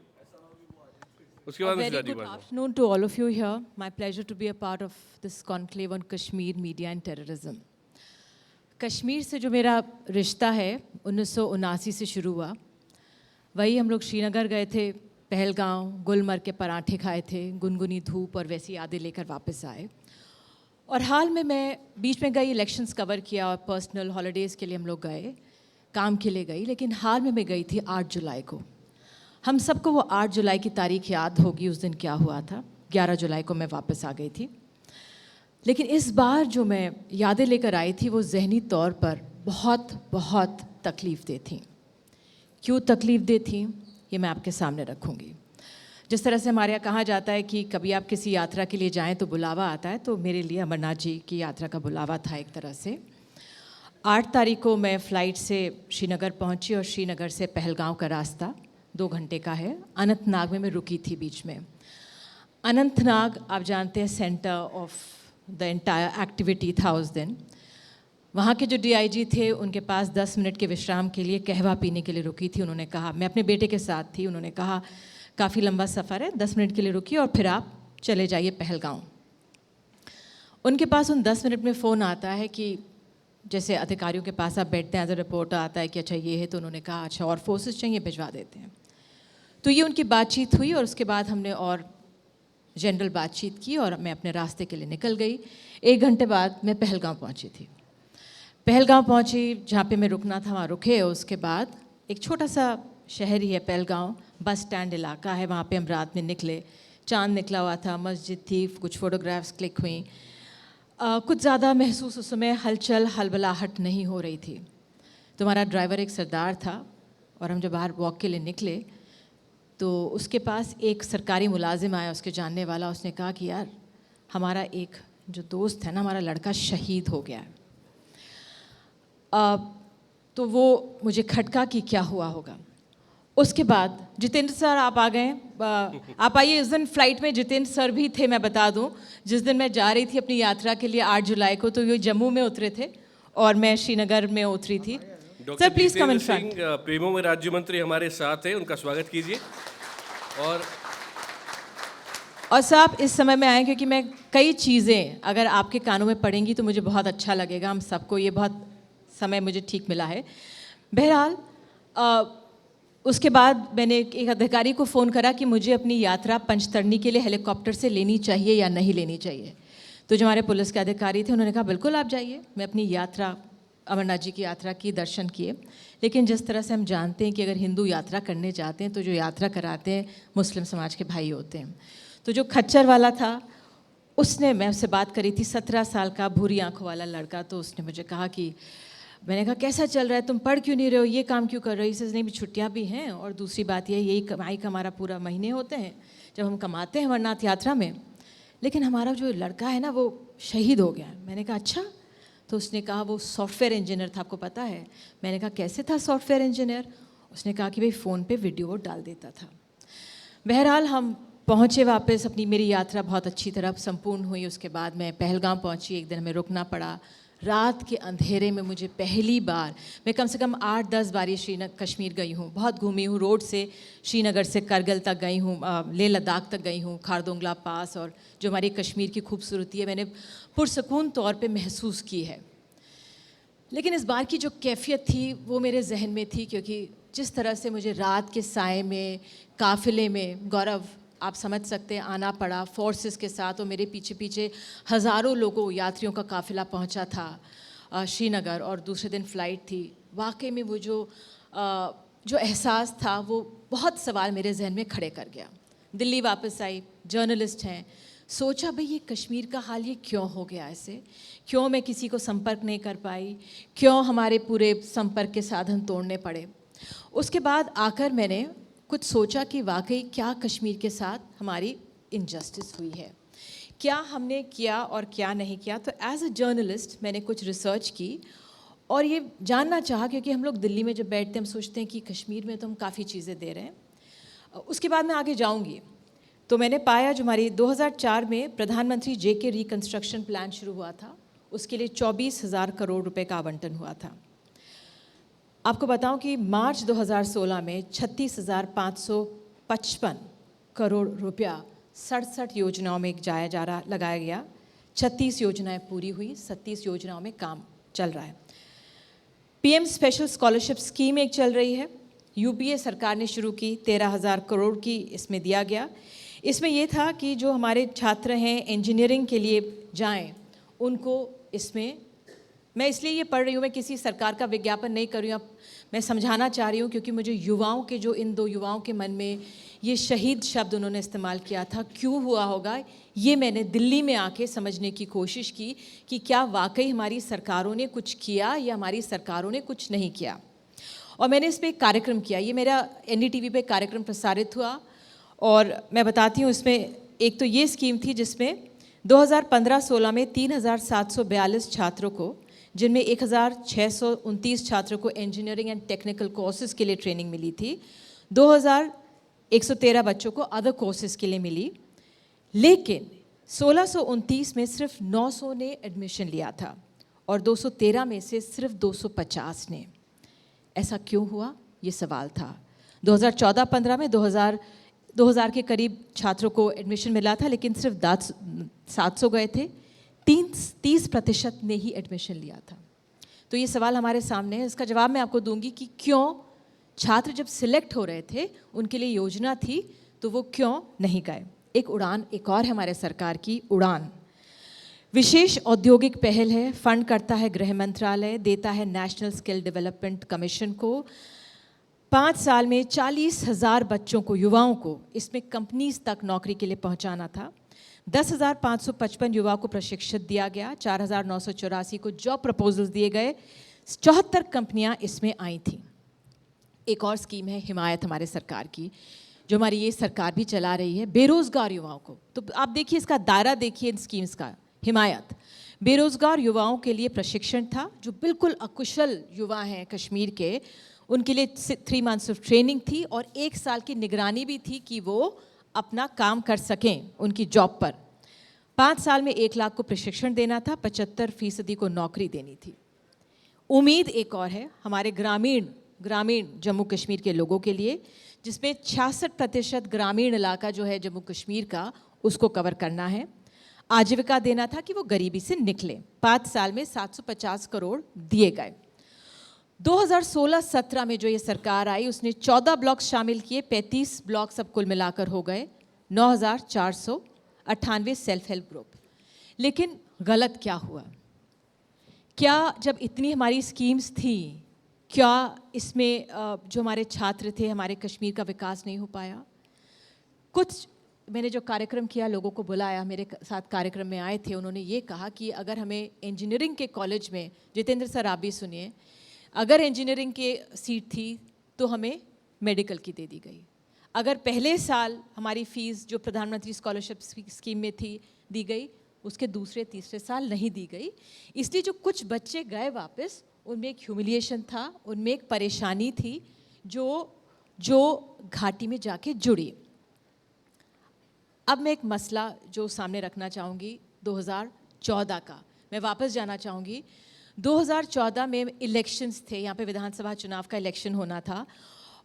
उसके बाद Very good afternoon to all of you here. My pleasure to be a part of this conclave on Kashmir, media and terrorism. Kashmir से जो मेरा रिश्ता है 1979 से शुरू हुआ। वही हम लोग श्रीनगर गए थे, पहलगांव, गुलमर्ग के पराठे खाए थे, गुनगुनी धूप और वैसी यादें लेकर वापस आए। और हाल में मैं बीच में गई, इलेक्शंस कवर किया और पर्सनल हॉलीडेज़ के लिए हम लोग गए, काम के लिए गई। लेकिन हाल में मैं गई थी 8 जुलाई को। हम सबको वो 8 जुलाई की तारीख याद होगी, उस दिन क्या हुआ था। 11 जुलाई को मैं वापस आ गई थी। लेकिन इस बार जो मैं यादें लेकर आई थी वो ज़हनी तौर पर बहुत बहुत तकलीफ़ दे थी। क्यों तकलीफ़ दे थी ये मैं आपके सामने रखूँगी। जिस तरह से हमारे यहाँ कहा जाता है कि कभी आप किसी यात्रा के लिए जाएं तो बुलावा आता है, तो मेरे लिए अमरनाथ जी की यात्रा का बुलावा था एक तरह से। 8 तारीख को मैं फ़्लाइट से श्रीनगर पहुँची और श्रीनगर से पहलगांव का रास्ता 2 घंटे का है। अनंतनाग में मैं रुकी थी बीच में। अनंतनाग आप जानते हैं centre of the entire activity था उस दिन। वहाँ के जो DIG थे उनके पास 10 मिनट के विश्राम के लिए कहवा पीने के लिए रुकी थी। उन्होंने कहा, मैं अपने बेटे के साथ थी, उन्होंने कहा काफ़ी लंबा सफ़र है, 10 मिनट के लिए रुकिए और फिर आप चले जाइए पहलगांव। उनके पास उन 10 मिनट में फ़ोन आता है कि जैसे अधिकारियों के पास आप बैठते हैं, एज अ रिपोर्टर आता है कि अच्छा ये है, तो उन्होंने कहा अच्छा और फोर्सेस चाहिए, भिजवा देते हैं। तो ये उनकी बातचीत हुई और उसके बाद हमने और जनरल बातचीत की और मैं अपने रास्ते के लिए निकल गई। 1 घंटे बाद मैं पहलगांव पहुंची थी। पहलगांव पहुंची, जहाँ पे मैं रुकना था वहाँ रुके। उसके बाद एक छोटा सा शहर ही है पहलगांव, बस स्टैंड इलाका है, वहाँ पे हम रात में निकले। चांद निकला हुआ था, मस्जिद थी, कुछ फ़ोटोग्राफ्स क्लिक हुई। कुछ ज़्यादा महसूस उस समय हलचल हलबलाहट नहीं हो रही थी। तो हमारा ड्राइवर एक सरदार था और हम जब बाहर वॉक के लिए निकले तो उसके पास एक सरकारी मुलाजिम आया, उसके जानने वाला। उसने कहा कि यार हमारा एक जो दोस्त है ना, हमारा लड़का शहीद हो गया है। तो वो मुझे खटका कि क्या हुआ होगा। उसके बाद जितेंद्र सर आप आ गए, आप आइए। उस दिन फ़्लाइट में जितेंद्र सर भी थे। मैं बता दूं, जिस दिन मैं जा रही थी अपनी यात्रा के लिए 8 जुलाई को, तो ये जम्मू में उतरे थे और मैं श्रीनगर में उतरी थी। Sir please come in front. प्रेमों में राज्य मंत्री हमारे साथ हैं, उनका स्वागत कीजिए। और साहब इस समय में आए क्योंकि मैं कई चीज़ें अगर आपके कानों में पड़ेंगी तो मुझे बहुत अच्छा लगेगा। हम सबको ये बहुत समय मुझे ठीक मिला है। बहरहाल उसके बाद मैंने एक अधिकारी को फ़ोन करा कि मुझे अपनी यात्रा पंचतरणी के लिए हेलीकॉप्टर से लेनी चाहिए या नहीं लेनी चाहिए। तो जो हमारे पुलिस के अधिकारी थे उन्होंने कहा बिल्कुल आप जाइए। मैं अपनी यात्रा, अमरनाथ जी की यात्रा की, दर्शन किए। लेकिन जिस तरह से हम जानते हैं कि अगर हिंदू यात्रा करने जाते हैं तो जो यात्रा कराते हैं मुस्लिम समाज के भाई होते हैं। तो जो खच्चर वाला था उसने, मैं उससे बात करी थी, 17 साल का भूरी आंखों वाला लड़का। तो उसने मुझे कहा कि मैंने कहा कैसा चल रहा है, तुम पढ़ क्यों नहीं रहे हो, ये काम क्यों कर रहे हो? इससे नहीं भी छुट्टियाँ भी हैं और दूसरी बात यह यही कमाई का हमारा पूरा महीने होते हैं जब हम कमाते हैं अमरनाथ यात्रा में, लेकिन हमारा जो लड़का है ना वो शहीद हो गया। मैंने कहा अच्छा, तो उसने कहा वो सॉफ्टवेयर इंजीनियर था, आपको पता है? मैंने कहा कैसे था सॉफ्टवेयर इंजीनियर? उसने कहा कि भाई फ़ोन पे वीडियो डाल देता था। बहरहाल हम पहुँचे वापस, अपनी मेरी यात्रा बहुत अच्छी तरह संपूर्ण हुई। उसके बाद मैं पहलगाम पहुँची, एक दिन हमें रुकना पड़ा। रात के अंधेरे में मुझे पहली बार, मैं कम से कम 8-10 बार श्रीनगर कश्मीर गई हूँ, बहुत घूमी हूँ, रोड से श्रीनगर से करगिल तक गई हूँ, लेह लद्दाख तक गई हूँ, खारदुंगला पास, और जो हमारी कश्मीर की खूबसूरती है मैंने पुरसकून तौर पे महसूस की है। लेकिन इस बार की जो कैफियत थी वो मेरे जहन में थी, क्योंकि जिस तरह से मुझे रात के साए में काफ़िले में, गौरव आप समझ सकते हैं, आना पड़ा फोर्सेस के साथ, और मेरे पीछे पीछे हज़ारों लोगों यात्रियों का काफ़िला पहुंचा था श्रीनगर, और दूसरे दिन फ़्लाइट थी। वाकई में वो जो एहसास था वो बहुत सवाल मेरे जहन में खड़े कर गया। दिल्ली वापस आई, जर्नलिस्ट हैं, सोचा भाई ये कश्मीर का हाल ये क्यों हो गया ऐसे, क्यों मैं किसी को संपर्क नहीं कर पाई, क्यों हमारे पूरे संपर्क के साधन तोड़ने पड़े। उसके बाद आकर मैंने कुछ सोचा कि वाकई क्या कश्मीर के साथ हमारी इनजस्टिस हुई है, क्या हमने किया और क्या नहीं किया। तो एज अ जर्नलिस्ट मैंने कुछ रिसर्च की और ये जानना चाहा, क्योंकि हम लोग दिल्ली में जब बैठते हैं हम सोचते हैं कि कश्मीर में तो हम काफ़ी चीज़ें दे रहे हैं। उसके बाद मैं आगे जाऊंगी, तो मैंने पाया जो हमारी 2004 में प्रधानमंत्री JK रिकन्स्ट्रक्शन प्लान शुरू हुआ था, उसके लिए 24,000 करोड़ रुपए का आवंटन हुआ था। आपको बताऊं कि मार्च 2016 में 36,555 करोड़ रुपया 67 योजनाओं में लगाया गया। 36 योजनाएं पूरी हुई, 37 योजनाओं में काम चल रहा है। PM स्पेशल स्कॉलरशिप स्कीम एक चल रही है, UPA सरकार ने शुरू की, 13,000 करोड़ की इसमें दिया गया। इसमें यह था कि जो हमारे छात्र हैं इंजीनियरिंग के लिए जाएं, उनको इसमें, मैं इसलिए ये पढ़ रही हूँ, मैं किसी सरकार का विज्ञापन नहीं कर रही हूँ, मैं समझाना चाह रही हूँ, क्योंकि मुझे युवाओं के, जो इन दो युवाओं के मन में ये शहीद शब्द उन्होंने इस्तेमाल किया था, क्यों हुआ होगा, ये मैंने दिल्ली में आके समझने की कोशिश की कि क्या वाकई हमारी सरकारों ने कुछ किया या हमारी सरकारों ने कुछ नहीं किया। और मैंने इस पर एक कार्यक्रम किया, ये मेरा NDTV पे कार्यक्रम प्रसारित हुआ, और मैं बताती हूँ इसमें एक तो ये स्कीम थी जिसमें 2015-16 में 3,742 छात्रों को, जिनमें 1,629 छात्रों को इंजीनियरिंग एंड टेक्निकल कोर्सेज़ के लिए ट्रेनिंग मिली थी, 2,113 बच्चों को अदर कोर्सेज़ के लिए मिली, लेकिन 1,629 में सिर्फ 900 ने एडमिशन लिया था और 213 में से सिर्फ 250 ने। ऐसा क्यों हुआ, ये सवाल था। 2014-15 में 2,000 के करीब छात्रों को एडमिशन मिला था, लेकिन सिर्फ 700 गए थे, 30% ने ही एडमिशन लिया था। तो ये सवाल हमारे सामने है, इसका जवाब मैं आपको दूंगी कि क्यों छात्र जब सिलेक्ट हो रहे थे, उनके लिए योजना थी, तो वो क्यों नहीं गए। एक उड़ान एक और है हमारे सरकार की, उड़ान विशेष औद्योगिक पहल है, फंड करता है गृह मंत्रालय, देता है नेशनल स्किल डेवलपमेंट कमीशन को। 5 साल में 40,000 बच्चों को, युवाओं को इसमें कंपनीज तक नौकरी के लिए पहुंचाना था। 10,555 युवाओं को प्रशिक्षित दिया गया, 4,984 को जॉब प्रपोजल्स दिए गए, 74 कंपनियां इसमें आई थीं। एक और स्कीम है हिमायत हमारे सरकार की, जो हमारी ये सरकार भी चला रही है, बेरोजगार युवाओं को। तो आप देखिए इसका दायरा, देखिए इन स्कीम्स का। हिमायत बेरोजगार युवाओं के लिए प्रशिक्षण था, जो बिल्कुल अकुशल युवा हैं कश्मीर के, उनके लिए 3 months ऑफ ट्रेनिंग थी और 1 साल की निगरानी भी थी कि वो अपना काम कर सकें उनकी जॉब पर। 5 साल में 1 लाख को प्रशिक्षण देना था, 75% को नौकरी देनी थी। उम्मीद एक और है हमारे ग्रामीण जम्मू कश्मीर के लोगों के लिए, जिसमें 66% ग्रामीण इलाका जो है जम्मू कश्मीर का, उसको कवर करना है। आजीविका देना था कि वो गरीबी से निकले। 5 साल में 750 करोड़ दिए गए। 2016-17 में जो ये सरकार आई, उसने 14 ब्लॉक्स शामिल किए, 35 ब्लॉक्स अब कुल मिलाकर हो गए, 9,498 सेल्फ हेल्प ग्रुप। लेकिन गलत क्या हुआ? क्या जब इतनी हमारी स्कीम्स थी, क्या इसमें जो हमारे छात्र थे, हमारे कश्मीर का विकास नहीं हो पाया? कुछ मैंने जो कार्यक्रम किया, लोगों को बुलाया, मेरे साथ कार्यक्रम में आए थे, उन्होंने ये कहा कि अगर हमें इंजीनियरिंग के कॉलेज में, जितेंद्र सर आप भी सुनिए, अगर इंजीनियरिंग की सीट थी तो हमें मेडिकल की दे दी गई। अगर पहले साल हमारी फ़ीस जो प्रधानमंत्री स्कॉलरशिप स्कीम में थी दी गई, उसके दूसरे तीसरे साल नहीं दी गई। इसलिए जो कुछ बच्चे गए वापस, उनमें एक ह्यूमिलिएशन था, उनमें एक परेशानी थी जो घाटी में जाके जुड़ी। अब मैं एक मसला जो सामने रखना चाहूँगी 2014 का, मैं वापस जाना चाहूँगी। 2014 में इलेक्शंस थे, यहाँ पे विधानसभा चुनाव का इलेक्शन होना था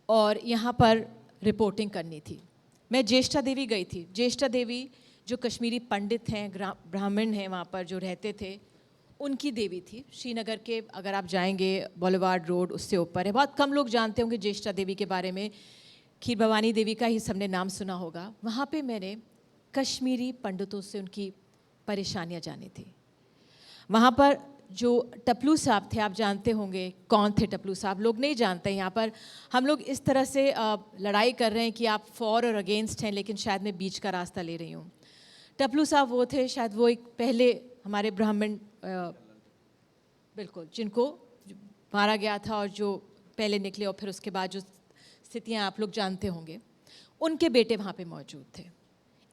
और यहाँ पर रिपोर्टिंग करनी थी। मैं ज्येष्ठा देवी गई थी। ज्येष्ठा देवी जो कश्मीरी पंडित हैं, ब्राह्मण हैं वहाँ पर जो रहते थे, उनकी देवी थी। श्रीनगर के अगर आप जाएंगे बॉलीवार्ड रोड उससे ऊपर है, बहुत कम लोग जानते होंगे ज्येष्ठा देवी के बारे में, खीर भवानी देवी का ही सबने नाम सुना होगा। वहाँ पे मैंने कश्मीरी पंडितों से उनकी परेशानियाँ जानी थी। वहाँ पर जो टपलू साहब थे, आप जानते होंगे कौन थे टपलू साहब, लोग नहीं जानते। यहाँ पर हम लोग इस तरह से लड़ाई कर रहे हैं कि आप फॉर और अगेंस्ट हैं, लेकिन शायद मैं बीच का रास्ता ले रही हूँ। टपलू साहब वो थे, शायद वो एक पहले हमारे ब्राह्मण बिल्कुल जिनको मारा गया था और जो पहले निकले और फिर उसके बाद जो स्थितियाँ आप लोग जानते होंगे, उनके बेटे वहाँ पे मौजूद थे।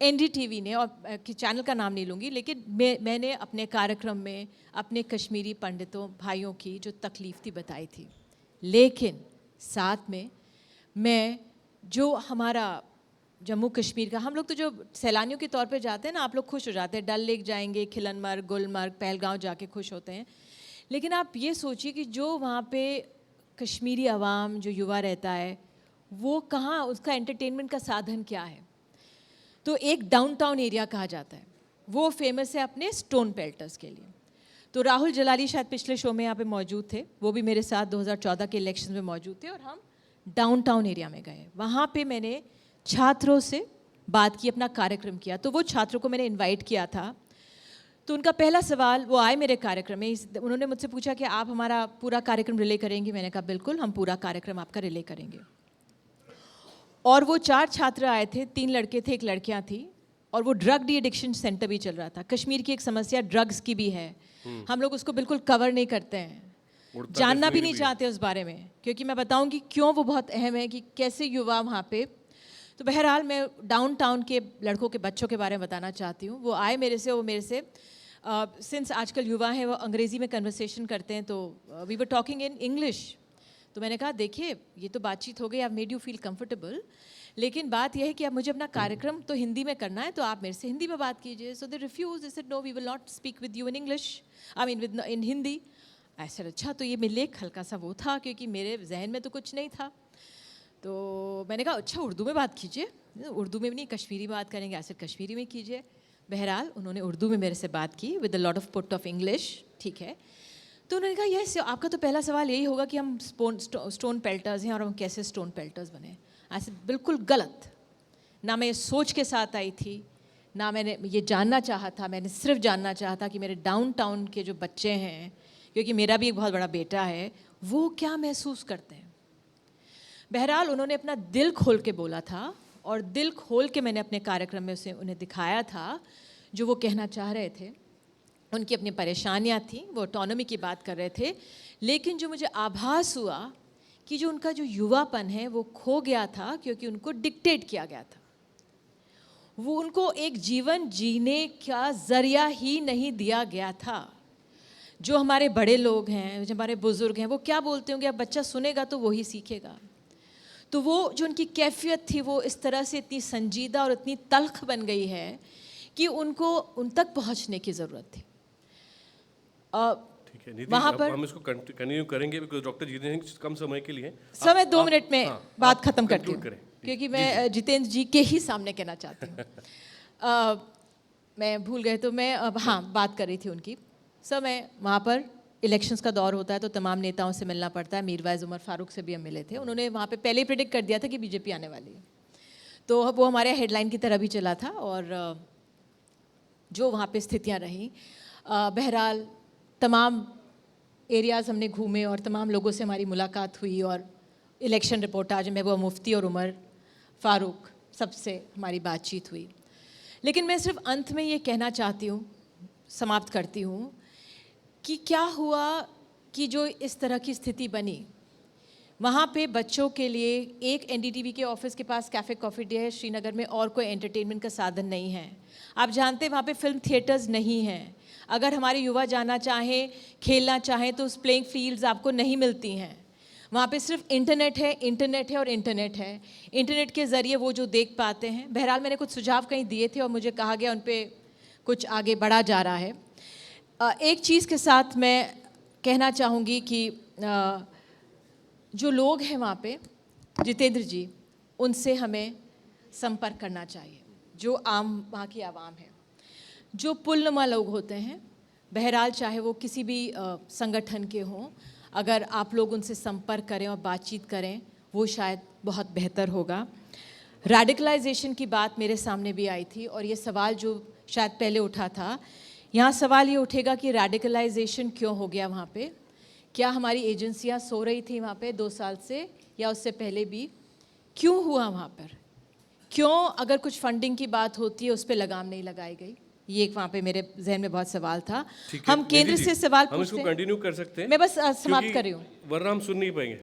एनडीटीवी ने, और चैनल का नाम नहीं लूँगी, लेकिन मैंने अपने कार्यक्रम में अपने कश्मीरी पंडितों भाइयों की जो तकलीफ़ थी बताई थी। लेकिन साथ में मैं जो हमारा जम्मू कश्मीर का, हम लोग तो जो सैलानियों के तौर पे जाते हैं ना, आप लोग खुश हो जाते हैं, डल लेक जाएंगे, खिलनमर्ग, गुलमर्ग, पहलगांव जाके खुश होते हैं। लेकिन आप ये सोचिए कि जो वहाँ पे कश्मीरी अवाम, जो युवा रहता है, वो कहाँ, उसका एंटरटेनमेंट का साधन क्या है? तो एक डाउनटाउन एरिया कहा जाता है, वो फेमस है अपने स्टोन पेल्टर्स के लिए। तो राहुल जलाली शायद पिछले शो में यहाँ पे मौजूद थे, वो भी मेरे साथ 2014 के इलेक्शन में मौजूद थे और हम डाउनटाउन एरिया में गए। वहाँ पे मैंने छात्रों से बात की, अपना कार्यक्रम किया। तो वो छात्रों को मैंने इनवाइट किया था। तो उनका पहला सवाल, वो आए मेरे कार्यक्रम में, उन्होंने मुझसे पूछा कि आप हमारा पूरा कार्यक्रम रिले करेंगे? मैंने कहा बिल्कुल, हम पूरा कार्यक्रम आपका रिले करेंगे। और वो 4 छात्र आए थे, 3 लड़के थे, 1 लड़कियां थी, और वो ड्रग डी एडिक्शन सेंटर भी चल रहा था। कश्मीर की एक समस्या ड्रग्स की भी है, हम लोग उसको बिल्कुल कवर नहीं करते हैं, जानना भी नहीं चाहते उस बारे में, क्योंकि मैं बताऊंगी क्यों वो बहुत अहम है कि कैसे युवा वहाँ पे। तो बहरहाल मैं डाउनटाउन के लड़कों के बच्चों के बारे में बताना चाहती हूँ। वो आए मेरे से, वो मेरे से सिंस आजकल युवा हैं वो अंग्रेज़ी में कन्वर्सेशन करते हैं, तो we were talking in English. तो मैंने कहा देखिए ये तो बातचीत हो गई, I made you feel comfortable, लेकिन बात यह है कि अब मुझे अपना कार्यक्रम तो हिंदी में करना है, तो आप मेरे से हिंदी में बात कीजिए। So they refuse, they said no we will not speak with you in English, I mean with in Hindi. ऐसा अच्छा, तो ये मेरे लिए हल्का सा वो था, क्योंकि मेरे जहन में तो कुछ नहीं था। तो मैंने कहा अच्छा उर्दू में बात कीजिए। उर्दू में भी नहीं, कश्मीरी बात करेंगे, ऐसे कश्मीरी में कीजिए। बहरहाल उन्होंने उर्दू में मेरे से बात की with a lot of put off English, ठीक है। तो उन्होंने कहा यस, आपका तो पहला सवाल यही होगा कि हम स्टोन पेल्टर्स हैं और हम कैसे स्टोन पेल्टर्स बने। ऐसे बिल्कुल गलत, ना मैं ये सोच के साथ आई थी, ना मैंने ये जानना चाहा था। मैंने सिर्फ जानना चाहा था कि मेरे डाउनटाउन के जो बच्चे हैं, क्योंकि मेरा भी एक बहुत बड़ा बेटा है, वो क्या महसूस करते हैं। बहरहाल उन्होंने अपना दिल खोल के बोला था, और दिल खोल के मैंने अपने कार्यक्रम में उन्हें दिखाया था जो वो कहना चाह रहे थे। उनकी अपनी परेशानियाँ थी, वो ऑटोनॉमी की बात कर रहे थे, लेकिन जो मुझे आभास हुआ कि जो उनका जो युवापन है वो खो गया था, क्योंकि उनको डिक्टेट किया गया था। वो उनको एक जीवन जीने का ज़रिया ही नहीं दिया गया था। जो हमारे बड़े लोग हैं, जो हमारे बुज़ुर्ग हैं, वो क्या बोलते होंगे, अब बच्चा सुनेगा तो वही सीखेगा। तो वो जो उनकी कैफियत थी वो इस तरह से इतनी संजीदा और इतनी तल्ख बन गई है कि उनको उन तक पहुंचने की ज़रूरत थी। ठीक है, वहाँ पर हम इसको कंटिन्यू करेंगे, बिकॉज़ डॉक्टर जितेंद्र सिंह कम समय के लिए, समय 2 मिनट में बात ख़त्म करती हूँ, करें, क्योंकि मैं जितेंद्र जी के ही सामने कहना चाहती हूँ। मैं भूल गए, तो मैं हाँ बात कर रही थी उनकी। सर मैं वहाँ पर इलेक्शंस का दौर होता है तो तमाम नेताओं से मिलना पड़ता है। मीरवाइज़ उमर फारूक से भी हम मिले थे। उन्होंने वहाँ पे पहले ही प्रेडिक्ट कर दिया था कि बीजेपी आने वाली है, तो वो हमारे हेडलाइन की तरह भी चला था। और जो वहाँ पे स्थितियाँ रहीं, बहरहाल तमाम एरियाज़ हमने घूमे और तमाम लोगों से हमारी मुलाकात हुई, और इलेक्शन रिपोर्टाज में वो मुफ्ती और उमर फारूक सबसे हमारी बातचीत हुई। लेकिन मैं सिर्फ अंत में ये कहना चाहती हूँ, समाप्त करती हूँ, कि क्या हुआ कि जो इस तरह की स्थिति बनी, वहाँ पे बच्चों के लिए एक एनडीटीवी के ऑफिस के पास कैफ़े कॉफ़ी डे है श्रीनगर में, और कोई एंटरटेनमेंट का साधन नहीं है। आप जानते हैं वहाँ पे फिल्म थिएटर्स नहीं हैं। अगर हमारे युवा जाना चाहें, खेलना चाहें, तो उस प्लेइंग फील्ड्स आपको नहीं मिलती हैं। वहाँ पे सिर्फ इंटरनेट है, इंटरनेट है और इंटरनेट है। इंटरनेट के ज़रिए वो जो देख पाते हैं। बहरहाल मैंने कुछ सुझाव कहीं दिए थे और मुझे कहा गया उन पे कुछ आगे बढ़ा जा रहा है। एक चीज़ के साथ मैं कहना चाहूँगी कि जो लोग हैं वहाँ पे, जितेंद्र जी, उनसे हमें संपर्क करना चाहिए, जो आम वहाँ की आवाम है, जो पुलनुमा लोग होते हैं। बहरहाल चाहे वो किसी भी संगठन के हों, अगर आप लोग उनसे संपर्क करें और बातचीत करें, वो शायद बहुत बेहतर होगा। रेडिकलाइजेशन की बात मेरे सामने भी आई थी, और ये सवाल जो शायद पहले उठा था, यहाँ सवाल ये उठेगा कि रेडिकलाइजेशन क्यों हो गया वहाँ पे? क्या हमारी एजेंसियाँ सो रही थी वहाँ पे 2 साल से, या उससे पहले भी? क्यों हुआ वहाँ पर? क्यों अगर कुछ फंडिंग की बात होती है उस पर लगाम नहीं लगाई गई? ये एक वहाँ पे मेरे जहन में बहुत सवाल था। हम केंद्र से सवाल हम इसको पूछते हैं। कंटिन्यू कर सकते हैं, मैं बस समाप्त कर रही हूँ, वरना हम सुन नहीं पाएंगे।